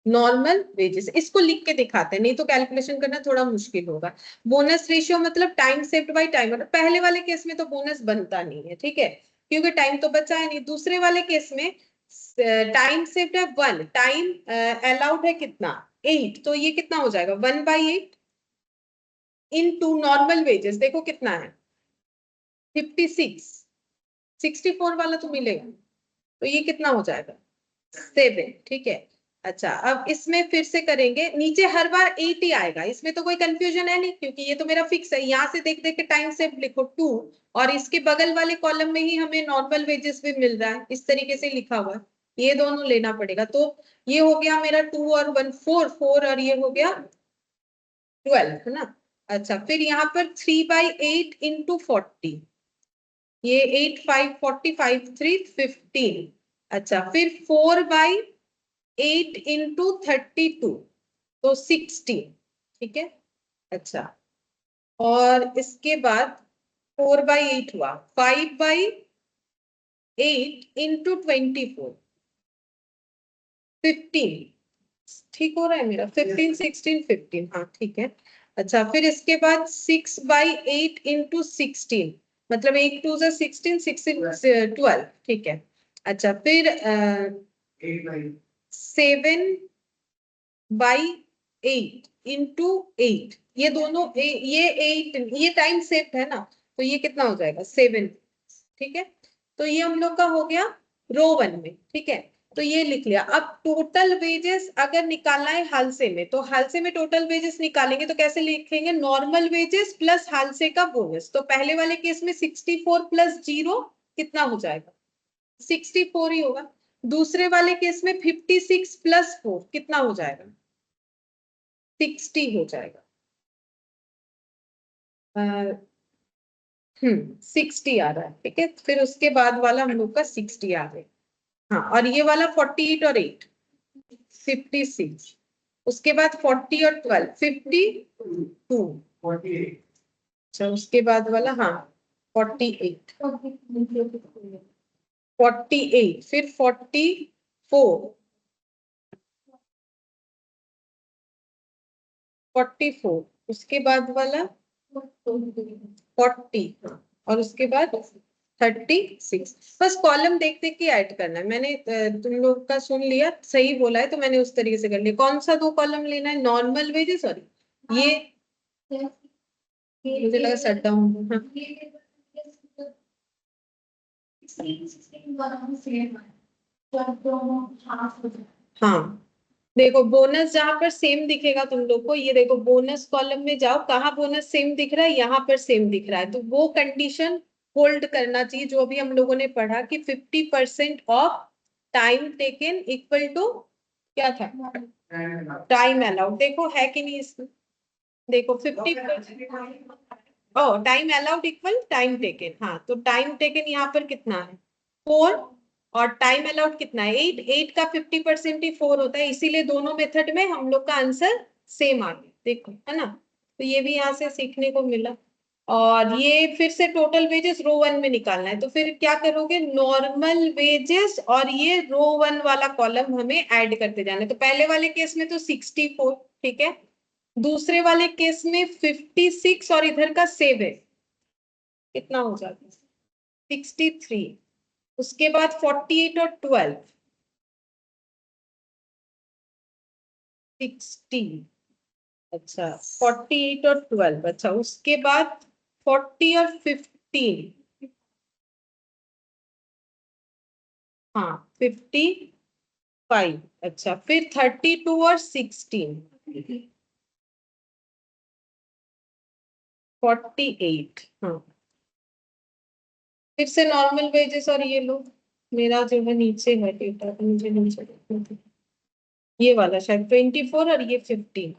normal wages, इसको लिख के दिखाते हैं, नहीं तो कैलकुलेशन करना थोड़ा मुश्किल होगा। बोनस रेशियो मतलब टाइम सेव्ड बाय टाइम, पहले वाले केस में तो बोनस बनता नहीं है, ठीक है, क्योंकि टाइम तो बचा है नहीं। दूसरे वाले केस में टाइम सेव्ड है 1, टाइम अलाउड है कितना? 8, तो ये कितना हो जाएगा? 1/8 इनटू नॉर्मल वेजेस, देखो कितना है? 56, 64 वाला तो मिलेगा, तो ये कितना हो जाएगा? 7, ठीक है। अच्छा, अब इसमें फिर से करेंगे, नीचे हर बार 8 ही आएगा, इसमें तो कोई कंफ्यूजन है नहीं, क्योंकि ये तो मेरा फिक्स है। यहाँ से देख देख के टाइम से लिखो 2, और इसके बगल वाले कॉलम में ही हमें नॉर्मल वेजेस भी मिल रहा है, इस तरीके से लिखा हुआ है, ये दोनों लेना पड़ेगा। तो ये हो गया मेरा 2 और 1 4 4, और ये हो गया 12, है ना। अच्छा, फिर यहाँ पर 3/8 इंटू 40, ये 8 5 45 3 15। अच्छा, फिर 4/8 इंटू 32, तो 16, ठीक है। अच्छा, और इसके बाद 4/8 हुआ, 5/8 इंटू 24, 15, ठीक हो रहा है मेरा? 15 16 15, हाँ ठीक है। अच्छा, फिर इसके बाद 6/8 इंटू 16, मतलब 8 2 16 16 12, ठीक है। अच्छा, फिर 7/8 इंटू 8, ये दोनों ये 8, ये टाइम सेव्ड है ना, तो ये कितना हो जाएगा? 7, ठीक है। तो ये हम लोग का हो गया रो 1 में, ठीक है। तो ये लिख लिया। अब टोटल वेजेस अगर निकालना है हालसे में, तो हालसे में टोटल वेजेस निकालेंगे तो कैसे लिखेंगे? नॉर्मल वेजेस प्लस हालसे का बोनस। तो पहले वाले केस में 64 प्लस 0 कितना हो जाएगा? 64 ही होगा। दूसरे वाले केस में 56 प्लस 4 कितना हो जाएगा? 60 हो जाएगा। 60 आ रहा है, ठीक है। फिर उसके बाद वाला हम लोग का 60 आ गया। हाँ, और ये वाला 48 और 8 56, उसके बाद 40 और 12 52, अच्छा उसके बाद वाला हाँ 48, 48, फिर 44, 44, उसके बाद वाला 40, और उसके बाद 36। बस कॉलम देख देख के ऐड करना है। मैंने तुम लोग का सुन लिया, सही बोला है, तो मैंने उस तरीके से कर लिया। कौन सा 2 कॉलम लेना है? नॉर्मल वेजेस, सॉरी ये मुझे लगा शट डाउन। हाँ, देखो बोनस जहां पर सेम दिखेगा तुम लोग को, ये देखो बोनस कॉलम में जाओ, कहाँ बोनस सेम दिख रहा है? यहाँ पर सेम दिख रहा है, तो वो कंडीशन होल्ड करना चाहिए जो अभी हम लोगों ने पढ़ा कि 50% of time taken equal to क्या था? Time allowed. देखो है कि नहीं इसमें? देखो 50% of time allowed equal time taken, हाँ तो टाइम टेकन यहाँ पर कितना है? 4, और टाइम अलाउड कितना है 8, 8 का 50% ही 4 होता है, इसीलिए दोनों मेथड में हम लोग का आंसर सेम आ गया, देखो है ना। तो ये भी यहाँ से सीखने को मिला। और ये फिर से टोटल वेजेस रो वन में निकालना है, तो फिर क्या करोगे, नॉर्मल वेजेस और ये रो वन वाला कॉलम हमें ऐड करते जाना है। तो पहले वाले केस में तो 64, ठीक है, दूसरे वाले केस में 56 और इधर का 7, कितना हो जाता है 63, उसके बाद 48 और 12 60, अच्छा 48 और 12, अच्छा उसके बाद 40 और 15, हाँ 55, अच्छा फिर 32 और 16, 48, हाँ फिर से नॉर्मल वेजेस और ये लो, मेरा जो है नीचे है डेटा, तो मुझे नीचे देखना था। ये वाला शायद 24 और ये 15,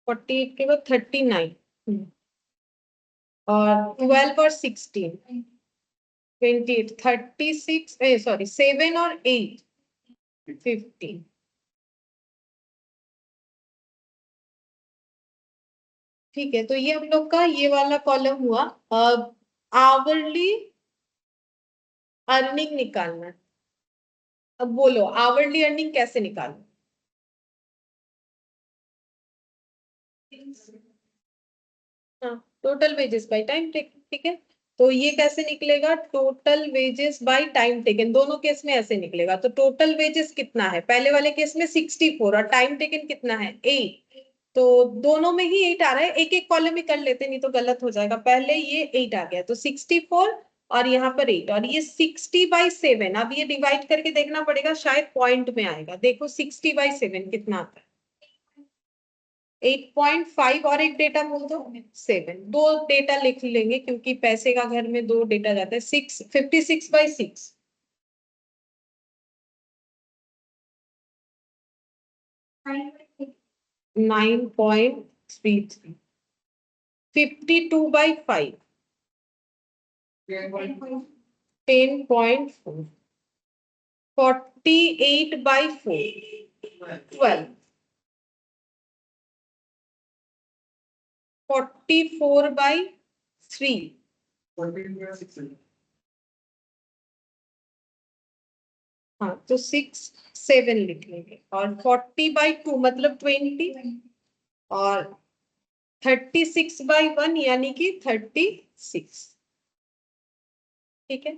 48 के बाद 39 और 12 और 16, 28, 36, सॉरी 7 और 8, 15, ठीक है। तो ये हम लोग का ये वाला कॉलम हुआ। अब आवरली अर्निंग निकालना है। अब बोलो आवरली अर्निंग कैसे निकालना। हाँ total wages by time taken, ठीक है। तो ये कैसे निकलेगा, total wages by time taken, दोनों केस में ऐसे निकलेगा। तो टोटल वेजेस कितना है, पहले वाले केस में 64 और टाइम टेकन कितना है 8, तो दोनों में ही 8 आ रहा है, एक एक कॉलम ही कर लेते नहीं तो गलत हो जाएगा। पहले ये 8 आ गया तो 64 और यहाँ पर 8 और ये 60/7। अब ये डिवाइड करके देखना पड़ेगा, शायद पॉइंट में आएगा, देखो 60/7 कितना आता है 8.5 और एक डेटा बोल दो 7, दो डेटा लिख लेंगे क्योंकि पैसे का घर में दो डेटा जाता है 6, 56/6, 9.33, 52/5, 10.4, 48/4, 12, 44/3, हाँ तो 6, 7 लिख लेंगे और 40/2 मतलब 20 और 36/1 यानी कि 36, ठीक है।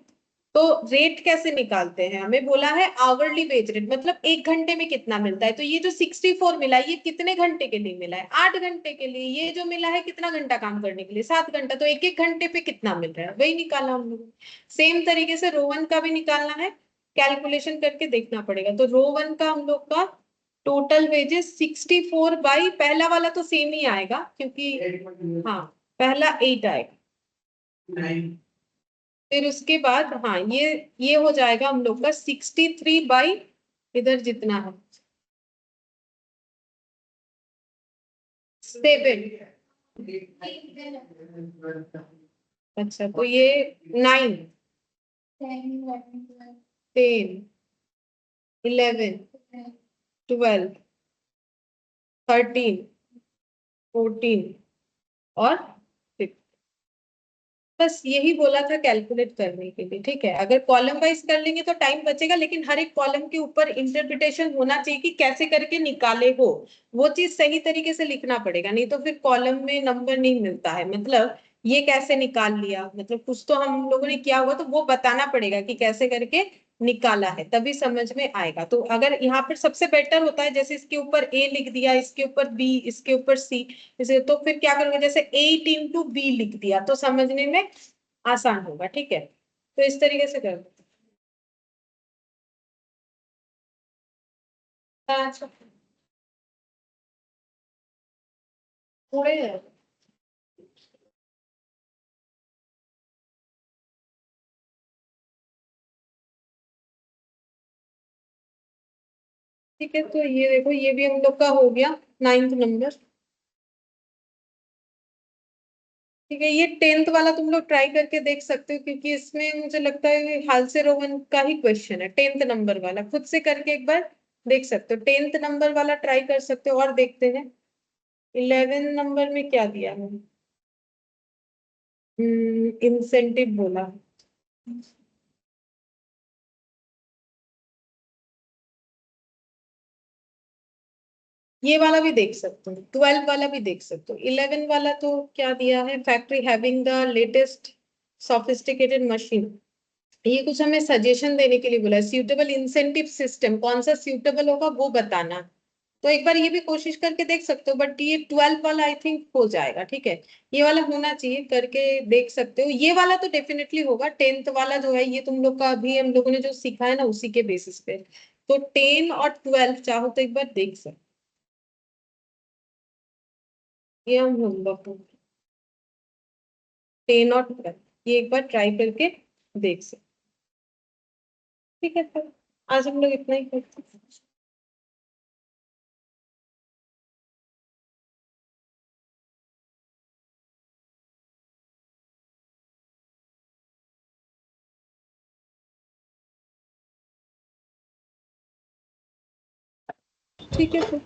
तो रेट कैसे निकालते हैं, हमें बोला है आवरली वेज रेट, मतलब एक घंटे में कितना मिलता है। तो ये जो 64 मिला है ये कितने घंटे के लिए मिला है, 8 घंटे के लिए। ये जो मिला है कितना घंटा काम करने के लिए, 7 घंटा, तो एक एक घंटे पे कितना मिल रहा है वही निकाला हम लोग। सेम तरीके से रोवन का भी निकालना है, कैलकुलेशन करके देखना पड़ेगा। तो रोवन का हम लोग का टोटल वेजेस 64 पहला वाला तो सेम ही आएगा क्योंकि हाँ पहला 8 आएगा, फिर उसके बाद हाँ ये हो जाएगा हम लोग का 63 इधर जितना है 7, अच्छा तो ये 9, 10, 11, 12, 13, 14 और 15, बस यही बोला था कैलकुलेट करने के लिए, ठीक है। अगर कॉलम वाइज कर लेंगे तो टाइम बचेगा, लेकिन हर एक कॉलम के ऊपर इंटरप्रिटेशन होना चाहिए कि कैसे करके निकाले हो, वो चीज सही तरीके से लिखना पड़ेगा, नहीं तो फिर कॉलम में नंबर नहीं मिलता है। मतलब ये कैसे निकाल लिया, मतलब कुछ तो हम लोगों ने किया हुआ, तो वो बताना पड़ेगा कि कैसे करके निकाला है, तभी समझ में आएगा। तो अगर यहाँ पर सबसे बेटर होता है जैसे इसके ऊपर ए लिख दिया, इसके ऊपर बी, इसके ऊपर सी, इसे तो फिर क्या करोगे, जैसे 8 × B लिख दिया तो समझने में आसान होगा, ठीक है। तो इस तरीके से कर दो। अच्छा थोड़े हैं। ठीक है, तो ये देखो ये भी हम लोग का हो गया 9th नंबर। ठीक है, ये 10th वाला तुम लोग ट्राई करके देख सकते हो, क्योंकि इसमें मुझे लगता है हाल से रोहन का ही क्वेश्चन है, 10th नंबर वाला खुद से करके एक बार देख सकते हो। 10th नंबर वाला ट्राई कर सकते हो। और देखते हैं 11 नंबर में क्या दिया है। इंसेंटिव बोला। ये वाला भी देख सकते हो, 12 वाला भी देख सकते हो। 11 वाला तो क्या दिया है, factory having the latest sophisticated machine. ये कुछ हमें सजेशन देने के लिए बोला है। सूटेबल इंसेंटिव सिस्टम, कौन सा सूटेबल होगा वो बताना। तो एक बार ये भी कोशिश करके देख सकते हो, बट ये 12 वाला आई थिंक हो जाएगा। ठीक है, ये वाला होना चाहिए, करके देख सकते हो। ये वाला तो डेफिनेटली होगा। 10th वाला जो है ये तुम लोग का अभी हम लोगों ने जो सीखा है ना उसी के बेसिस पे। तो 10 और 12 चाहो तो एक बार देख सकते हो। ये हम होमवर्क 10 और 12 ये एक बार ट्राई करके देख सकते। ठीक है, फिर आज हम लोग इतना ही करते हैं। ठीक है फिर।